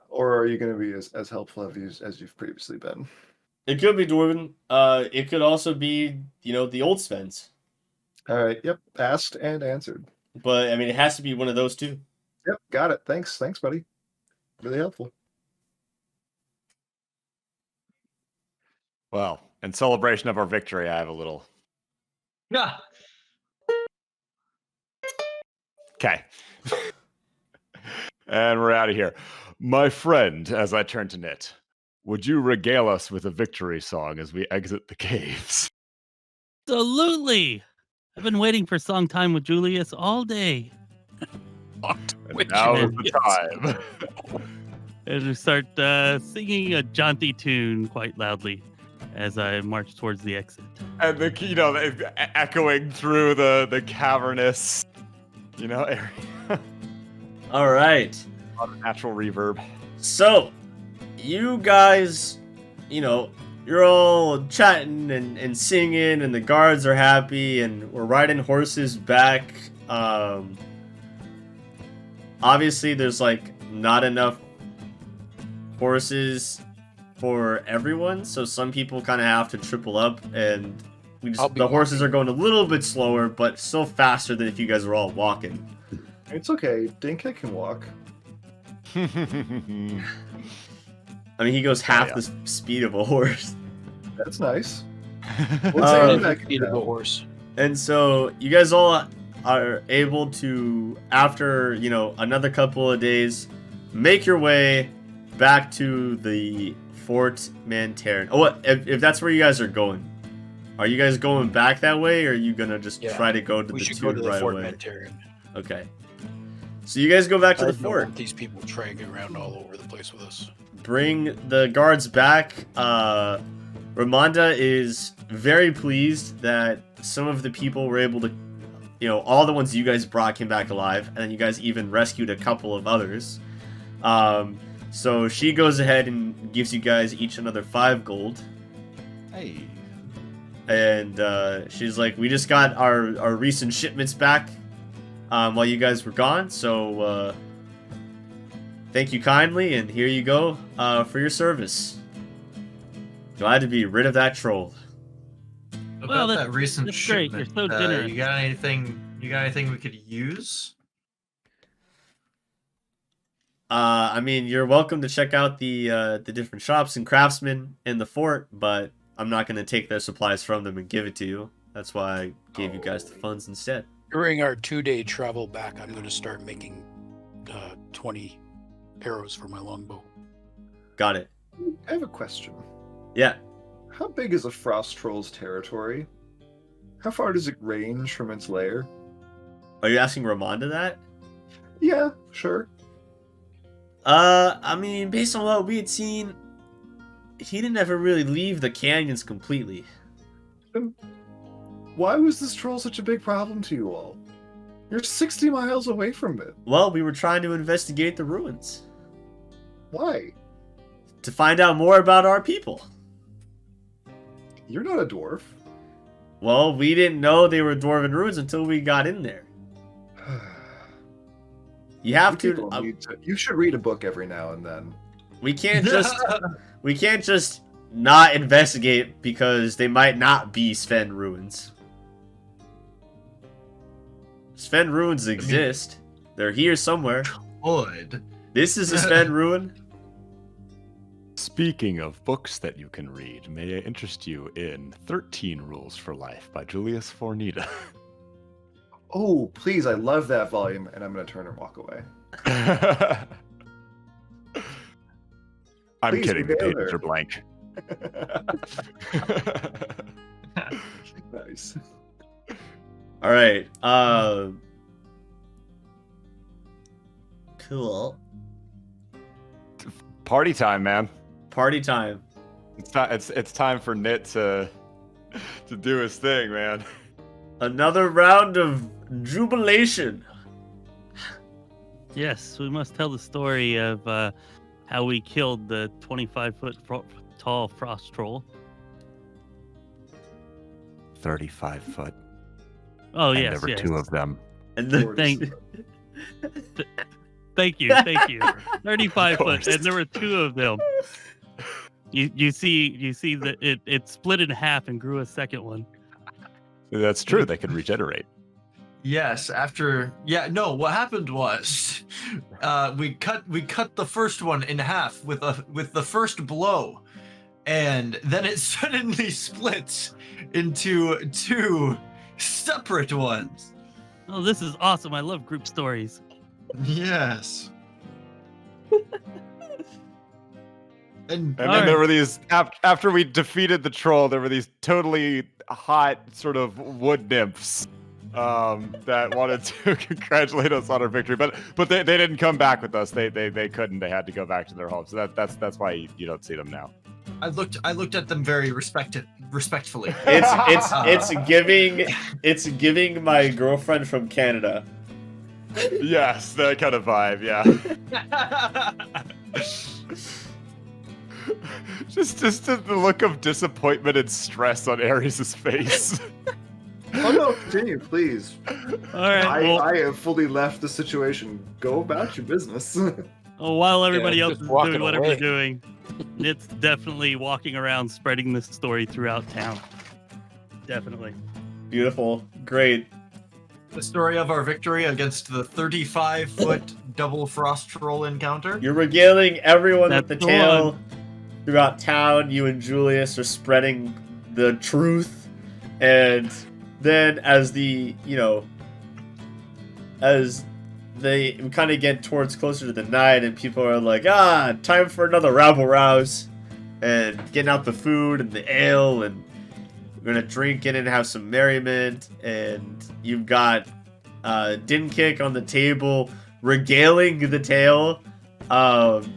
or are you going to be as helpful as you've previously been? It could be dwarven. It could also be, the old Svens. All right. Yep. Asked and answered. But I mean, it has to be one of those two. Yep. Got it. Thanks, buddy. Really helpful. Well, in celebration of our victory, I have a little Okay. And we're out of here. My friend, as I turn to Gnit, would you regale us with a victory song as we exit the caves? Absolutely. I've been waiting for song time with Julius all day. And now is the time. And we start singing a jaunty tune quite loudly as I march towards the exit. And echoing through the cavernous, area. All right. A lot of natural reverb. So, you guys, you're all chatting and singing, and the guards are happy, and we're riding horses back. Obviously, there's not enough horses for everyone, so some people kind of have to triple up, and the horses are going a little bit slower, but still faster than if you guys were all walking. It's okay. Dinka can walk. I mean, he goes half the speed of a horse. That's nice. Speed of a horse. And so you guys all are able to, after another couple of days, make your way back to the Fort Mantarin. Oh, if that's where you guys are going, are you guys going back that way, or are you gonna just try to go to the go to the right Fort away? Mantarin. Okay. So you guys go back to the don't fort. want these people dragging around all over the place with us. Bring the guards back. Rayvinda is very pleased that some of the people were able to, all the ones you guys brought came back alive, and then you guys even rescued a couple of others. So she goes ahead and gives you guys each another 5 gold. Hey. And she's like, we just got our recent shipments back while you guys were gone, so thank you kindly, and here you go for your service. Glad to be rid of that troll. About that recent that's great. shipment, You're so generous. You got anything we could use? I mean, you're welcome to check out the different shops and craftsmen in the fort, but I'm not going to take their supplies from them and give it to you. That's why I gave you guys the funds instead. During our 2-day travel back, I'm going to start making 20 arrows for my longbow. Got it. I have a question. Yeah. How big is a frost troll's territory? How far does it range from its lair? Are you asking Rayvinda that? Yeah, sure. I mean, based on what we had seen, he didn't ever really leave the canyons completely. Why was this troll such a big problem to you all? You're 60 miles away from it. Well, we were trying to investigate the ruins. Why? To find out more about our people. You're not a dwarf. Well, we didn't know they were dwarven ruins until we got in there. You have to. You should read a book every now and then. We can't just not investigate because they might not be Sven ruins. Sven ruins exist. They're here somewhere. Would. This is a Sven ruin. Speaking of books that you can read, may I interest you in 13 Rules for Life by Julius Fornita? Oh, please, I love that volume, and I'm going to turn and walk away. I'm Please, kidding, the together. pages are blank. Nice. All right. Cool. Party time, man. Party time. It's time for Gnit to do his thing, man. Another round of jubilation. Yes, we must tell the story of how we killed the 25-foot tall frost troll. 35 foot. Oh, And yes, there were yes. 2 of them. And the Thank you. 35 foot, and there were 2 of them. You see that it split in half and grew a second one. That's true. They can regenerate. Yes, what happened was we cut the first one in half with the first blow, and then it suddenly splits into 2 separate ones. Oh, this is awesome. I love group stories. Yes. And And All then there right. were these, after we defeated the troll, there were these totally hot sort of wood nymphs that wanted to congratulate us on our victory. But they didn't come back with us. They couldn't. They had to go back to their homes. So that's why you don't see them now. I looked at them very respectfully. It's giving my girlfriend from Canada. Yes, that kind of vibe, yeah. just the look of disappointment and stress on Ares' face. Oh no, continue, please. All right. Well, I have fully left the situation. Go about your business. while everybody Yeah, else just is walking doing whatever away. they're doing, Gnit's definitely walking around spreading this story throughout town. Definitely. Beautiful. Great. The story of our victory against the 35-foot double frost troll encounter. You're regaling everyone with That's the the tale one. throughout town. You and Julius are spreading the truth. And then as we kind of get towards closer to the night and people are like, time for another rabble rouse. And getting out the food and the ale and we're going to drink it and have some merriment. And you've got Din Kick on the table regaling the tale of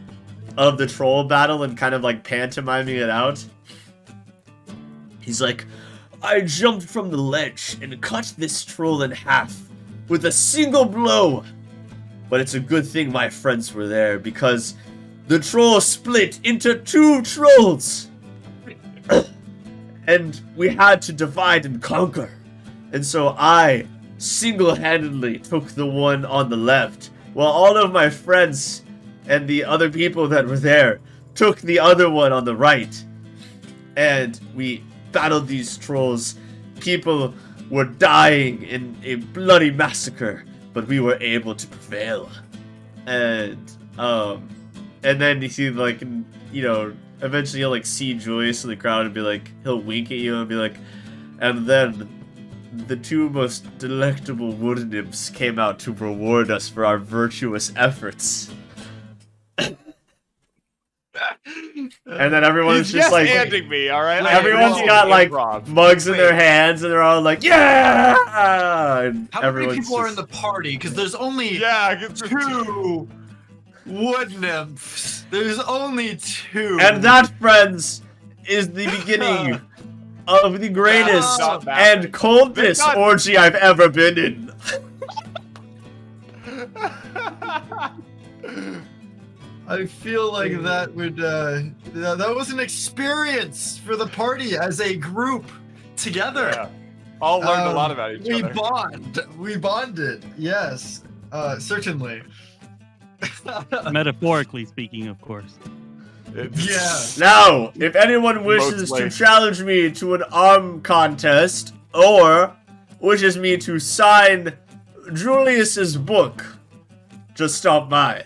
the troll battle and kind of like pantomiming it out. He's like, I jumped from the ledge and cut this troll in half with a single blow. But it's a good thing my friends were there because the troll split into 2 trolls. And we had to divide and conquer. And so I single-handedly took the one on the left, while all of my friends and the other people that were there took the other one on the right. And we battled these trolls. People were dying in a bloody massacre, but we were able to prevail. And then you see, like, eventually you'll, like, see Julius in the crowd and be like, he'll wink at you and be like, and then the 2 most delectable wood nymphs came out to reward us for our virtuous efforts. And then everyone's He's just like, handing me, all right? everyone's got like mugs in their hands and they're all like, yeah! And How many everyone's people are in just- the party? Because there's only 2 wood nymphs. There's only 2. And that, friends, is the beginning of the greatest Stop and coldest They're not- orgy I've ever been in. I feel like that would that was an experience for the party as a group together. Yeah. All learned a lot about each other. We bonded. Yes, certainly. Metaphorically speaking, of course. Yeah. Now, if anyone wishes Mostly. to challenge me to an arm contest or wishes me to sign Julius's book, just stop by.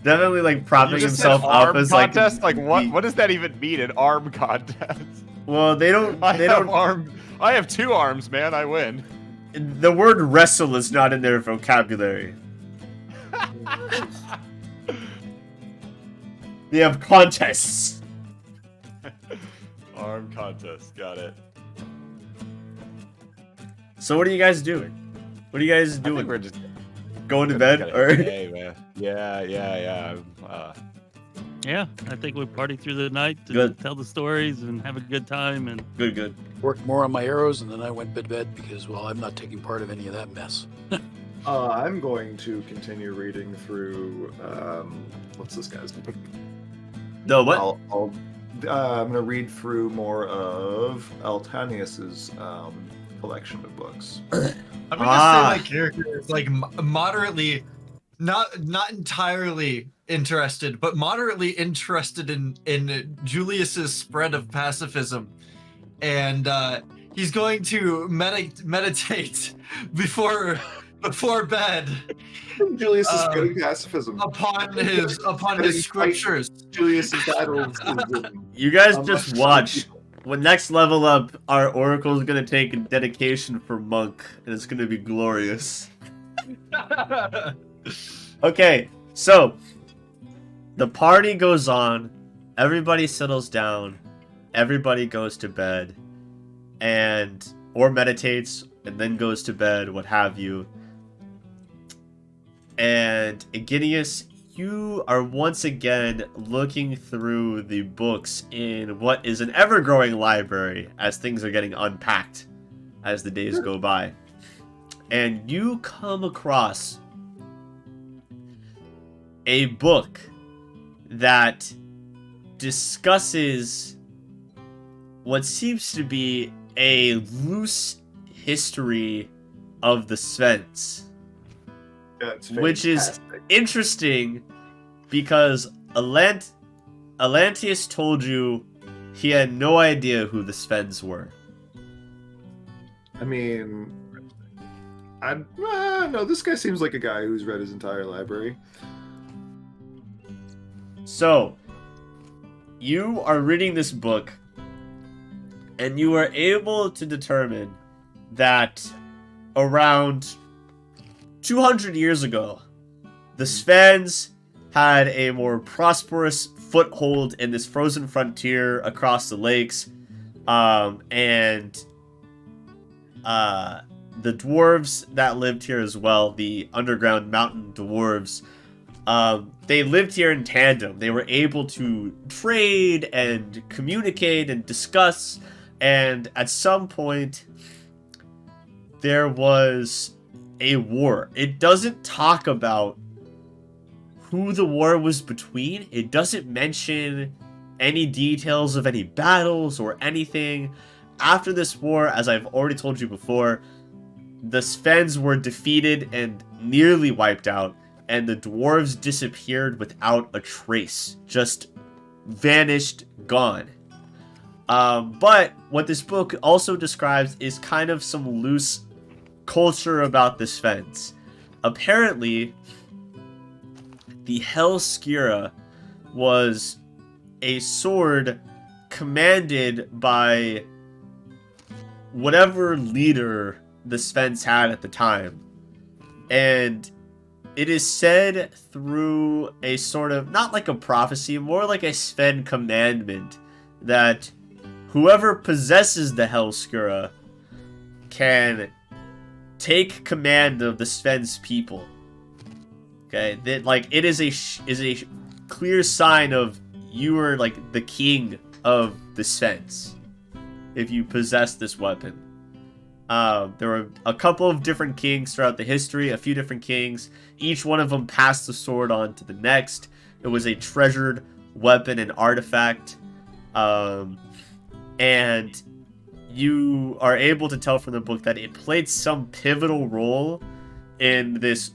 Definitely like propping You just himself said up arm as like contest? Like what? the- What does that even mean? An arm contest? Well, they don't. I They have 2 arms, man. I win. don't. The word wrestle is not in their vocabulary. They have contests. Arm contest. Got it. So what are you guys doing? What are you guys I think doing? we're just Going to bed or? Hey, man. Yeah. Yeah, I think we party through the night to Good. tell the stories and have a good time. And Good. Worked more on my arrows, and then I went to bed because, well, I'm not taking part of any of that mess. I'm going to continue reading through. What's this guy's name? No, what? I'm going to read through more of Altanius's collection of books. I'm gonna say my character is like moderately, not entirely interested, but moderately interested in Julius's spread of pacifism, and he's going to meditate before bed Julius is good at pacifism. upon his scriptures. Julius's battles is written. You guys just watch when next level up, our oracle is gonna take a dedication for monk, and it's gonna be glorious. Okay, so the party goes on, everybody settles down, everybody goes to bed, and or meditates and then goes to bed, what have you. And Iginius, you are once again looking through the books in what is an ever-growing library as things are getting unpacked as the days go by. And you come across a book that discusses what seems to be a loose history of the Svens. That's Which is fantastic. interesting because Atlanteus told you he had no idea who the Svens were. I mean, no, this guy seems like a guy who's read his entire library. So, you are reading this book, and you are able to determine that around 200 years ago, the Svens had a more prosperous foothold in this frozen frontier across the lakes, and the dwarves that lived here as well, the underground mountain dwarves, they lived here in tandem. They were able to trade and communicate and discuss, and at some point, there was a war. It doesn't talk about who the war was between. It doesn't mention any details of any battles or anything. After this war, as I've already told you before, the Svens were defeated and nearly wiped out, and the dwarves disappeared without a trace. Just vanished, gone. But what this book also describes is kind of some loose culture about the Svens. Apparently, the Hel was a sword commanded by whatever leader the Svens had at the time. And it is said through a sort of, not like a prophecy, more like a Sven commandment, that whoever possesses the Hel can take command of the Sven's people. Okay, that like it is a clear sign of you are like the king of the Svens if you possess this weapon. There were a couple of different kings throughout the history, a few different kings. Each one of them passed the sword on to the next. It was a treasured weapon and artifact, and you are able to tell from the book that it played some pivotal role in this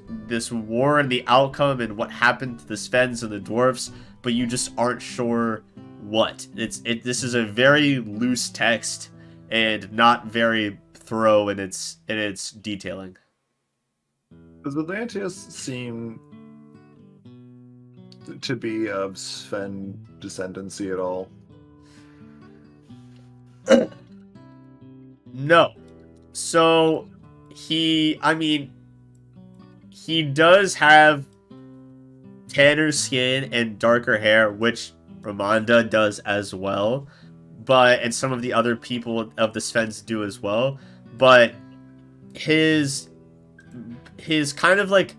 war and the outcome and what happened to the Svens and the dwarfs, but you just aren't sure what. This is a very loose text and not very thorough in its detailing. Does Atlanteus seem to be of Sven descendancy at all? No. So, he does have tanner skin and darker hair, which Rayvinda does as well. And some of the other people of the Svens do as well. But his kind of like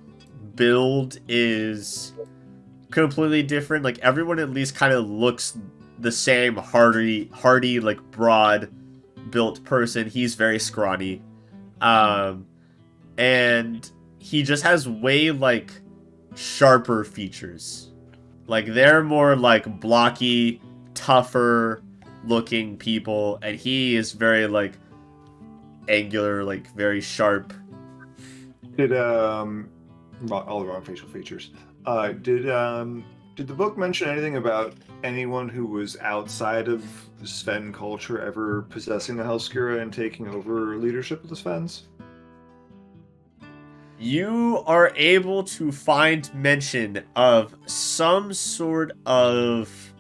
build is completely different. Like everyone at least kind of looks the same, hardy, like broad built person. He's very scrawny. And he just has way like sharper features. Like they're more like blocky, tougher looking people, and he is very like angular, like very sharp. Did all the wrong facial features. Did the book mention anything about anyone who was outside of the Sven culture ever possessing the Helskira and taking over leadership of the Svens? You are able to find mention of some sort of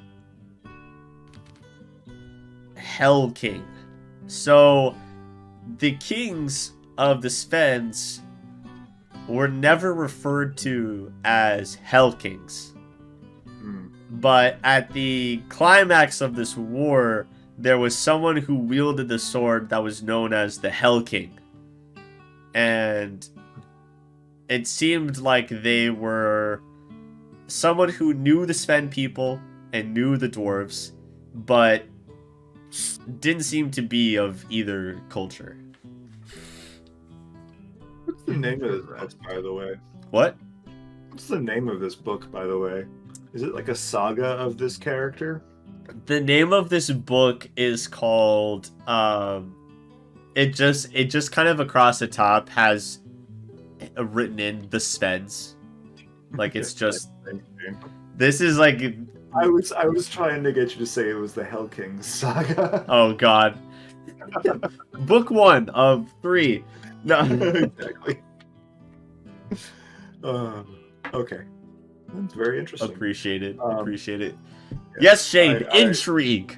Hel King. So, the kings of the Svens were never referred to as Hel Kings. But at the climax of this war, there was someone who wielded the sword that was known as the Hel King. And it seemed like they were someone who knew the Sven people and knew the dwarves, but didn't seem to be of either culture. What's the name of this book, by the way? What? What's the name of this book, by the way? Is it like a saga of this character? The name of this book is called it just kind of across the top has written in the Svens. Like it's just this is like I was trying to get you to say it was the Hel King Saga. oh god. Book 1 of 3. No. Exactly. Okay. That's very interesting. Appreciate it. Yes, Shane, intrigue.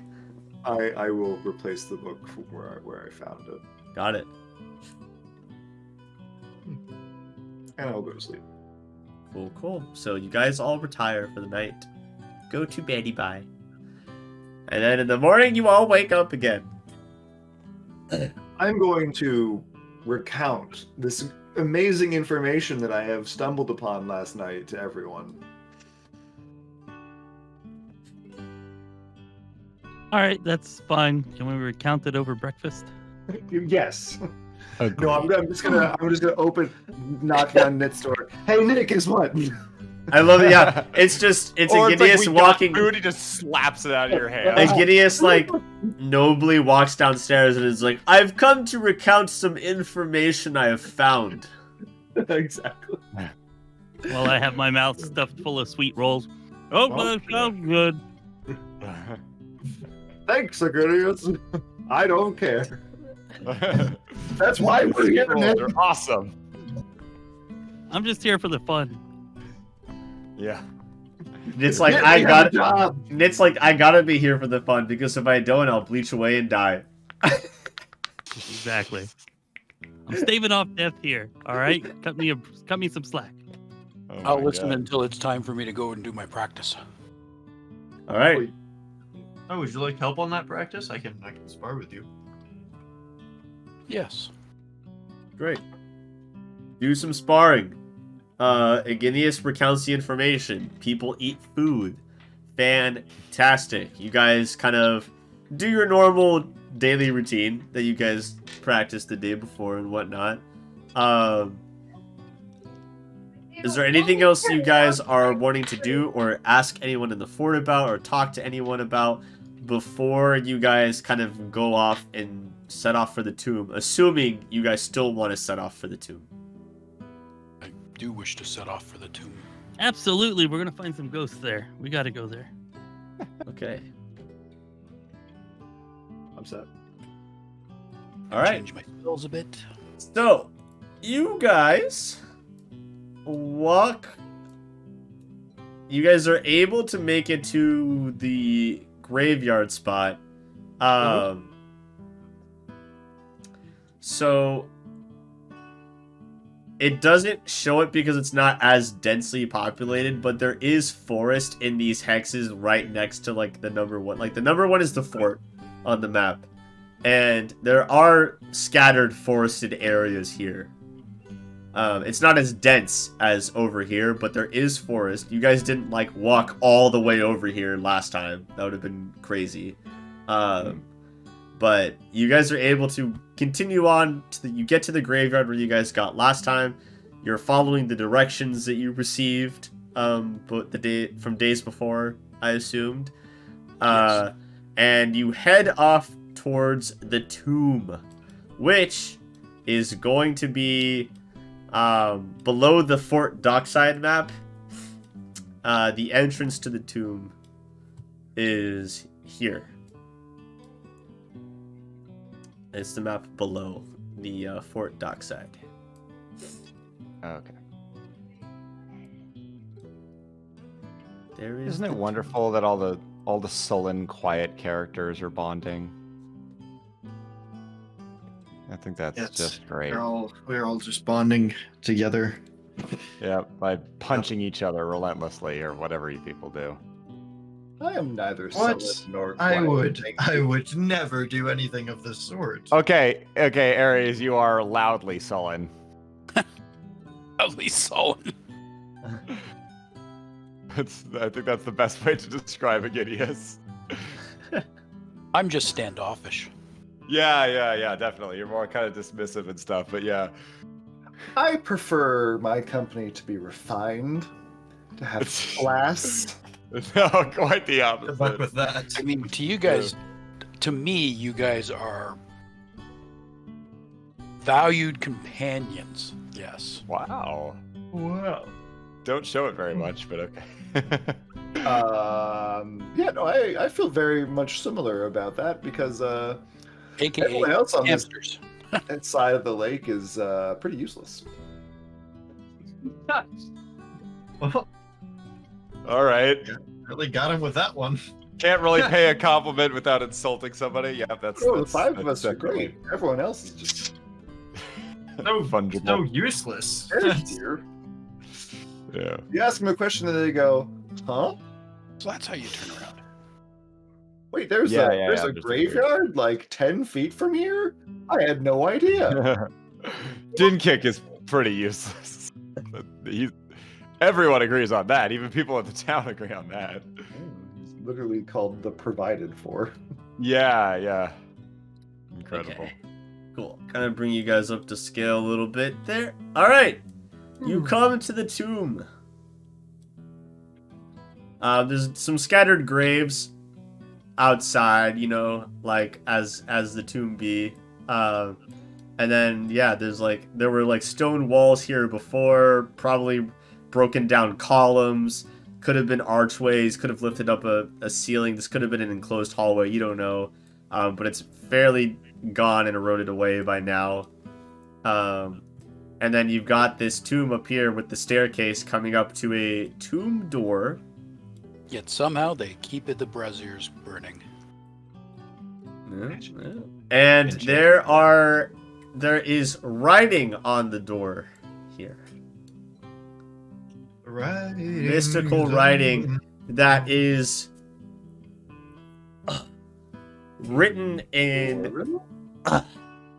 I will replace the book where I found it. Got it. And I'll go to sleep. Cool. So you guys all retire for the night. Go to beddy bye. And then in the morning you all wake up again. I'm going to recount this amazing information that I have stumbled upon last night to everyone. All right, that's fine. Can we recount it over breakfast? Yes. Agreed. No, I'm just gonna knock down Gnit's door. Hey Nick, guess what? I love it. Yeah, it's Iginius walking. Food, he just slaps it out of your hand. Iginius like nobly walks downstairs and is like, "I've come to recount some information I have found." Exactly. Well, I have my mouth stuffed full of sweet rolls. Oh, that sounds good. Thanks, Iginius. I don't care. That's why we're here, man. They're awesome. I'm just here for the fun. Yeah. It's like I gotta be here for the fun because if I don't, I'll bleach away and die. Exactly. I'm staving off death here. All right, cut me some slack. Oh I'll my listen God. until it's time for me to go and do my practice. All right. Oh, would you like help on that practice? I can spar with you. Yes. Great. Do some sparring. Iginius recounts the information. People eat food. Fantastic. You guys kind of do your normal daily routine that you guys practiced the day before and whatnot. Is there anything else you guys are wanting to do or ask anyone in the fort about or talk to anyone about before you guys kind of go off and set off for the tomb, assuming you guys still want to set off for the tomb? I do wish to set off for the tomb. Absolutely, we're gonna find some ghosts there. We gotta go there. Okay. I'm set. All right. Change my skills a bit. So, you guys walk. You guys are able to make it to the graveyard spot. So it doesn't show it because it's not as densely populated, but there is forest in these hexes right next to like the number 1. Like the number 1 is the fort on the map. And there are scattered forested areas here. It's not as dense as over here, but there is forest. You guys didn't like walk all the way over here last time. That would have been crazy. But you guys are able to continue on to you get to the graveyard where you guys got last time. You're following the directions that you received but from days before, I assumed. Yes. And you head off towards the tomb, which is going to be below the fort dockside map. The entrance to the tomb is here. It's the map below the fort dockside. Okay. There is. Isn't it wonderful that all the sullen, quiet characters are bonding? I think that's Yes, just great. We're all just bonding together. Yeah, by punching each other relentlessly or whatever you people do. I am neither What? sullen nor I quiet. would never do anything of the sort. Okay, Ares, you are loudly sullen. Lovely sullen. I think that's the best way to describe Iginius. I'm just standoffish. Yeah, definitely. You're more kind of dismissive and stuff, but yeah. I prefer my company to be refined, to have class. No, quite the Good luck opposite. with that. I mean, to you guys, to me, you guys are valued companions. Yes. Wow. Wow. Don't show it very much, but okay. Yeah, no, I feel very much similar about that because AKA everyone else on this hamsters. side of the lake is pretty useless. Well, All right. really got him with that one. Can't really pay a compliment without insulting somebody. Yeah, that's. Oh, the that's, five of that's us are definitely great. Everyone else is just No, fungible. no useless. here. Yeah. You ask them a question and they go, "Huh? So that's how you turn around. Wait, there's Yeah, a yeah, there's yeah, a there's a graveyard like 10 feet from here? I had no idea." Din kick is pretty useless. Everyone agrees on that. Even people at the town agree on that. It's literally called the provided for. Yeah. Incredible. Okay. Cool. Kind of bring you guys up to scale a little bit there. All right. You come to the tomb. There's some scattered graves outside, like as the tomb be. And then there were stone walls here before, probably broken down columns, could have been archways, could have lifted up a ceiling. This could have been an enclosed hallway, you don't know. But it's fairly gone and eroded away by now. And then you've got this tomb up here with the staircase coming up to a tomb door. Yet somehow they keep it the braziers burning. And there is writing on the door here. Mystical writing that is written in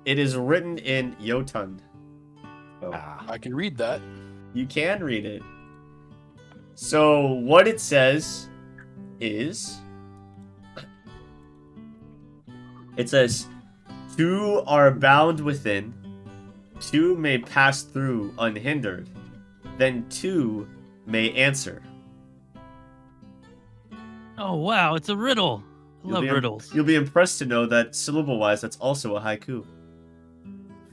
it is written in Jotun. I can read that. You can read it. So what it says is, it says, "Two are bound within, two may pass through unhindered, then two may answer." Oh wow, it's a riddle. I love riddles. You'll be impressed to know that syllable-wise, that's also a haiku.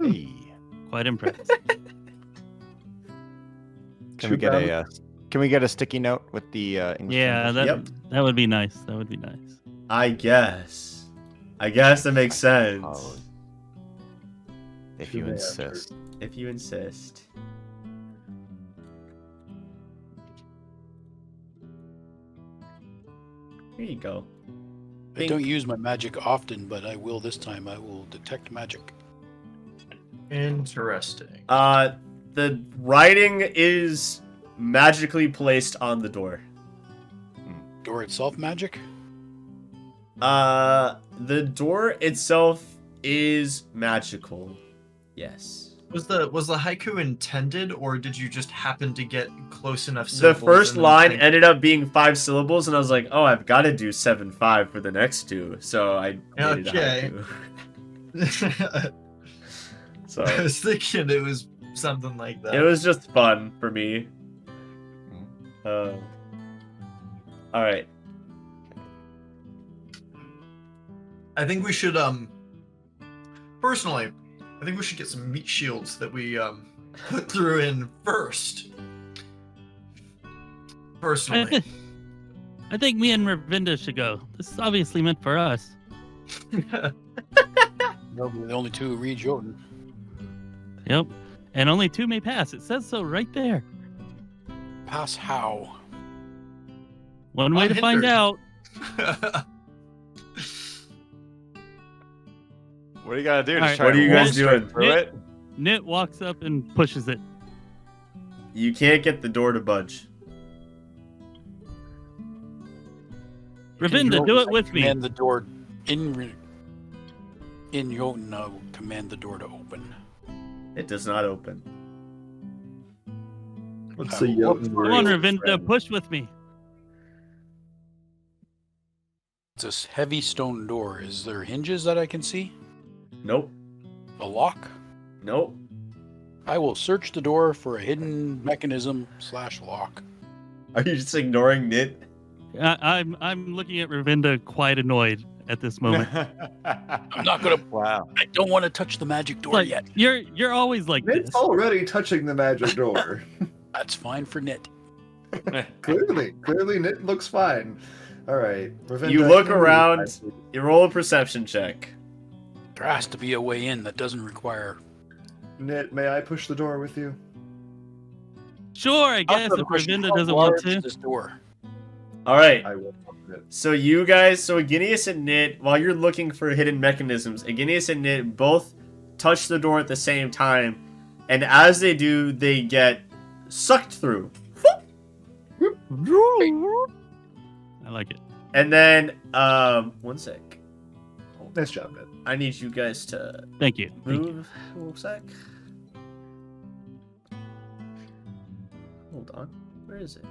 Hey. Quite impressed. Can we get a sticky note with the English Yeah, translation? that would be nice. That would be nice. I guess that makes sense. Oh, if Two you may insist. If you insist. Here you go. I don't use my magic often, but I will this time. I will detect magic. Interesting. The writing is magically placed on the door. Door itself magic? The door itself is magical. Yes. Was the haiku intended, or did you just happen to get close enough The syllables? first and then line think- ended up being 5 syllables, and I was like, oh, I've got to do 7-5 for the next two. So I made it a Okay. haiku. So I was thinking it was something like that. it was just fun for me. All right. I think we should personally, I think we should get some meat shields that we threw in first. Personally. I think me and Rayvinda should go. This is obviously meant for us. No, we're the only two who read Jotun. Yep. And only two may pass. It says so right there. Pass how? One way to find Unhindered. out. What do you gotta do? All Just right. try What to are you walk guys straight doing? through it? Gnit walks up and pushes it. You can't get the door to budge. Ravinda, do it with me. Command the door in Jotun. Command the door to open. It does not open. Let's see. Jotun Come on, real Ravinda, friend. push with me. It's this heavy stone door. Is there hinges that I can see? Nope. A lock? Nope. I will search the door for a hidden mechanism / lock. Are you just ignoring Gnit? I'm looking at Ravinda quite annoyed at this moment. I'm not gonna. Wow. I don't want to touch the magic door Like, yet. you're always like It's this. already touching the magic door. That's fine for Knit. Clearly, Nit looks fine. All right. Ravinda, You look can around. You roll a perception check. There has to be a way in that doesn't require. Nit, may I push the door with you? Sure, I guess Also, the if question, Ravinda how doesn't want large is to. this door? All right. I will open it. So you guys, Iginius and Gnit, while you're looking for hidden mechanisms, Iginius and Gnit both touch the door at the same time, and as they do, they get sucked through. I like it. And then, one sec. Nice job, Nit. I need you guys to Thank you. Thank you. move. One sec. Hold on. Where is it?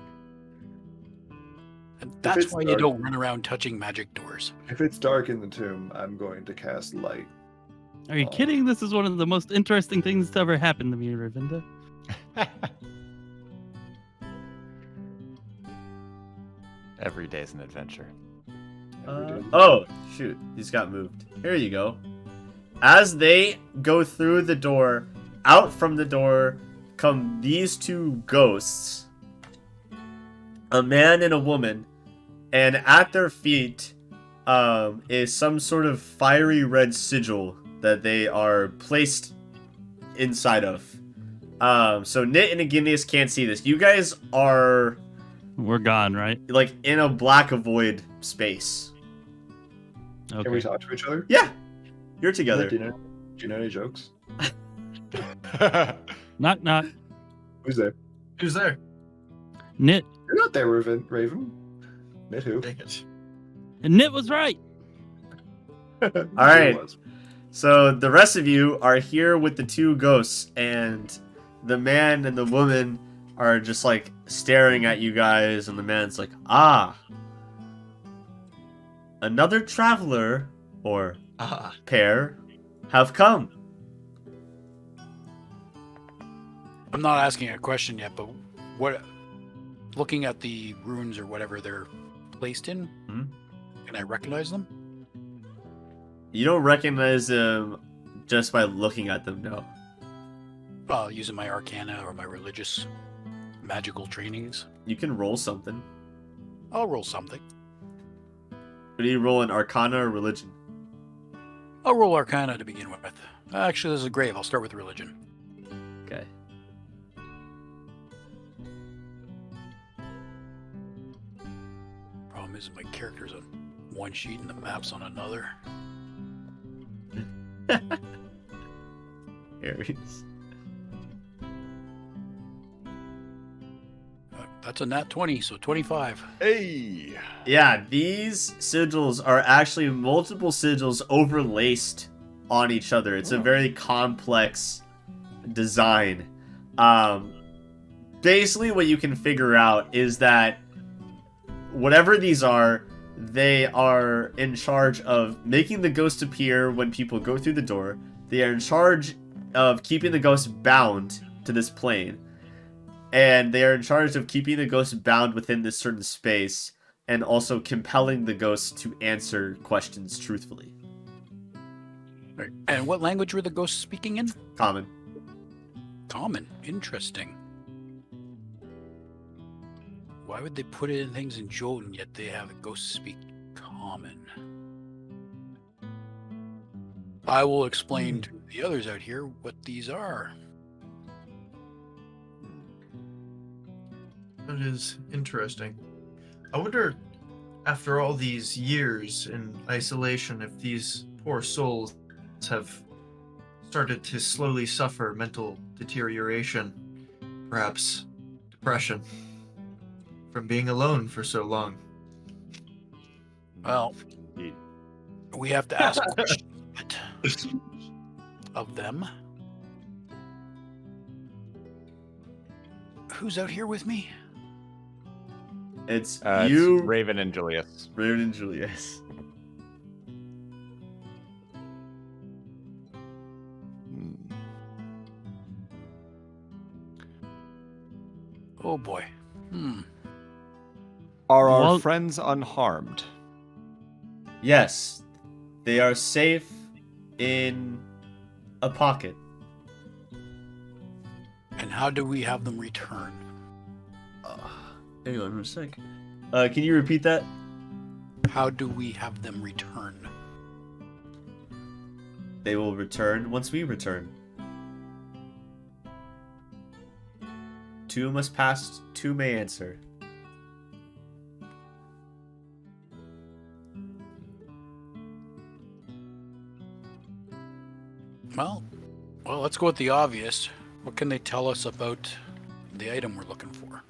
And that's it's why you dark- don't run around touching magic doors. If it's dark in the tomb, I'm going to cast light. Are you kidding? This is one of the most interesting things to ever happen to me, Ravinda. Every day's an adventure. Oh, shoot. He's got moved. Here you go. As they go through the door, out from the door come these two ghosts. A man and a woman. And at their feet is some sort of fiery red sigil that they are placed inside of. So Gnit and Iginius can't see this. You guys are We're gone, right? like in a black void space. Can we Okay. talk to each other? Yeah, you're together. Do you know any jokes? Knock, knock. Who's there? Who's there? Knit. You're not there, Raven. Nit who? Dang it. And Knit was right. All right. So the rest of you are here with the two ghosts, and the man and the woman are just like staring at you guys, and the man's like, "Ah, another traveler or Ah, pair have come." I'm not asking a question yet, but what? Looking at the runes or whatever they're placed in, can I recognize them? You don't recognize them just by looking at them, no. Using my arcana or my religious magical trainings. You can roll something. I'll roll something. What do you roll, an Arcana or Religion? I'll roll arcana to begin with. Actually, this is a grave. I'll start with religion. Okay. Problem is my character's on one sheet and the map's on another. Aries. That's a nat 20, so 25. Hey. Yeah, these sigils are actually multiple sigils overlaced on each other. It's a very complex design. Basically, what you can figure out is that whatever these are, they are in charge of making the ghost appear when people go through the door. They are in charge of keeping the ghost bound to this plane. And they are in charge of keeping the ghost bound within this certain space, and also compelling the ghost to answer questions truthfully. Right. And what language were the ghosts speaking in? Common. Common. Interesting. Why would they put it in things in Jotun, yet they have the ghosts speak Common? I will explain to the others out here what these are. that is interesting. I wonder, after all these years in isolation, if these poor souls residents have started to slowly suffer mental deterioration, perhaps depression, from being alone for so long. Well, Indeed. we have to ask questions of them. Who's out here with me? It's It's you, Raven and Julius. Raven and Julius. Hmm. Oh boy. Are our Well- friends unharmed? Yes, they are safe in a pocket. And how do we have them return? Hang on a sec. Can you repeat that? How do we have them return? They will return once we return. Two must pass, two may answer. Well, let's go with the obvious. What can they tell us about the item we're looking for?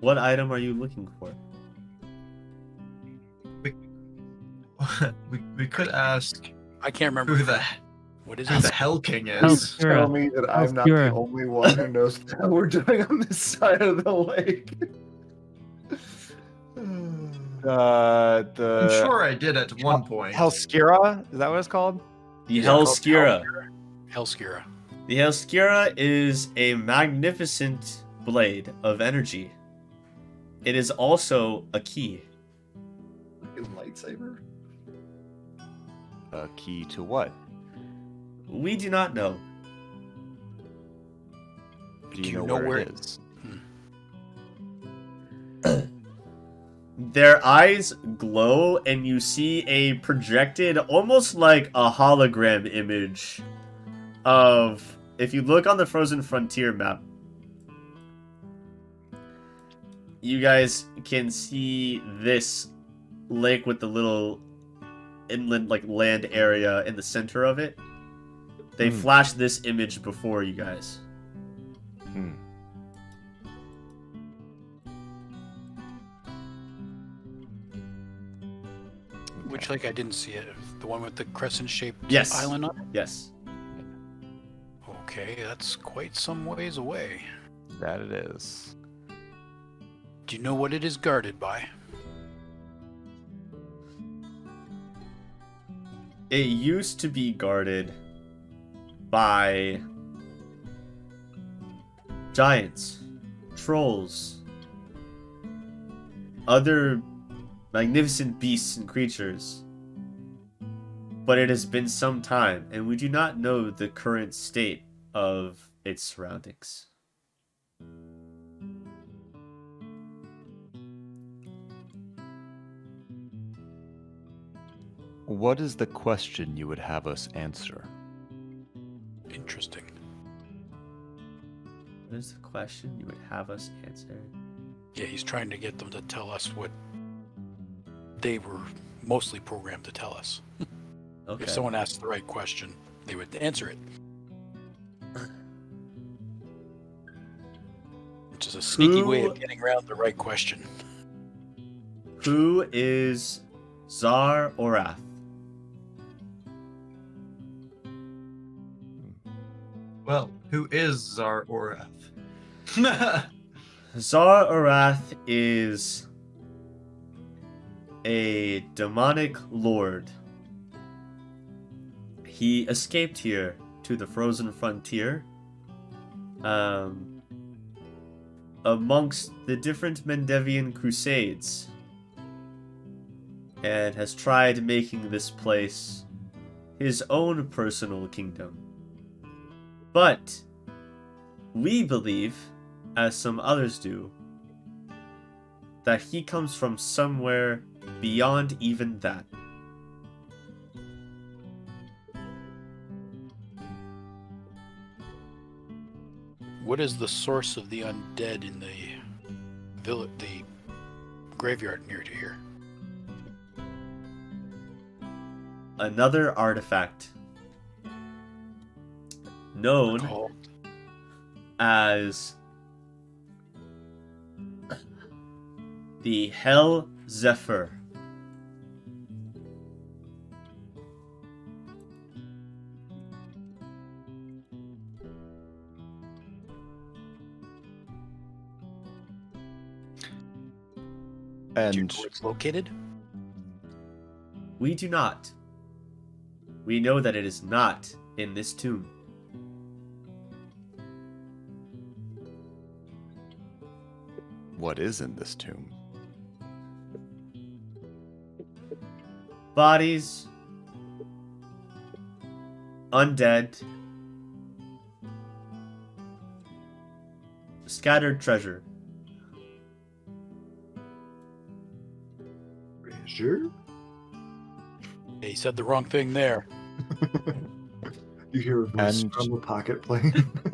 What item are you looking for? We could ask I can't remember. What is who the it? Hel King Tell is. me that I'm not the Obscura. only one who knows what the hell we're doing on this side of the lake. The I'm sure I did at one point. Helskira? Is that what it's called? The Is it called Helskira. Helskira. The Helskira is a magnificent blade of energy. It is also a key. Lightsaber? A key to what? We do not know. Do you know where it is? Their eyes glow, and you see a projected, almost like a hologram image of, if you look on the Frozen Frontier map, you guys can see this lake with the little inland, like, land area in the center of it. They flash this image before you guys. Which lake? I didn't see it. The one with the crescent-shaped Yes. island on it? Yes. Okay, that's quite some ways away. That it is. Do you know what it is guarded by? It used to be guarded by giants, trolls, other magnificent beasts and creatures. But it has been some time, and we do not know the current state of its surroundings. What is the question you would have us answer? Interesting. What is the question you would have us answer? Yeah, he's trying to get them to tell us what they were mostly programmed to tell us. Okay. If someone asked the right question, they would answer it. Which is a sneaky way of getting around the right question. Who is Zar Orath? Well, who is Zar Orath? Zar Orath is a demonic lord. He escaped here to the Frozen Frontier amongst the different Mendevian crusades, and has tried making this place his own personal kingdom. But we believe, as some others do, that he comes from somewhere beyond even that. What is the source of the undead in the the graveyard near to here? another artifact known Called as the Hel Zephyr. do you And know where it's located? We do not. We know that it is not in this tomb. what is in this tomb? Bodies, undead, scattered treasure. Sure. Yeah, he said the wrong thing there. You hear a voice And- from the pocket playing.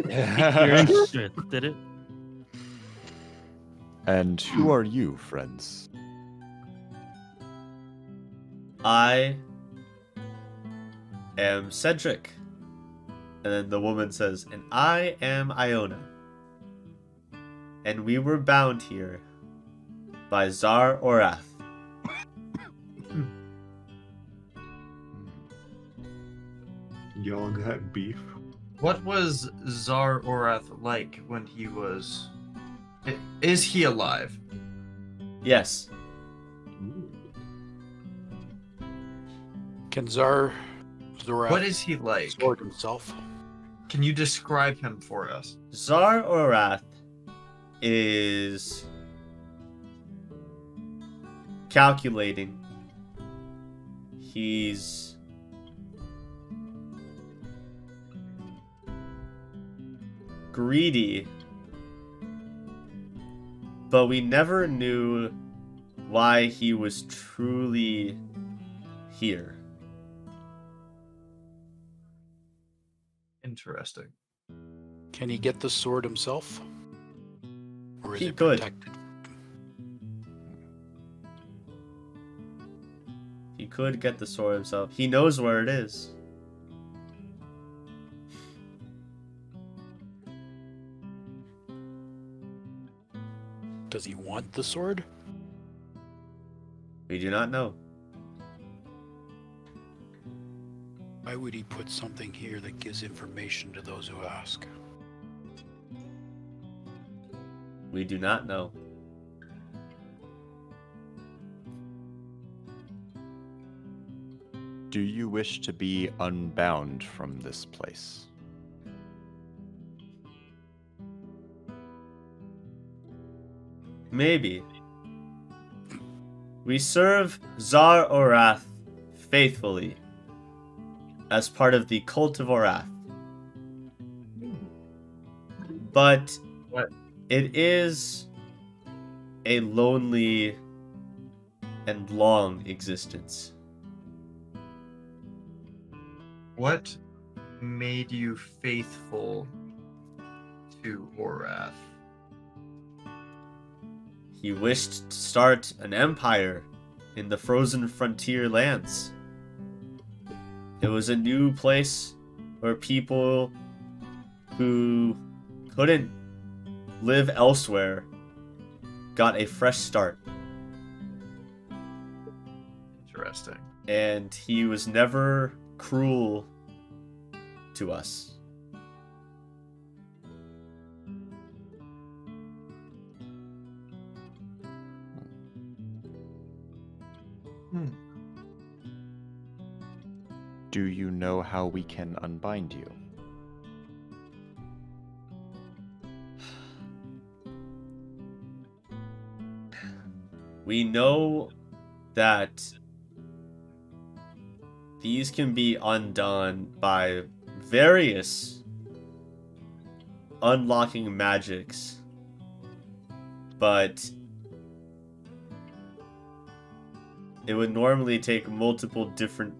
Your interest, did it? And who are you, friends? I am Cedric. And then the woman says, and I am Iona. And we were bound here by Zar Orath. Y'all got beef. What was Zar Orath like when he was? Is he alive? Yes. Can Zorath What is he like? sword himself? Can you describe him for us? Zar Orath is calculating. He's greedy, but we never knew why he was truly here. Interesting. Can he get the sword himself? Or is He it could. protected? He could get the sword himself. He knows where it is. Does he want the sword? We do not know. Why would he put something here that gives information to those who ask? We do not know. Do you wish to be unbound from this place? Maybe. We serve Zar Orath faithfully as part of the cult of Orath. But What? it is a lonely and long existence. What made you faithful to Orath? He wished to start an empire in the frozen frontier lands. It was a new place where people who couldn't live elsewhere got a fresh start. Interesting. And he was never cruel to us. Do you know how we can unbind you? We know that these can be undone by various unlocking magics, but it would normally take multiple different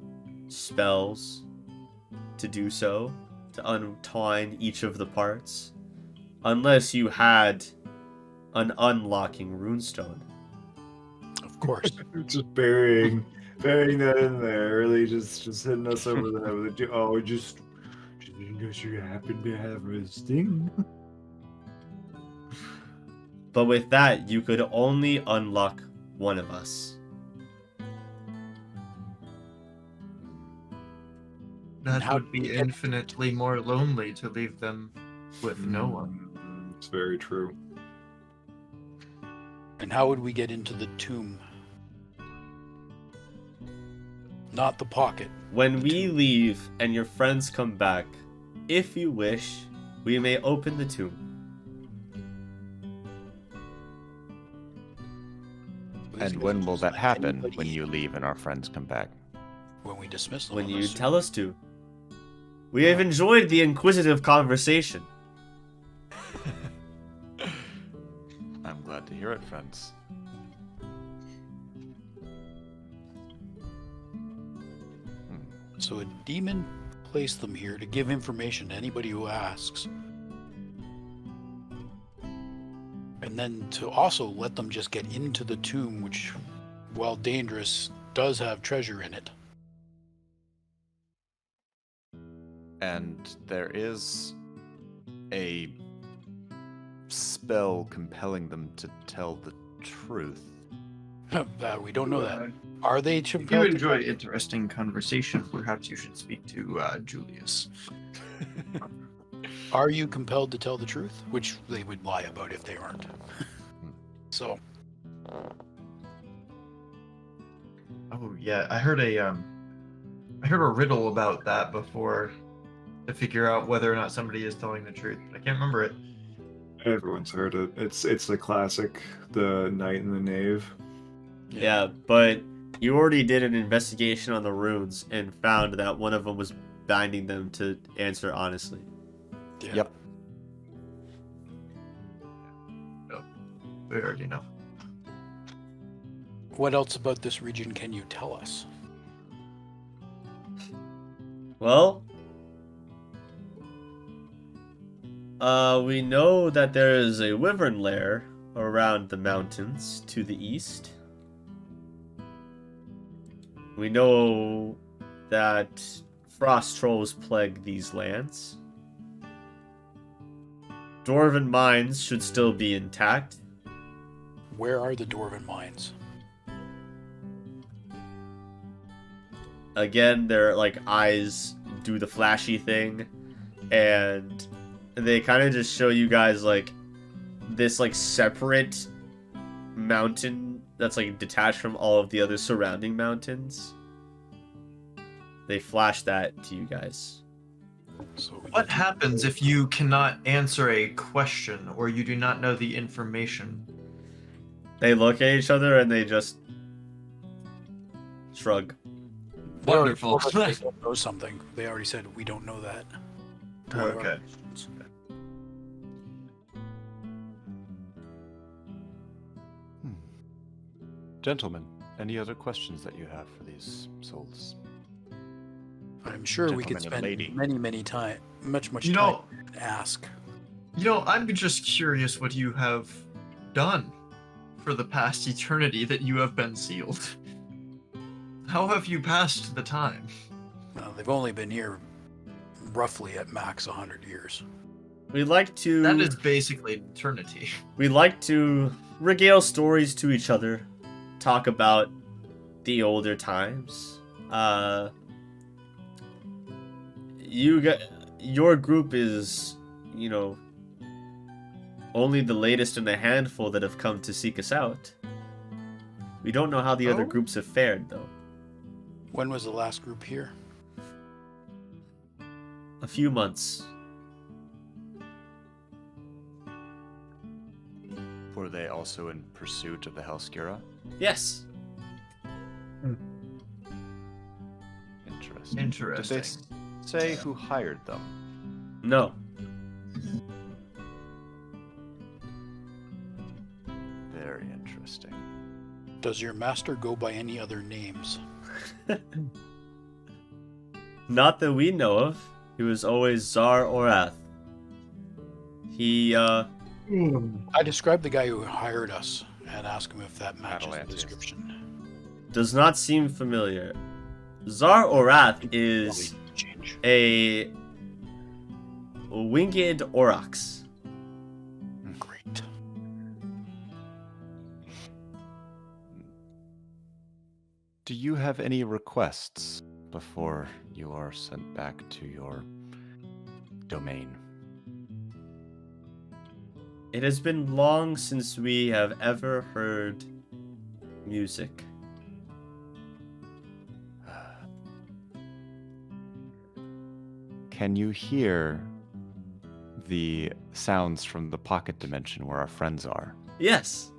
spells to do so, to untwine each of the parts, unless you had an unlocking runestone. Of course. Just burying burying that in there, really just hitting us over the head with it. Oh, just because you happen to have a sting. But with that, you could only unlock one of us. That How would do we be get- infinitely more lonely to leave them with no one. It's very true. And how would we get into the tomb? Not the pocket. When The we tomb. leave and your friends come back, if you wish, we may open the tomb. And when will that happen? When you leave and our friends come back? When we dismiss them. When I'm you assuming. tell us to. We have enjoyed the inquisitive conversation. I'm glad to hear it, friends. So a demon placed them here to give information to anybody who asks. And then to also let them just get into the tomb, which, while dangerous, does have treasure in it. And there is a spell compelling them to tell the truth. We don't know that. Are they If you compelled to- enjoy interesting conversation, perhaps you should speak to Julius. Are you compelled to tell the truth? Which they would lie about if they aren't. So, Oh yeah, I heard a riddle about that before to figure out whether or not somebody is telling the truth. I can't remember it. Everyone's heard it. It's the classic, the knight and the knave. Yeah, but you already did an investigation on the runes and found that one of them was binding them to answer honestly. yeah. Yep. We already know. What else about this region can you tell us? Well, we know that there is a wyvern lair around the mountains to the east. We know that frost trolls plague these lands. Dwarven mines should still be intact. Where are the Dwarven mines? Again, their like eyes do the flashy thing, and they kind of just show you guys like this like separate mountain that's like detached from all of the other surrounding mountains. They flash that to you guys. So we What get- happens if you cannot answer a question or you do not know the information? They look at each other and they just shrug. They already Wonderful. told us they don't know something. They already said we don't know that. To one of our Okay. questions. Gentlemen, any other questions that you have for these souls? I'm sure we could Gentleman and spend lady. many time, much You time know, to ask. I'm just curious what you have done for the past eternity that you have been sealed. How have you passed the time? They've only been here roughly at max 100 years. We like to That is basically eternity. we like to regale stories to each other, talk about the older times. Your group is, only the latest in a handful that have come to seek us out. We don't know how the other Oh? groups have fared, though. When was the last group here? A few months. Were they also in pursuit of the Helskira? Yes. Interesting. Interesting. Did they say who hired them? No. Very interesting. Does your master go by any other names? Not that we know of. He was always Tsar Orath. He, I described the guy who hired us and asked him if that matches the Atalantis. description. does not seem familiar. Zar Orath is Change. a winged aurochs. Great. Do you have any requests before you are sent back to your domain? It has been long since we have ever heard music. Can you hear the sounds from the pocket dimension where our friends are? Yes.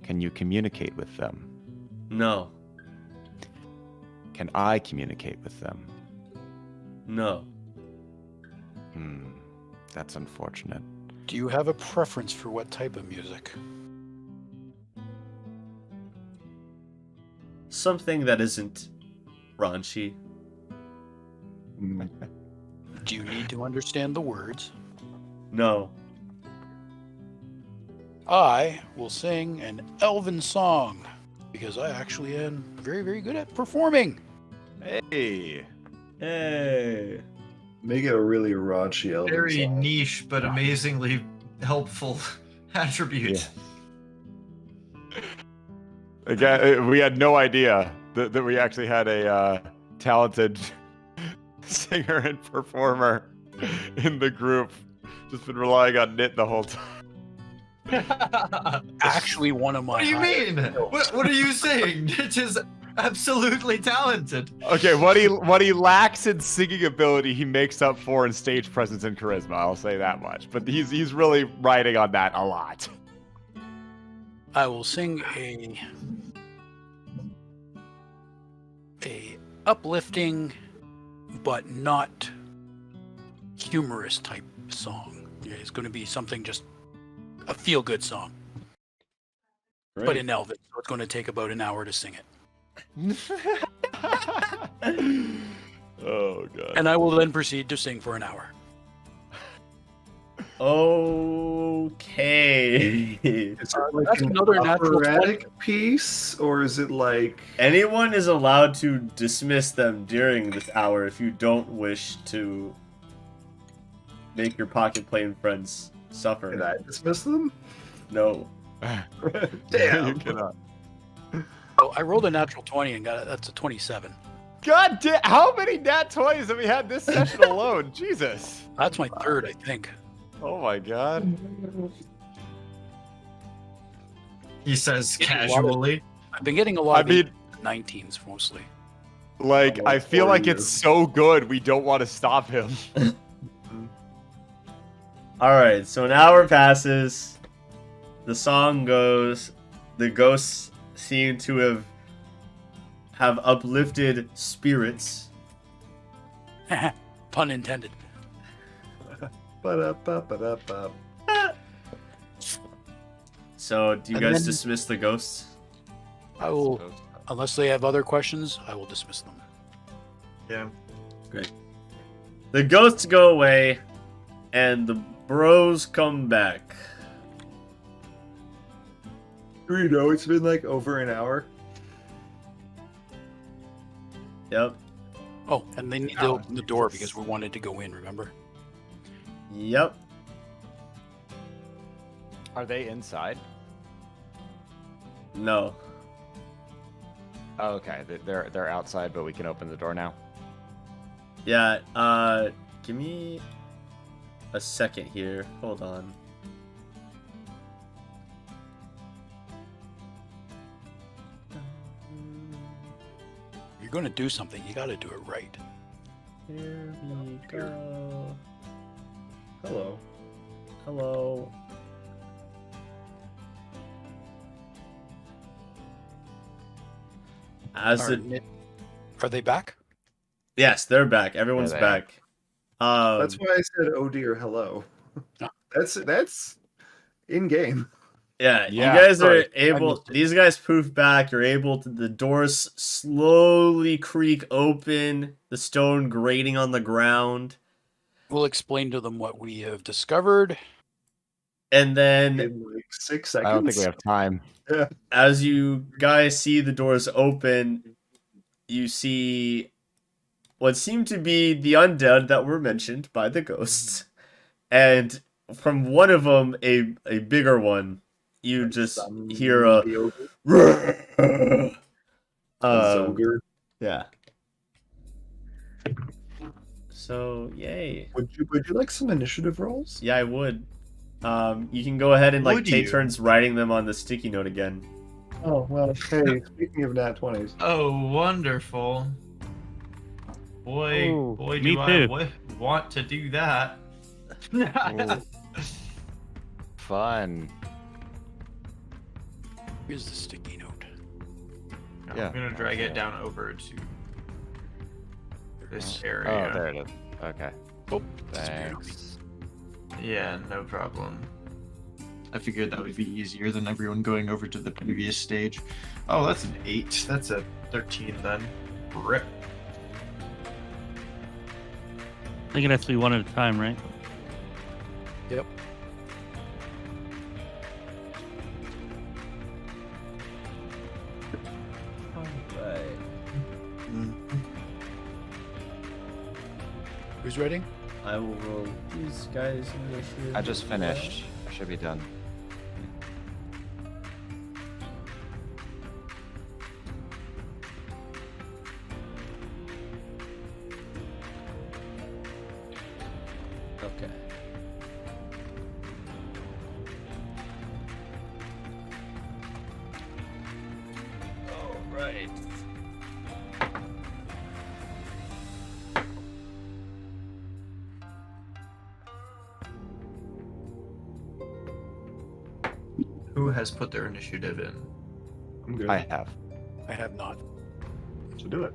Can you communicate with them? No. Can I communicate with them? No. That's unfortunate. Do you have a preference for what type of music? Something that isn't raunchy. Do you need to understand the words? No. I will sing an elven song because I actually am very, very good at performing. Hey! Hey. Make it a really raunchy elven Very song. niche, but amazingly helpful attribute. Again, we had no idea that we actually had a talented singer and performer in the group. Just been relying on Gnit the whole time. Actually, one of my. What do you mean? What are you saying? It is absolutely talented. Okay, what he lacks in singing ability, he makes up for in stage presence and charisma. I'll say that much. But he's really riding on that a lot. I will sing a uplifting but not humorous type song. It's going to be something just a feel-good song, but in Elven, so it's going to take about an hour to sing it. Oh god. And I will then proceed to sing for an hour. Okay. Is it like That's an another natural operatic piece, or is it like... Anyone is allowed to dismiss them during this hour if you don't wish to make your pocket plane friends suffer. Can I dismiss them? No. Damn. You cannot. Oh, I rolled a natural 20 and that's a 27. God damn! How many nat 20s have we had this session alone? Jesus. That's my third, I think. Oh my god. He says casually. I've been getting a lot of I mean, 19s mostly. like, Oh, I feel poor like you. it's so good we don't want to stop him. Alright, so an hour passes. The song goes. The ghosts seem to have uplifted spirits. Pun intended. Ba-da-ba-ba-da-ba. So, do you And guys then- dismiss the ghosts? I will, unless they have other questions, I will dismiss them. Yeah. Great. The ghosts go away, and the bros come back. You know, it's been like over an hour. Yep. Oh, and they need to open the door because we wanted to go in, remember? Yep. Are they inside? No. Oh, okay, they're outside, but we can open the door now. Yeah, give me a second here. Hold on. If you're going to do something, you got to do it right. Here we go. Hello. Hello. As the Are they back? yes, they're back. Everyone's Yeah, they back. That's why I said oh dear hello. Oh. That's in game. Yeah, Yeah, you guys are sorry, I able. missed it. These guys poof back. You're able to. The doors slowly creak open. The stone grating on the ground. We'll explain to them what we have discovered. And then In like 6 seconds. I don't think we have time. Yeah. as you guys see the doors open, you see what seem to be the undead that were mentioned by the ghosts. And from one of them, a bigger one, you just hear a Zogre. yeah. So yay. Would you like some initiative rolls? Yeah, I would. You can go ahead and like Would take you? turns writing them on the sticky note again. Oh well. Hey, speaking of nat 20s, Oh, wonderful. Boy, Ooh, boy, me do I too. want to do that. Ooh. Fun. Here's the sticky note. Yeah. I'm gonna drag it down over to this Oh, area. there it is. Okay. Oh, disappeared on me. Thanks. Yeah, no problem. I figured that would be easier than everyone going over to the previous stage. Oh, that's an 8. That's a 13 then. Rip. I think it has to be one at a time, right? Yep. Alright. Who's writing? I will roll these guys initiative. I just finished. I should be done. Okay. Alright. Who has put their initiative in? I'm good. I have. I have not. So do it.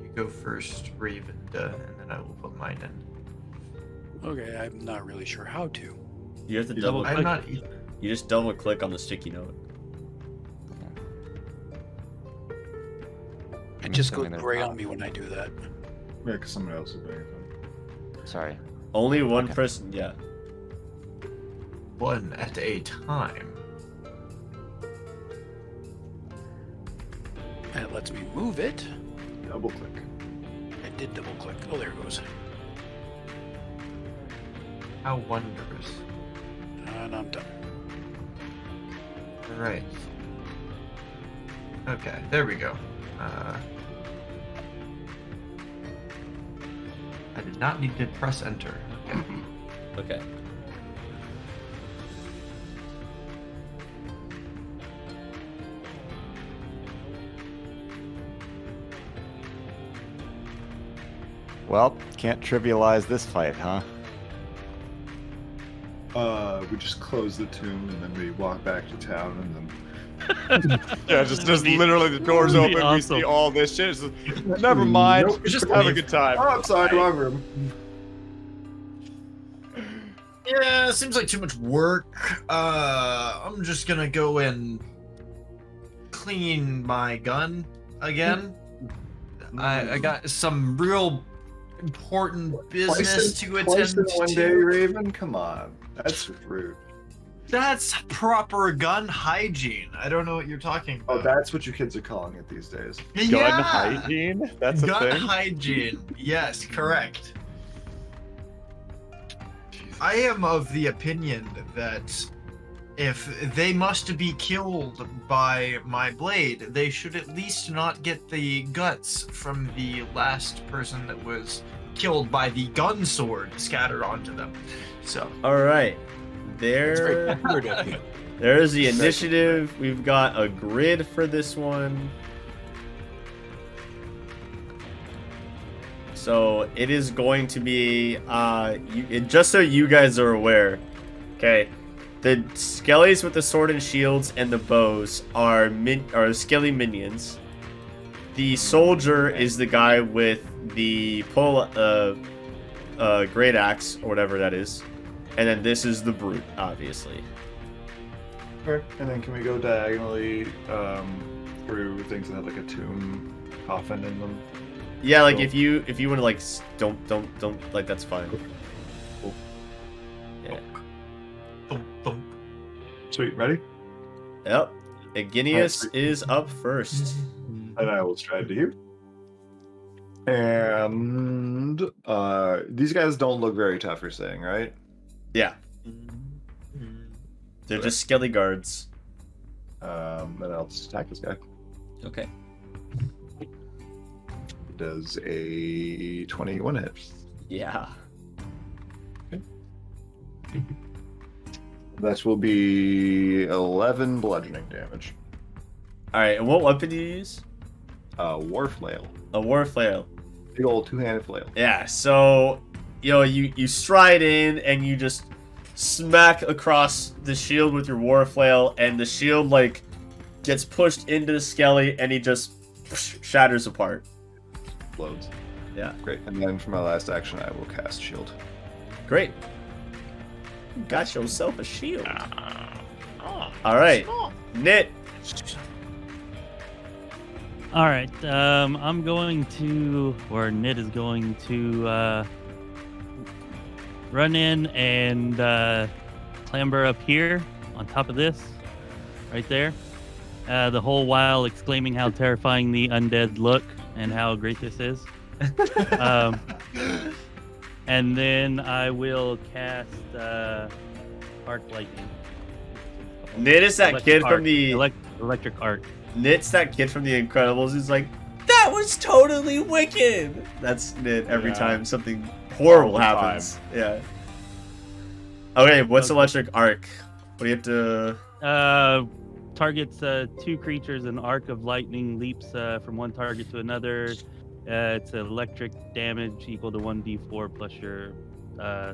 You go first, Rayvinda, and then I will put mine in. Okay, I'm not really sure how to. You have to double I'm click. not either. You just double click on the sticky note. It just assuming goes they're gray not. on me when I do that. Yeah, because someone else is doing it. Sorry. Only one Okay. person, yeah. One at a time. And it lets me move it. Double click. I did double click. Oh, there it goes. How wondrous. And I'm done. Alright. Okay, there we go. I did not need to press enter. Okay. Okay. Well, can't trivialize this fight, huh? We just close the tomb and then we walk back to town and then. Yeah, just Be- literally the doors that'd be open, awesome. we see all this shit. It's just, never mind, Nope, just just have a leave. good time. Oh, I'm sorry, wrong room. Yeah, it seems like too much work. I'm just gonna go and clean my gun again. I got some real important business to Twice attend in one to. day, Raven? Come on. That's rude. That's proper gun hygiene. I don't know what you're talking Oh, about. that's what you kids are calling it these days. Gun Yeah! hygiene? That's a Gun thing? hygiene. Yes, correct. I am of the opinion that if they must be killed by my blade, they should at least not get the guts from the last person that was killed by the gun sword scattered onto them. So, Alright. It's very There, weird of you. there's the initiative. We've got a grid for this one. So it is going to be, just so you guys are aware, okay, the skellies with the sword and shields and the bows are skelly minions. The soldier is the guy with the great axe or whatever that is, and then this is the brute, obviously. Okay. And then can we go diagonally through things that have like a tomb coffin in them? Yeah, like Cool. if you want to like don't like that's fine. Cool. Yeah. Sweet, ready? Yep. Iginius is up first. And I will stride to you. And these guys don't look very tough, you're saying, right? Yeah. They're just skelly guards. Then I'll just attack this guy. Okay. Does a 21 hit? Yeah. That will be 11 bludgeoning damage. Alright, and what weapon do you use? War flail. A war flail. Big old two-handed flail. Yeah, so you stride in and you just smack across the shield with your war flail, and the shield like gets pushed into the skelly and he just shatters apart. Explodes. Yeah. Great. And then for my last action, I will cast shield. Great. You got yourself a shield. Alright. Gnit. All right, I'm going to, or Gnit is going to run in and clamber up here on top of this, right there. The whole while exclaiming how terrifying the undead look and how great this is. And then I will cast Arc Lightning. Gnit is that Electric kid arc. from the Electric Arc. Gnit's that kid from the Incredibles who's like, that was totally wicked. That's Gnit every Yeah. time something horrible All the happens. Yeah. Okay, what's Okay. electric arc? What do you have to? Targets two creatures. An arc of lightning leaps from one target to another. It's electric damage equal to 1d4 plus your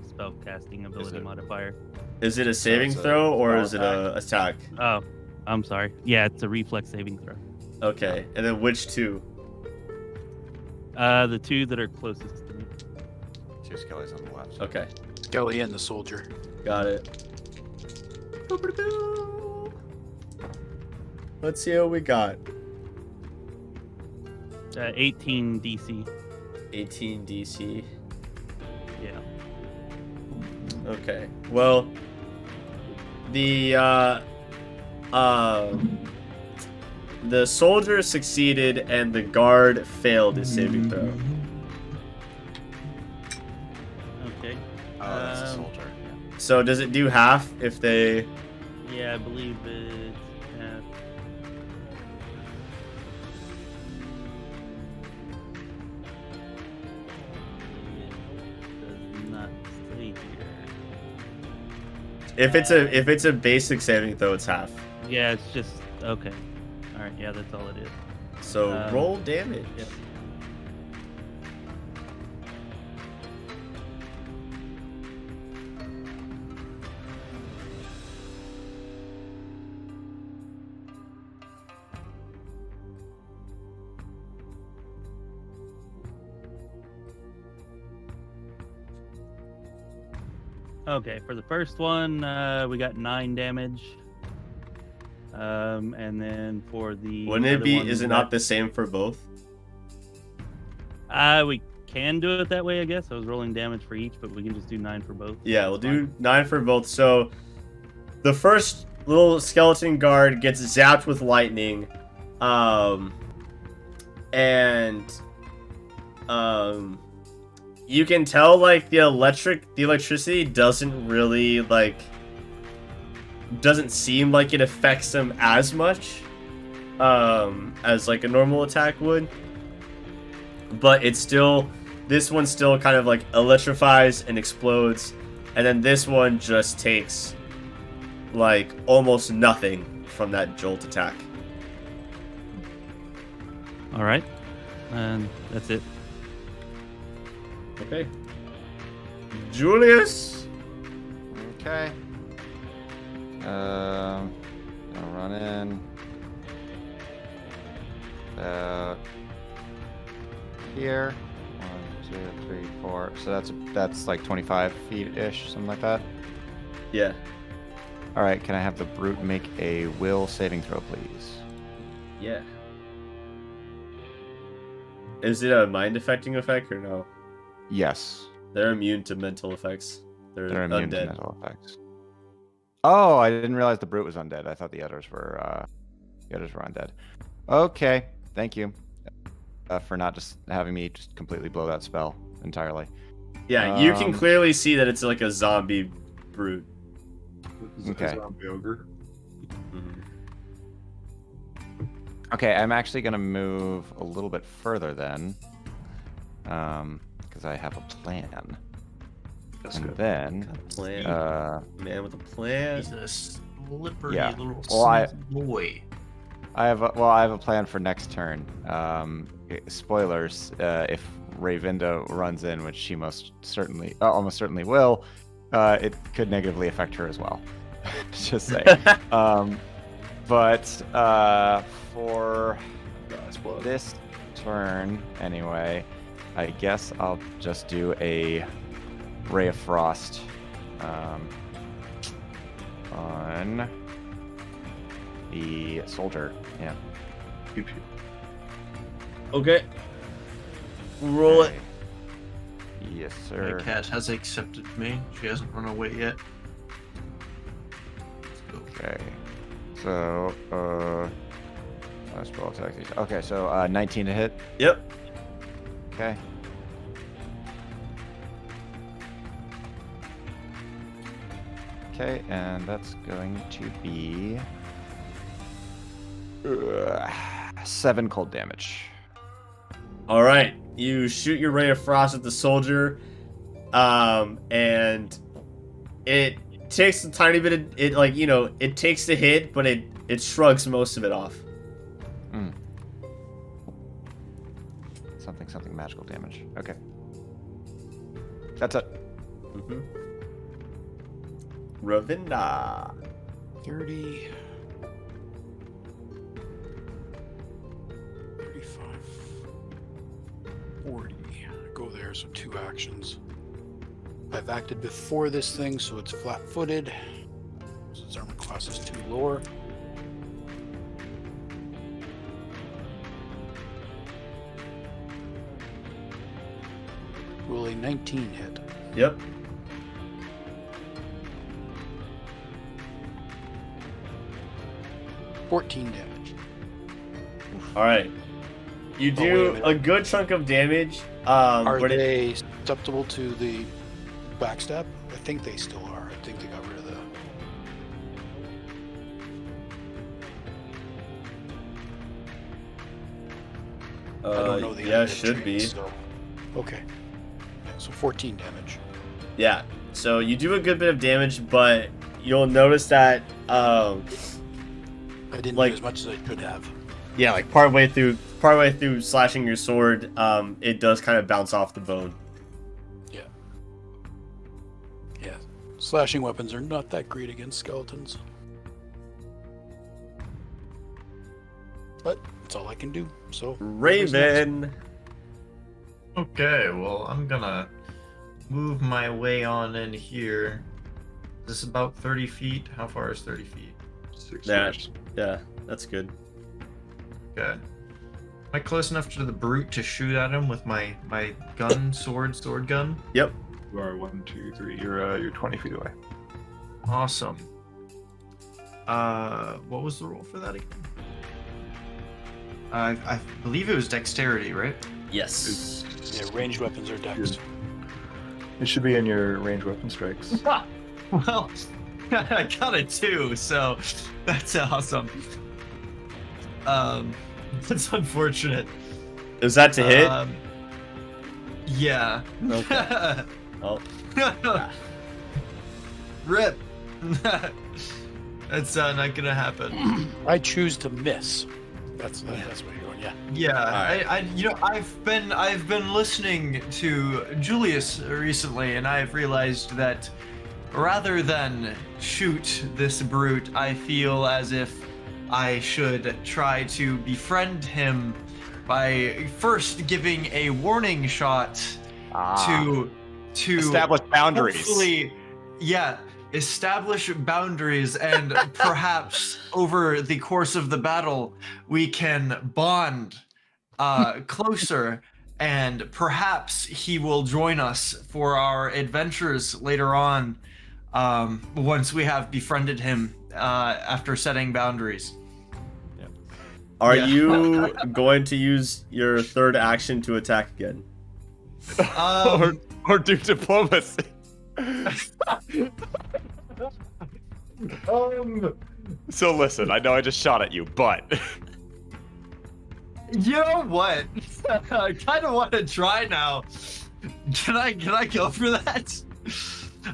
spell casting ability it- Is modifier. it a saving it's a throw or spell is it a attack? Oh, I'm sorry. Yeah, it's a reflex saving throw. Okay, and then which two? The two that are closest to me. Two skellies on the left. Okay, Skelly and the soldier. got it. Let's see what we got. 18 DC. 18 DC. Yeah. Okay. Well, the soldier succeeded and the guard failed his saving throw. Okay. Oh, that's a soldier. So does it do half if they? Yeah, I believe it's half. It does not stay here. If it's a basic saving throw, it's half. Yeah, it's just okay. All right, yeah, that's all it is. So roll damage. Yep. Okay, for the first one, we got 9 damage. And then for the Wouldn't it other be? one, Is it we not got- the same for both? We can do it that way, I guess. I was rolling damage for each, but we can just do 9 for both. Yeah, we'll That's do fine. 9 for both. So the first little skeleton guard gets zapped with lightning, and you can tell like the electricity doesn't really doesn't seem like it affects them as much as like a normal attack would, but this one still kind of like electrifies and explodes, and then this one just takes like almost nothing from that jolt attack. All right, and that's it. Okay, Julius. Okay. I'll run in. Here. 1, 2, 3, 4. So that's like 25 feet ish, something like that. Yeah. All right. Can I have the brute make a will saving throw, please? Yeah. Is it a mind affecting effect or no? Yes. They're immune to mental effects. They're They're immune to undead. mental effects. Oh, I didn't realize the brute was undead. I thought the others were undead. Okay, thank you for not just having me just completely blow that spell entirely. Yeah, you can clearly see that it's like a zombie brute. Okay. Zombie ogre. Mhm. Okay, I'm actually gonna move a little bit further then, because I have a plan. That's And good. then, Plan. Man with a plan. He's a slippery Yeah. little Well, boy. I have a plan for next turn. Spoilers: if Rayvinda runs in, which she almost certainly will, it could negatively affect her as well. Just say. But for this turn, anyway, I guess I'll just do a Ray of Frost on the soldier. Yeah. Okay. Roll it. Yes, My sir. cat has accepted me. She hasn't run away yet. Let's go. Okay. So, spell attack. Okay, so 19 to hit. Yep. Okay. Okay, and that's going to be 7 cold damage. All right. You shoot your ray of frost at the soldier, and it takes a tiny bit of it. Like, you know, it takes the hit, but it shrugs most of it off. Something magical damage. Okay. That's it. Mm-hmm. Rayvinda. 30. 35. 40. Go there, so 2 actions. I've acted before this thing, so it's flat-footed. So its armor class is 2 lower. Will a 19 hit? Yep. $14 damage. All right. You Oh, do wait a minute. a good chunk of damage. Are but they susceptible to the backstab? I think they still are. I think they got rid of the... I don't know the yeah, undead should be. traits, so... Okay. Yeah, so 14 damage. Yeah. So you do a good bit of damage, but you'll notice that I didn't Like- do as much as I could have. yeah, like partway through slashing your sword, it does kind of bounce off the bone. Yeah. Slashing weapons are not that great against skeletons. But that's all I can do, so... whoever's next. Raven. Okay, well, I'm gonna move my way on in here. Is this about 30 feet? How far is 30 feet? 6 Yeah. inches. Yeah, that's good. Okay. Am I close enough to the brute to shoot at him with my gun, sword gun? Yep. You are 1, 2, 3. You're 20 feet away. Awesome. What was the roll for that again? I believe it was dexterity, right? Yes. Yeah, ranged weapons are dex. It should be in your range weapon strikes. Well, I got it too, so that's awesome. That's unfortunate. Is that to hit? Yeah. Okay. Oh. Rip. That's not gonna happen. I choose to miss. That's where you're going, yeah. Yeah, Alright. I've been listening to Julius recently, and I've realized that rather than shoot this brute, I feel as if I should try to befriend him by first giving a warning shot to Establish boundaries. Hopefully, yeah, establish boundaries, and perhaps over the course of the battle we can bond closer, and perhaps he will join us for our adventures later on. once we have befriended him after setting boundaries. Are Yeah. you going to use your third action to attack again? Or do diplomacy. So listen, I know I just shot at you, but You know what? I kind of want to try now. Can I go for that?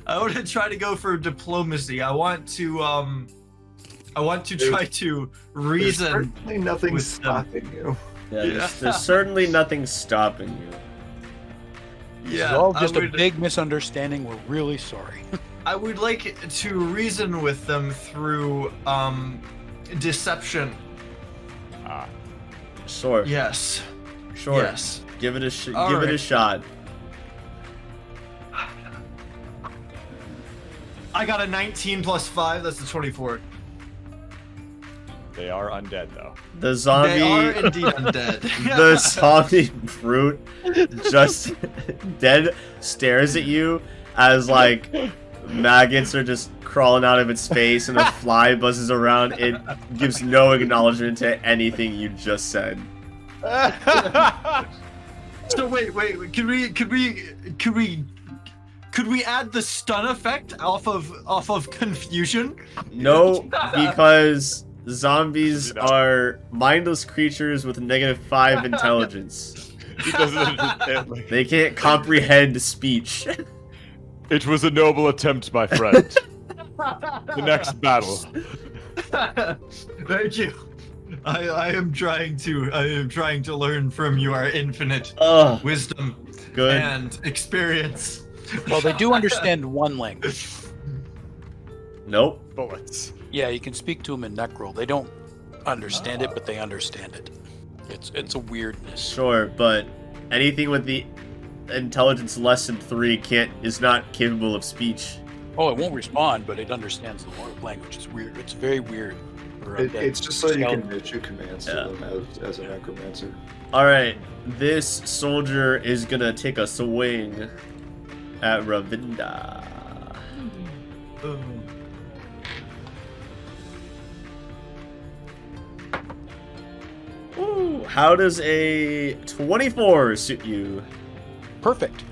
I want to try to go for diplomacy. I want to try to reason. There's certainly nothing with stopping you. Yeah, there's certainly nothing stopping you. It's all just a big misunderstanding. We're really sorry. I would like to reason with them through deception. Sure. Yes. Sure. Yes. Give it a All give it a right. shot. I got a 19 plus 5. That's a 24. they are undead though. The zombie. They are indeed undead. The zombie brute just dead stares at you as like maggots are just crawling out of its face and a fly buzzes around. It gives no acknowledgement to anything you just said. So wait. Could we add the stun effect off of confusion? No, because zombies are mindless creatures with -5 intelligence. He doesn't understand. Like, They can't comprehend speech. it was a noble attempt, my friend. The next battle. Thank you. I am trying to learn from your infinite Ugh, wisdom good. and experience. Well, they do understand one language. Nope. Bullets. Yeah, you can speak to them in Necrol. They don't understand it, but they understand it. It's a weirdness. Sure, but anything with the intelligence less than 3 is not capable of speech. Oh, it won't respond, but it understands the language. It's weird. It's very weird. for undead. It's just so you Skeleton. can issue commands Yeah. to them as a necromancer. Alright, this soldier is gonna take a swing at Rayvinda. Ooh, how does a 24 suit you? Perfect.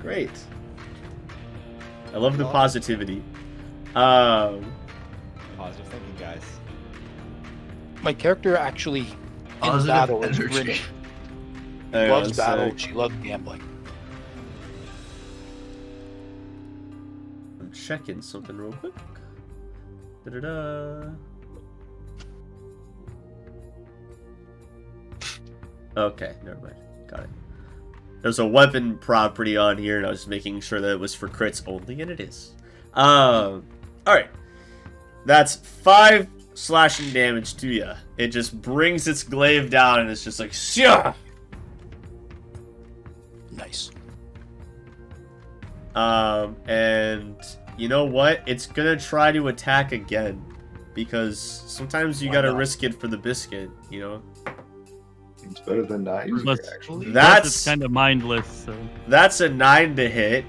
Great. I love the positivity. Um, Positive thinking, guys. My character actually in Positive battle is energy. grinning. She hang on loves a battle. sec. She loves gambling. I'm checking something real quick. Da-da-da. Okay, never mind. Got it. There's a weapon property on here, and I was just making sure that it was for crits only, and it is. Alright. That's 5 slashing damage to you. It just brings its glaive down, and it's just like, Shah! Nice. And you know what? It's gonna try to attack again. Because sometimes you Why gotta not? risk it for the biscuit, you know? It's better than knives, Plus- actually. Plus, That's it's kind of mindless. So That's a 9 to hit.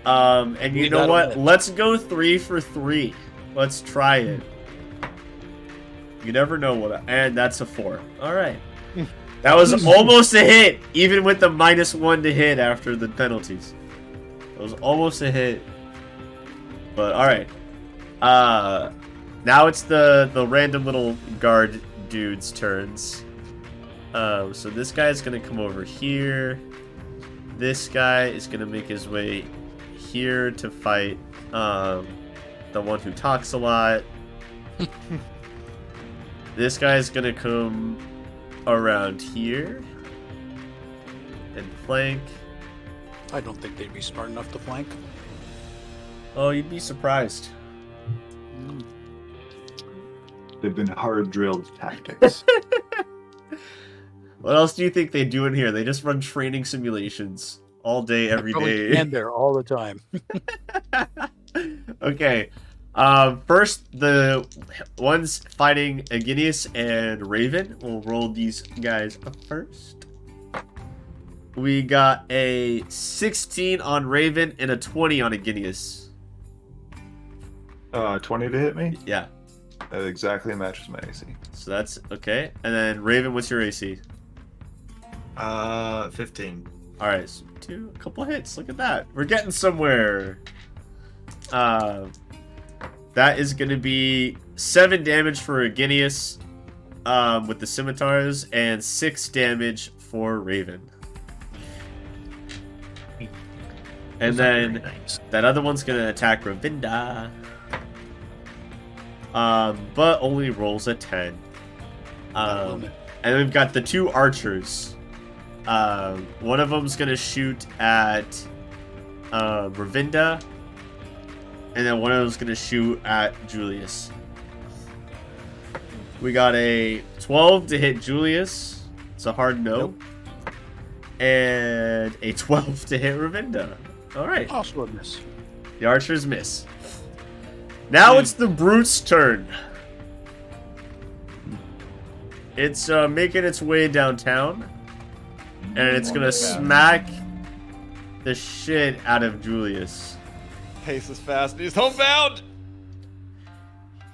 And you Leave know that what? on it. Let's go 3 for 3. Let's try it. You never know what. And that's a 4. All right. That was almost a hit, even with the -1 to hit after the penalties. It was almost a hit. But all right. Now it's the random little guard dudes' turns. So this guy is gonna come over here. This guy is gonna make his way here to fight the one who talks a lot. This guy's gonna come around here and flank. I don't think they'd be smart enough to flank. Oh, you'd be surprised. They've been hard drilled tactics. What else do you think they do in here? They just run training simulations all day, every Probably day. stand there all the time. Okay. First, the ones fighting Iginius and Raven. We'll roll these guys up first. We got a 16 on Raven and a 20 on Iginius. 20 to hit me? Yeah. That exactly matches my AC. So that's okay. And then Raven, what's your AC? 15. All right, so a couple hits. Look at that. We're getting somewhere. That is going to be 7 damage for Iginius with the scimitars and 6 damage for Raven. And then that other one's going to attack Rayvinda. But only rolls a 10. And then we've got the 2 archers. One of them's gonna shoot at Rayvinda, and then one of them's gonna shoot at Julius. We got a 12 to hit Julius. It's a hard no. Nope. And a 12 to hit Rayvinda. All right. Also a miss. The archers miss. Now it's the brute's turn. It's making its way downtown, and it's gonna smack the shit out of Julius. Pace is fast. He's homebound.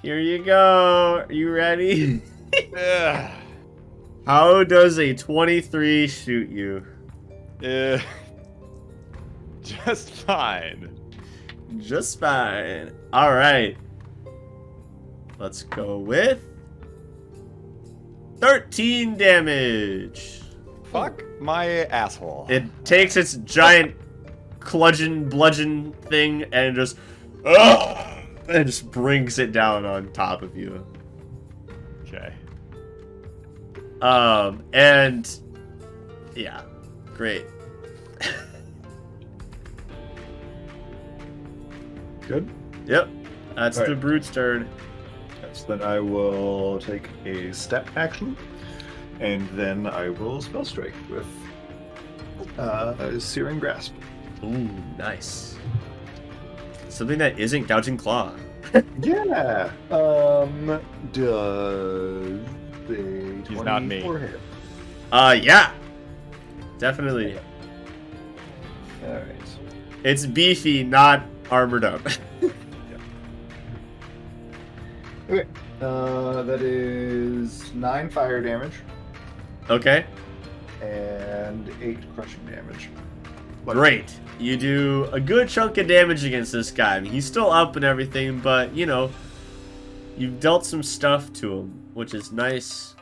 Here you go. Are you ready? Yeah. How does a 23 shoot you? Yeah. Just fine. Just fine. All right. Let's go with 13 damage. Fuck my asshole. It takes its giant bludgeon thing and just brings it down on top of you. Okay. And yeah, great. Good. Yep, that's All the right. brute's turn. Yes, then I will take a step action, and then I will spell strike with Searing Grasp. Ooh, nice. Something that isn't gouging claw. Yeah. Does a He's not me. 24 hit? Yeah, definitely. All right. It's beefy, not armored up. Okay. That is 9 fire damage Okay, and 8 crushing damage. great. You do a good chunk of damage against this guy. I mean, he's still up and everything, but you know, you've dealt some stuff to him, which is nice.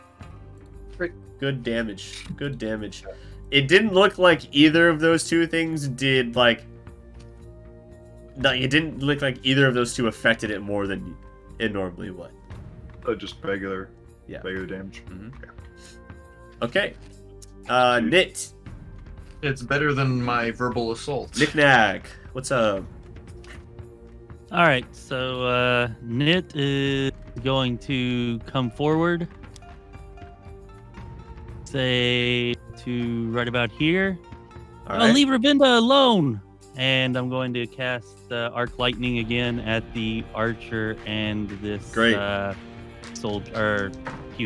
Good damage. Good damage. It didn't look like either of those two things did like. No, it didn't look like either of those two affected it more than it normally would. Just regular, Yeah. regular damage. Okay. Gnit. It's better than my verbal assault. Knick-knack. What's up? All right, so Gnit is going to come forward. Say to right about here. All I'll right. leave Rayvinda alone. And I'm going to cast Arc Lightning again at the archer and this Great.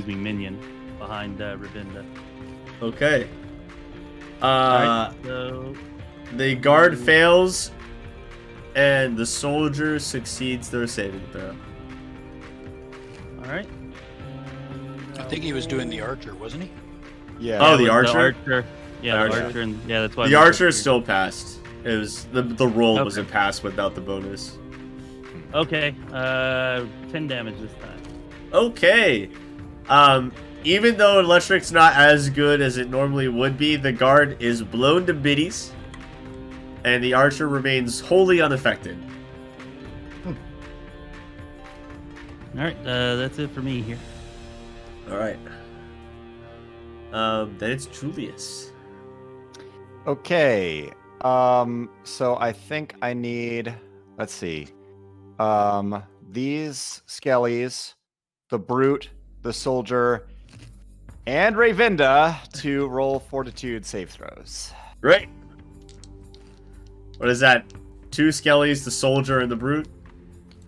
minion behind Rayvinda. Okay. Alright, so The guard fails, and the soldier succeeds their saving throw. all right. I think he was doing the archer, wasn't he? Yeah. Oh, the The archer? archer. Yeah, The the archer. archer, and yeah, that's why The I'm archer here. still passed. It was the roll was a Okay. pass without the bonus. Okay, 10 damage this time. Okay. Even though electric's not as good as it normally would be, the guard is blown to biddies, and the archer remains wholly unaffected. All right, that's it for me here. All right. Then it's Julius. Okay. So I think I need, let's see. These skellies, the brute, the soldier, and Rayvinda to roll fortitude save throws. Great. What is that? 2 skellies, the soldier, and the brute.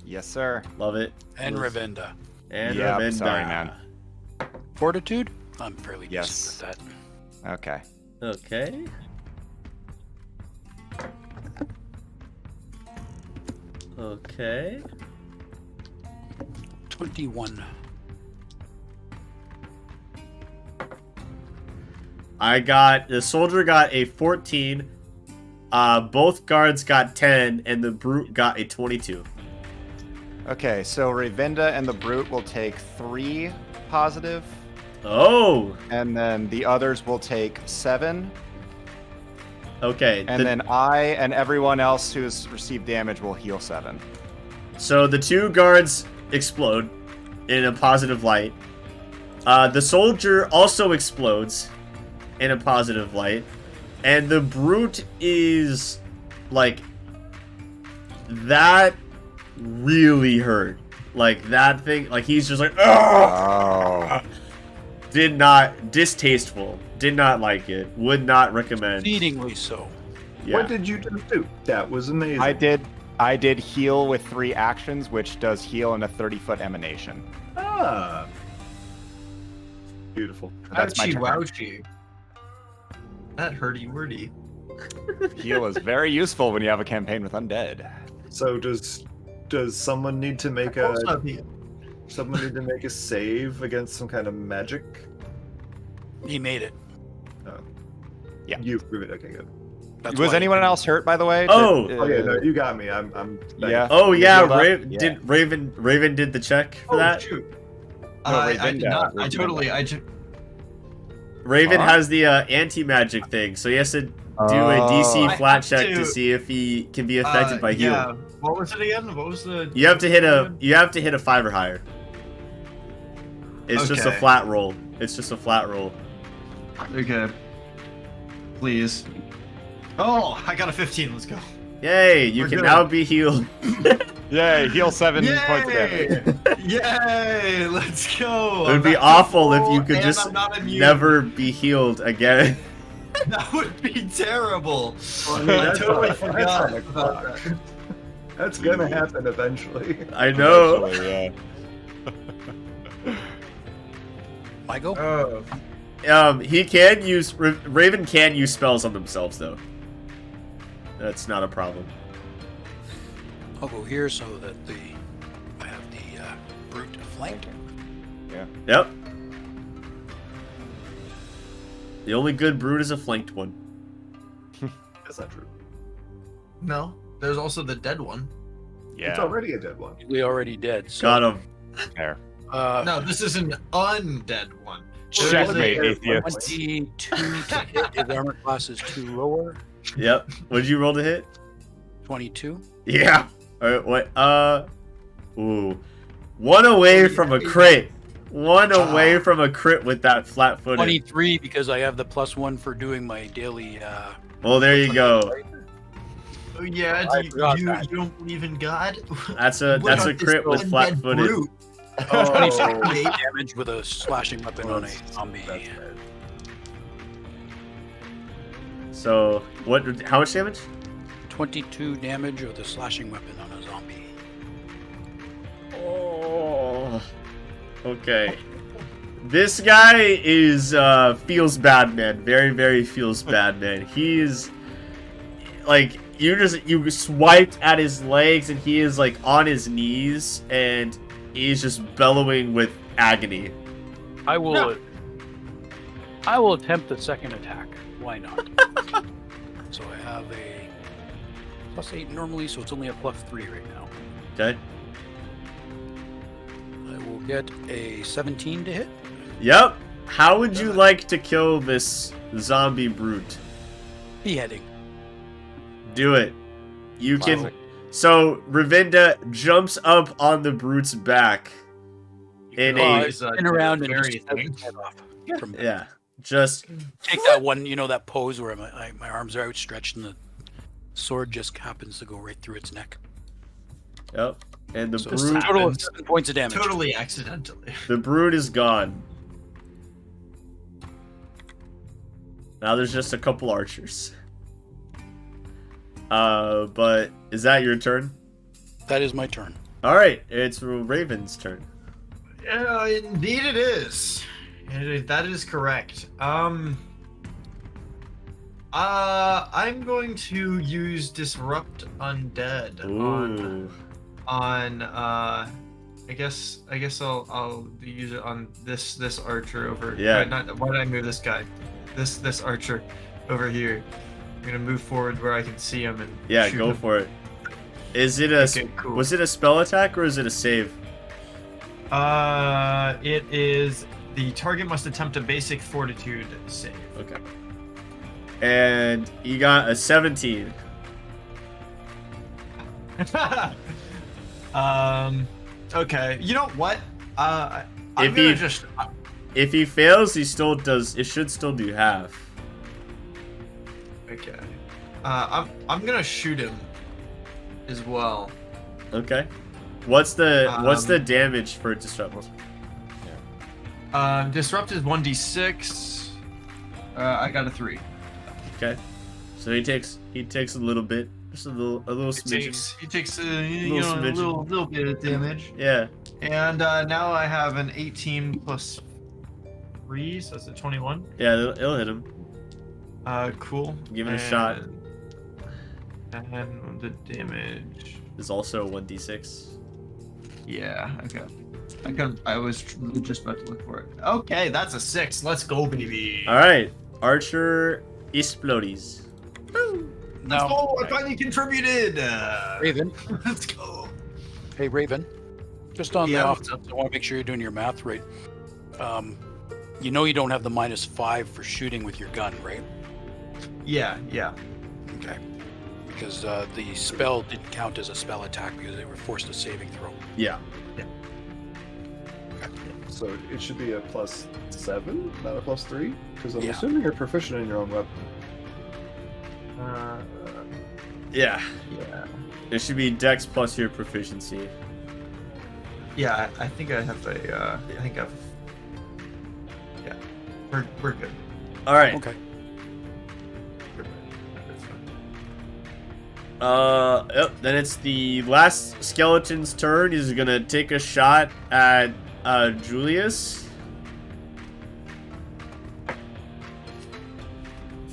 Yes, sir. Love it. And Rayvinda. And Yep, Rayvinda. sorry, man. Fortitude? I'm fairly Yes. decent with that. Okay. Okay. Okay. 21. The soldier got a 14. Both guards got 10, and the brute got a 22. Okay, so Rayvinda and the brute will take 3 positive, Oh. and then the others will take 7. Okay. And then I and everyone else who has received damage will heal 7. So the 2 guards explode in a positive light. The soldier also explodes in a positive light. And the brute is, like, that really hurt. Like, that thing, like, he's just like, oh. Distasteful. Did not like it. Would not recommend. Exceedingly so. Yeah. What did you just do? That was amazing. I did heal with 3 actions, which does heal in a 30-foot emanation. Ah. Beautiful. That's my Ouchie turn. wouchie. That hurdy-wordy. Heal is very useful when you have a campaign with undead. So does someone need to make a save against some kind of magic? He made it. Oh. Yeah. You've proven it. Okay, good. That's Was why anyone else hurt, by the way? Oh! Oh yeah, no, you got me. I'm Yeah. Oh, You yeah. healed up? Yeah. Did Raven did the check for that? Shoot. No, I Rayvinda. did not. Rayvinda. Raven Huh? has the anti-magic thing, so he has to do a DC I flat have check to to- see if he can be affected by heal. Yeah. What was it again? What was the? You have to hit a 5 or higher. It's just a Okay. flat roll. It's just a flat roll. Okay. Please. Oh, I got a 15. Let's go. Yay! You We're can good. now be healed. Yay, heal 7 points of damage. Yay! Let's go. It would be I'm back to awful if full, you could and just I'm not immune. never be healed again. That would be terrible. Well, I mean, I that's totally on- forgot that's on the about clock. that. That's gonna happen eventually. I know. Eventually, yeah. I go. Oh. Raven can use spells on themselves though. That's not a problem. I'll go here so that I have the brute flanked. Yep. The only good brute is a flanked one. That's not true. No, there's also the dead one. Yeah. It's already a dead one. We already dead. So, Got him. Fair. No, this is an undead one. Checkmate, There is a- atheist. 22 to hit if armor class is 2 lower. Yep. What did you roll to hit? 22. Yeah. Alright, what? Ooh. 1 away from a crit. 1 away from a crit with that flat footed. 23 because I have the +1 for doing my daily. Well, there you go. Oh, yeah, I do forgot you that. don't believe in God? That's a What about crit this with undead flat footed. brute? Oh, 26 damage with a slashing weapon on a zombie. that's bad. So how much damage? 22 damage with a slashing weapon on a zombie. Oh. Okay. This guy is feels bad, man. Very, very feels bad, man. He's like you swiped at his legs and he is like on his knees and he's just bellowing with agony. I will attempt the second attack. Why not? So I have a +8 normally, so it's only a +3 right now. Okay. I will get a 17 to hit. Yep. How would you like to kill this zombie brute? Beheading. Do it. You can. Classic. So Rayvinda jumps up on the brute's back. In a Spin around and very just cut thing. his head off. From yeah, just take that one, that pose where my arms are outstretched and the sword just happens to go right through its neck. yep. And the So it's a brute, total of 7 points of damage. Totally accidentally. the brute is gone. Now there's just a couple archers. But is that your turn? That is my turn. All right, it's Raven's turn. Yeah, indeed it is. That is correct. I'm going to use Disrupt Undead Ooh. on I guess I'll use it on this archer over. Yeah. Why did I move this guy? This archer over here. I'm gonna move forward where I can see him and Yeah, shoot go him. for it. Is it a Okay, cool. Was it a spell attack or is it a save? It is the target must attempt a basic fortitude save. Okay. And you got a 17. Okay. You know what? I'm If gonna he- just. If he fails, he still does. It should still do half. Okay. I'm gonna shoot him as well. Okay. What's the damage for disrupt? Disrupt is 1d6. I got a 3. Okay. So he takes a little bit, just a little smidgen. He takes a Little little bit of damage. Yeah. And now I have an 18 plus 3, so that's a 21. Yeah, it'll hit him. Cool. Give it a shot. And the damage. Is also 1d6. Yeah, okay. I was just about to look for it. Okay, that's a 6. Let's go, baby. All right, Archer Explodes. Let's go. I finally contributed. Raven. Let's go. Hey, Raven. Just on the Yeah, off, what's up? I want to make sure you're doing your math right. You know you don't have the -5 for shooting with your gun, right? Yeah. Okay. Because the spell didn't count as a spell attack because they were forced a saving throw. Yeah. So it should be a +7, not a +3, because I'm Yeah. assuming you're proficient in your own weapon. Yeah. Yeah. It should be Dex plus your proficiency. Yeah, I think I have a. I think I've. Yeah, we're good. All right. Okay. We're good. That's fine. Yep. Then it's the last skeleton's turn. He's gonna take a shot at Julius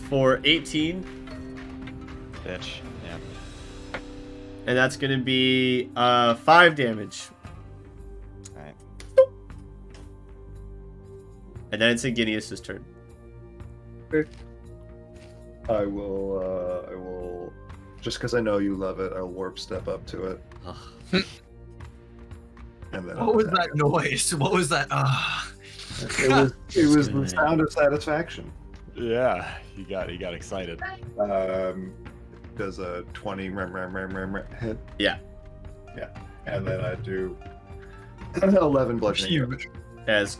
for 18, Bitch. Yeah. and that's gonna be 5 damage. Alright. And then it's Iginius' turn. I will, just because I know you love it, I'll warp step up to it. And then What was that noise? What was that? It was the sound of satisfaction. Yeah, he got excited. Does a 20 hit? Yeah. Yeah. And then I do 11 bludgeoning damage. Yeah, this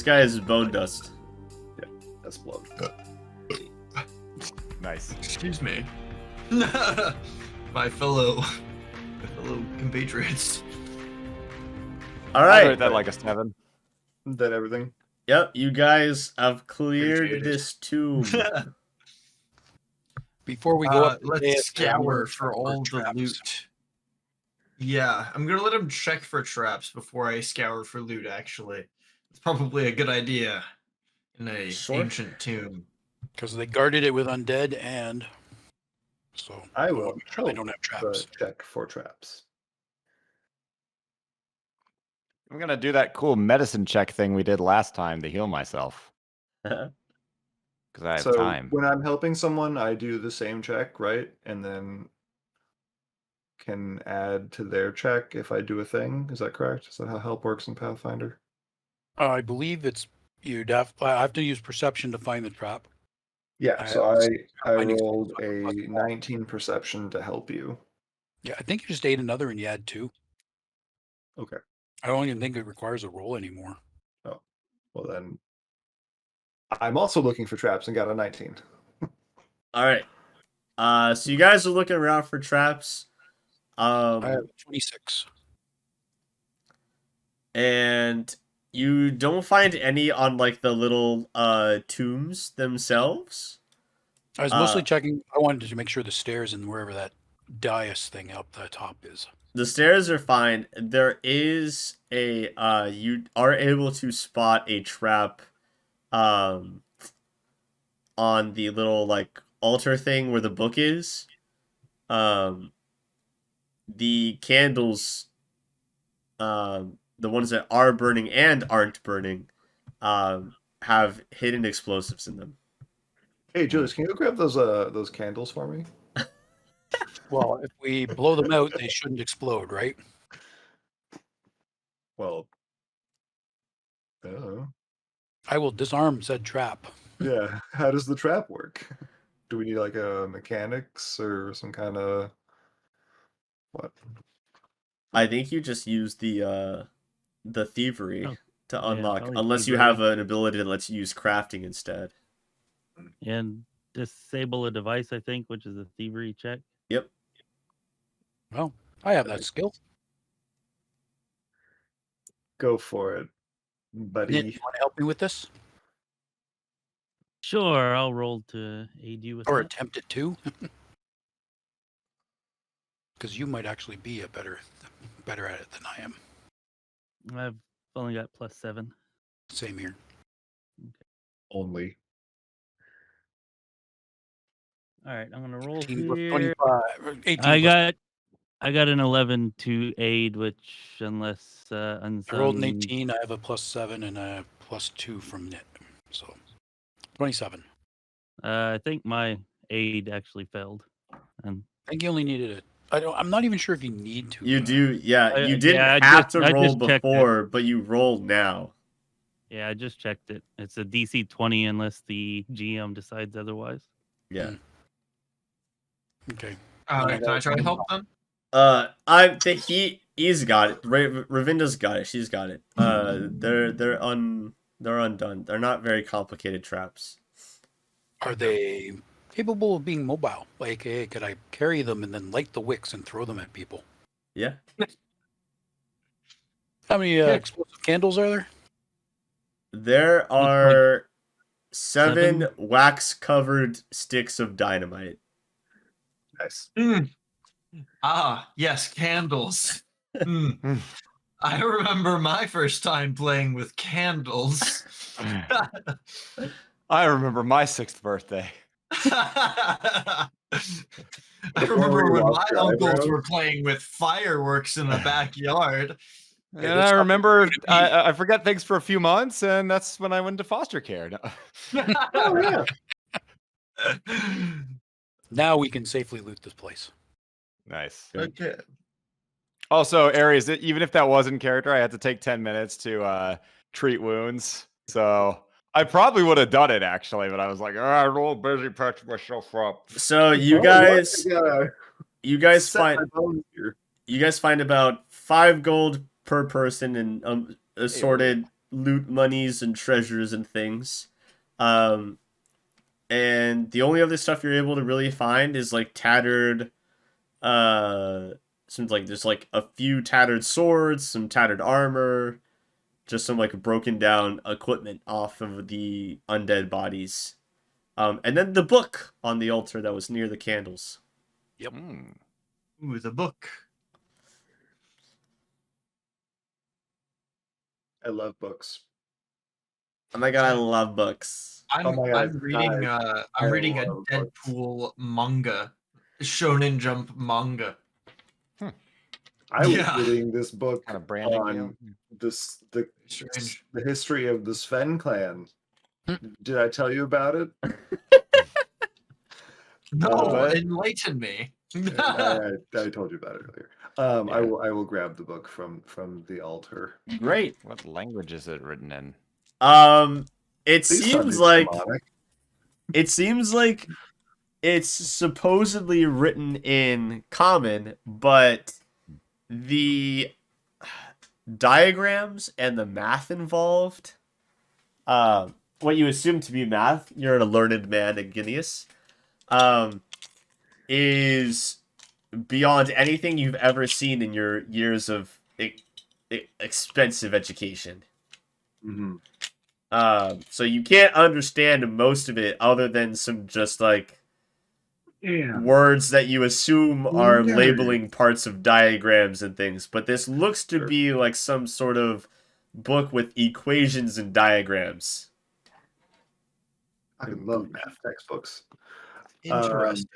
guy is bone dust. That's blood. Nice. Excuse me. my fellow compatriots. All I right. rate that like a 7. That everything? Yep, you guys have cleared Appreciate it. this tomb. Before we go up, Let's scour for all the loot. Yeah, I'm gonna let him check for traps before I scour for loot. Actually, it's probably a good idea in a Sure. ancient tomb. because they guarded it with undead, and so I will make sure they don't have traps. check for traps. I'm gonna do that cool medicine check thing we did last time to heal myself. Because I have So time. when I'm helping someone, I do the same check, right? And then can add to their check if I do a thing. Is that correct? Is that how help works in Pathfinder? I believe it's I have to use perception to find the trap. Yeah. I So was I finding rolled something a about the 19 perception to help you. Yeah, I think you just ate another and you add 2. Okay. I don't even think it requires a roll anymore. Well then, I'm also looking for traps and got a 19. All right. So you guys are looking around for traps. I have 26. And you don't find any on like the little tombs themselves. I was mostly checking. I wanted to make sure the stairs and wherever that dais thing up the top is. The stairs are fine. There is a you are able to spot a trap on the little like altar thing where the book is, the candles, the ones that are burning and aren't burning, have hidden explosives in them. Hey, Julius, can you go grab those candles for me? Well, if we blow them out, they shouldn't explode, right? Well, oh. I will disarm said trap. Yeah. How does the trap work? Do we need like a mechanics or some kind of what? I think you just use the thievery Oh, to unlock, probably unless you thievery. have an ability that lets you use crafting instead. And disable a device, I think, which is a thievery check. Yep. Well, I have that skill. Go for it, Gnit, buddy. you want to help me with this? Sure, I'll roll to aid you with Or that. attempt it too? Because you might actually be better at it than I am. I've only got +7. Same here. Only. All right, I'm gonna roll 18 plus here. 25. 18 I plus- got an 11 to aid, which unless unsung. I rolled an 18. I have a +7 and a +2 from Gnit. So 27. I think my aid actually failed. And I think you only needed it. I'm not even sure if you need to. You do, yeah. You didn't yeah, have to I roll just checked it. before, but you rolled now. yeah, I just checked it. It's a DC 20 unless the GM decides otherwise. Yeah. Okay. Can I try to help them? I think he's got it. Rayvinda's got it. She's got it. They're undone. They're not very complicated traps. Are they capable of being mobile? Like, hey, could I carry them and then light the wicks and throw them at people? Yeah. How many explosive candles are there? There are 7 wax-covered sticks of dynamite. Nice. Ah, yes, candles. I remember my first time playing with candles. I remember my 6th birthday. I Before remember we when lost my your uncles eyebrows? were playing with fireworks in the backyard. And that's I how remember it's gonna be. I forget things for a few months, and that's when I went to foster care. Oh yeah. Now we can safely loot this place. Nice. Okay. Also, Aries, even if that wasn't character, I had to take 10 minutes to treat wounds. So I probably would have done it actually, but I was like, I'm a little busy patching myself up. So you Oh, guys, what? I gotta you guys set my find bones here. you guys find about 5 gold per person in assorted loot monies and treasures and things. And the only other stuff you're able to really find is like tattered, some like there's like a few tattered swords, some tattered armor, just some like broken down equipment off of the undead bodies. And then the book on the altar that was near the candles. Yep. Ooh, the book. I love books. Oh my god, I love books. I'm, Oh my God, I'm reading I I'm reading a love books. Deadpool manga, Shonen Jump manga. I was Yeah. reading this book Kind of branding on the Strange. history of the Sven clan. Hmm. Did I tell you about it? No, but- enlighten me. I told you about it earlier. I Yeah. will grab the book from the altar. Great. What language is it written in? It Please tell me seems it's like demonic. it's supposedly written in common, but the diagrams and the math involved, what you assume to be math, you're a learned man, Iginius, is beyond anything you've ever seen in your years of expensive education. Mhm. So you can't understand most of it other than some just like words that you assume are Nerds. labeling parts of diagrams and things. But this looks to Sure. be like some sort of book with equations and diagrams. I love math textbooks. Interesting.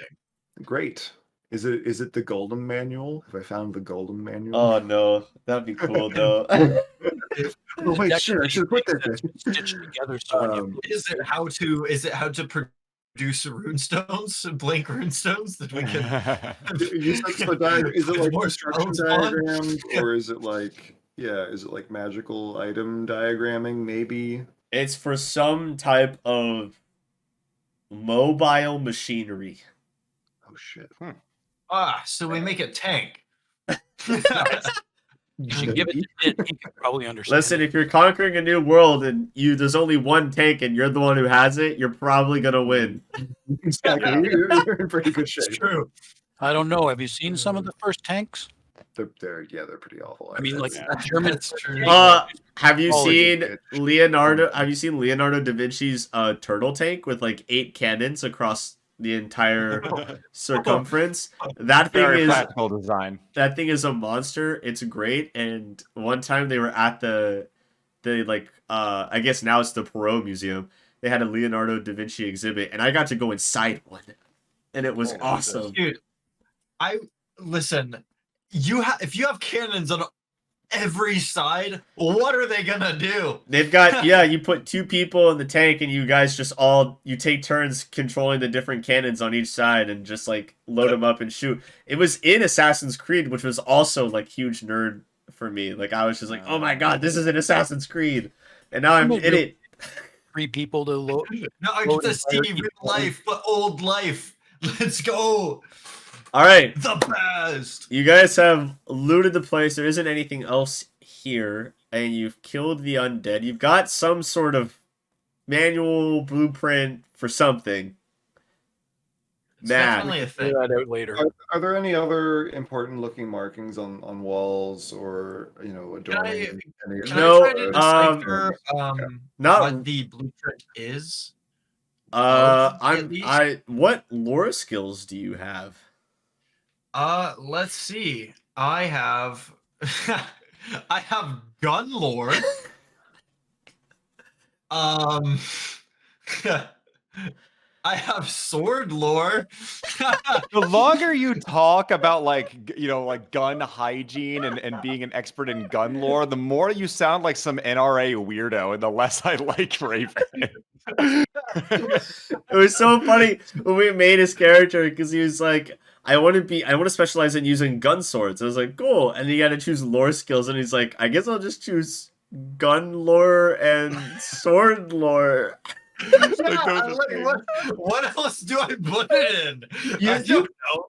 Great. Is it the Golden Manual? Have I found the Golden Manual? Oh no, that'd be cool though. Oh wait, shit! I Decorating should put that things there. that's stitched together. So when you Is it how to produce runestones, blank runestones that we can? You said so is it like More construction stones on? diagrams, or is it like magical item diagramming? Maybe. It's for some type of mobile machinery. Oh shit! So we make a tank. you should give it to Gnit, he can probably understand. Listen, if you're conquering a new world and there's only one tank and you're the one who has it, you're probably gonna win. Exactly. You're in pretty good shape. It's true. I don't know. Have you seen some of the first tanks? They're pretty awful. I mean, like Yeah. German. That's true. Have you Oh, seen it's- Leonardo? Have you seen Leonardo da Vinci's turtle tank with like 8 cannons across the entire circumference? That thing Very is practical design. that thing is a monster. It's great. And one time they were at the I guess now it's the Perot Museum. They had a Leonardo da Vinci exhibit, and I got to go inside one, and it was awesome. Dude, listen. If you have cannons on every side, what are they gonna do? They've got you put 2 people in the tank, and you guys just you take turns controlling the different cannons on each side, and just like load them up and shoot. It was in Assassin's Creed, which was also like huge nerd for me. Like I was just like, oh my god, this is an Assassin's Creed, and now I'm in it. 3 people to load. No, I get to see real life, but old life. Let's go. All right. The best. You guys have looted the place. There isn't anything else here, and you've killed the undead. You've got some sort of manual blueprint for something. It's Math. definitely a Figure thing. that out later. Are there any other important looking markings on walls or adorning? any Can No, I try to decipher Not. what the blueprint is? At least? What lore skills do you have? Let's see. I have I have gun lore. I have sword lore. The longer you talk about like gun hygiene and being an expert in gun lore, the more you sound like some NRA weirdo, and the less I like Raven. It was so funny when we made his character because he was like, I want to specialize in using gun swords. I was like, cool. And he had to choose lore skills, and he's like, I guess I'll just choose gun lore and sword lore. What else do I put it in? I don't know.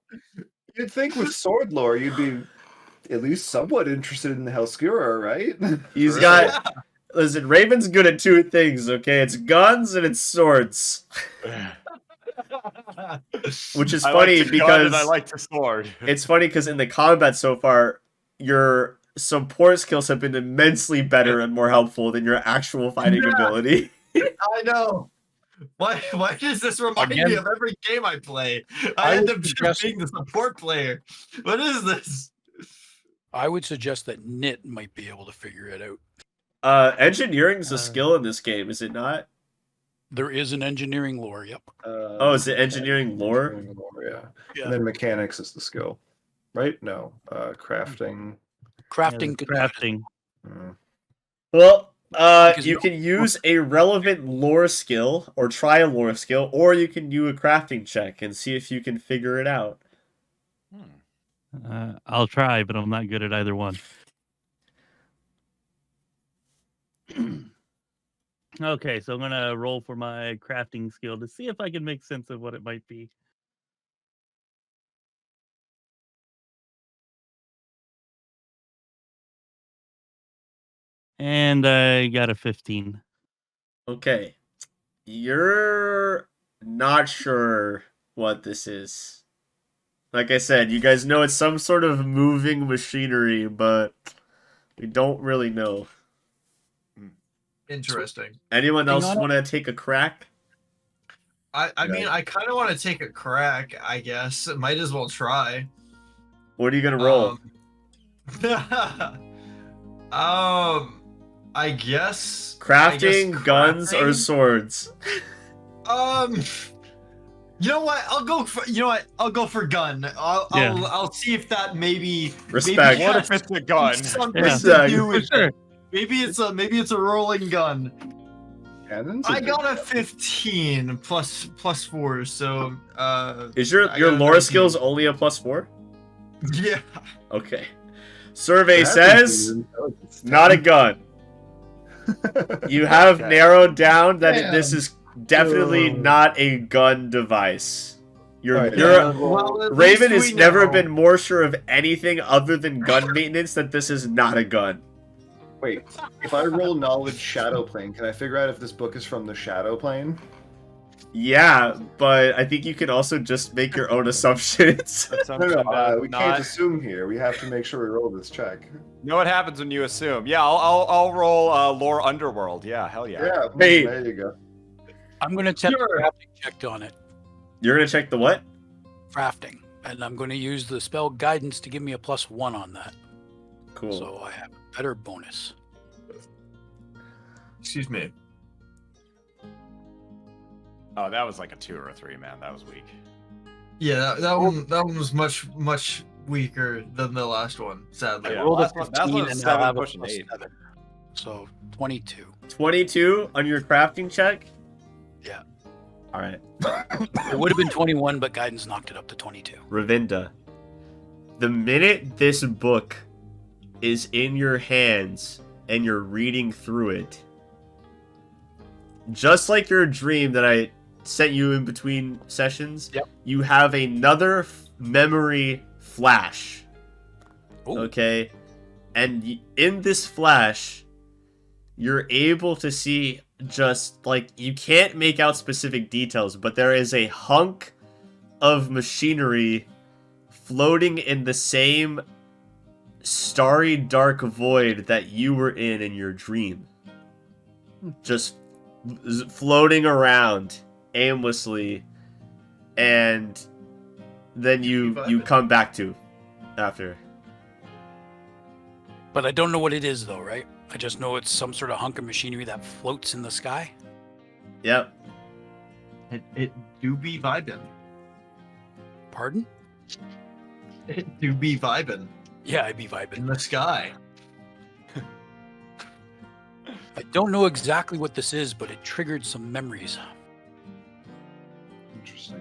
You'd think with sword lore, you'd be at least somewhat interested in the Helskira, right? He's got. Listen, Raven's good at 2 things. Okay, it's guns and it's swords. Which is funny like the gun because and I like the sword. It's funny because in the combat so far, your support skills have been immensely better and more helpful than your actual fighting ability. I know. Why does this remind me Again, of every game I play? I I end would up just suggest- being the support player. What is this? I would suggest that Gnit might be able to figure it out. Engineering's a skill in this game, is it not? There is an engineering lore. Yep. Is it engineering lore? Yeah. Yeah. And then mechanics is the skill, right? No, crafting. Crafting. could- Crafting. Well, Because you can use a relevant lore skill, or try a lore skill, or you can do a crafting check and see if you can figure it out. I'll try, but I'm not good at either one. Okay, so I'm gonna roll for my crafting skill to see if I can make sense of what it might be. And I got a 15. Okay. You're not sure what this is. Like I said, you guys know it's some sort of moving machinery, but we don't really know. Interesting. Anyone Hang else on. want to take a crack? I mean, I kind of want to take a crack, I guess. Might as well try. What are you going to roll? I guess Crafting, guns, or crafting? swords? You know what? I'll go for gun. I'll see if that maybe Respect. maybe What if it's a gun? something Yeah. to do For with sure. it. Maybe it's a rolling gun. Cannons? I got a 15 plus 4, so Is your I got a lore 19. skills only a +4? Yeah. Okay. Survey That says is intelligence. not a gun. You have Okay. narrowed down that Damn. this is definitely Oh. not a gun device. Alright, You're Well, at Raven least has we never know. been more sure of anything other than gun maintenance that this is not a gun. Wait, if I roll knowledge shadow plane, can I figure out if this book is from the shadow plane? Yeah, but I think you can also just make your own assumptions. No, we can't assume here. We have to make sure we roll this check. You know what happens when you assume? Yeah, I'll roll lore underworld. Yeah, hell yeah. Yeah, Hey. there you go. I'm going to attempt a crafting check on it. You're gonna check the what? Crafting. And I'm going to use the spell guidance to give me a +1 on that. Cool. So I have a better bonus. Excuse me. Oh, that was like a 2 or a 3, man. That was weak. Yeah, that one was much weaker than the last one, sadly. I Yeah, rolled a last one- that 15 was and 7 now I have a pushing 8. +7. So 22. 22 on your crafting check? Yeah. Alright. It would have been 21, but guidance knocked it up to 22. Rayvinda. The minute this book is in your hands and you're reading through it, just like your dream that I sent you in between sessions, Yep. you have another memory flash. Ooh. Okay? And in this flash, you're able to see just, like, you can't make out specific details, but there is a hunk of machinery floating in the same starry dark void that you were in your dream. Just floating around aimlessly, and then you come back to after. But I don't know what it is, though, right? I just know it's some sort of hunk of machinery that floats in the sky. Yep. It do be vibing. Pardon? It do be vibing Yeah, I'd be in vibing. the sky. I don't know exactly what this is, but it triggered some memories. Interesting.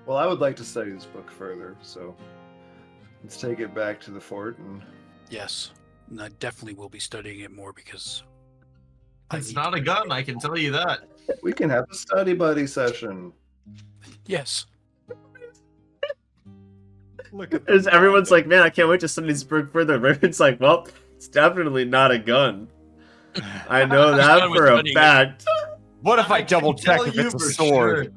Well, I would like to study this book further, so let's take it back to the fort and Yes, and I definitely will be studying it more because It's not a gun, I can tell you that. we can have a study buddy session. Yes. Look at As everyone's like, man, I can't wait to study this book further. Raven's like, well, it's definitely not a gun. I know that done with for a studying it. fact. What if I double check tell if you it's a for sword? sure.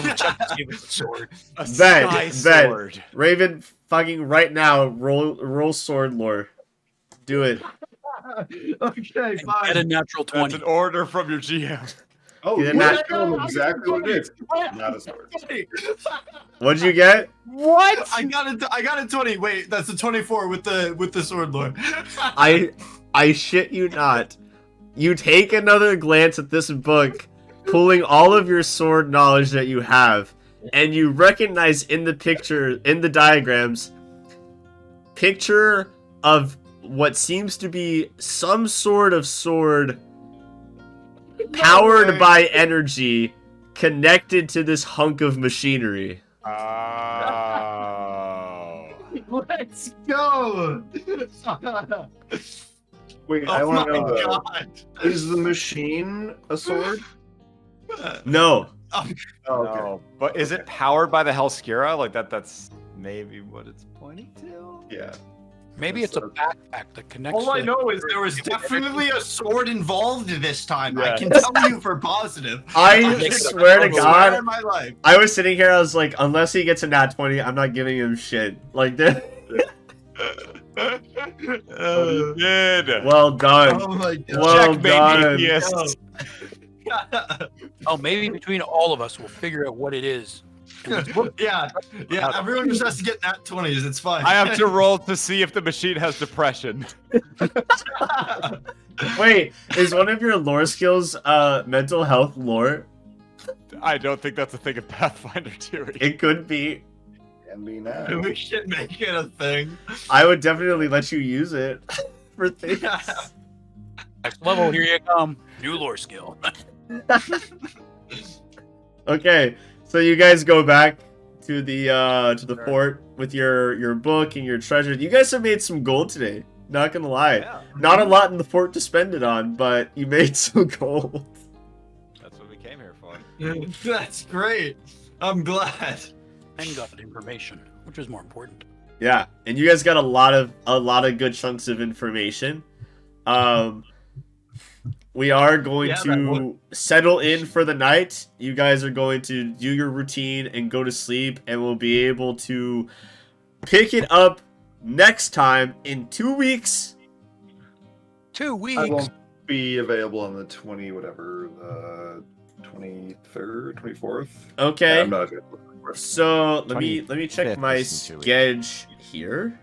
Double check to see if it's a sword. A Bet, sky bet. sword. Raven, fucking right now, roll sword lore. Do it. Okay, Get a fine. natural That's 20. an order from your GM. Oh, Yeah, you not- tell them exactly what it is. Not a sword. What'd you get? What? I got a 20. Wait, that's a 24 with the sword lore. I shit you not. You take another glance at this book, pulling all of your sword knowledge that you have, and you recognize in the picture, in the diagrams, picture of what seems to be some sort of sword powered by energy connected to this hunk of machinery. Oh. Let's go. Wait, I Oh want to my know though. god. Is the machine a sword? No. Oh, okay. No. But is it powered by the Helskira? Like that's maybe what it's pointing to? Yeah. Maybe it's a backpack that connects. All I the- know is there was definitely a sword involved this time. I Yeah. can tell you for positive. I swear to I God, in my life. I was sitting here, I was like, unless he gets a nat 20, I'm not giving him shit. Like, Oh, you did. well done. Oh my god. Well Checkmate, done. atheist. Oh, maybe between all of us, we'll figure out what it is. yeah, everyone just has to get nat 20s. It's fine. I have to roll to see if the machine has depression. Wait, is one of your lore skills mental health lore? I don't think that's a thing of Pathfinder 2. It could be. Can be now. We should make it a thing. I would definitely let you use it for things. Next level, here you come. New lore skill. Okay, so you guys go back to the fort with your book and your treasure. You guys have made some gold today. Not gonna lie, Yeah, not a lot in the fort to spend it on, but you made some gold. that's what we came here for. That's great. I'm glad. And got information, which is more important. Yeah, and you guys got a lot of good chunks of information. We are going to settle in for the night. You guys are going to do your routine and go to sleep, and we'll be able to pick it up next time in 2 weeks. 2 weeks. I won't be available on the 23rd, 24th. Okay. Yeah, I'm not available. So let me check 25th my is in 2 weeks. schedule here.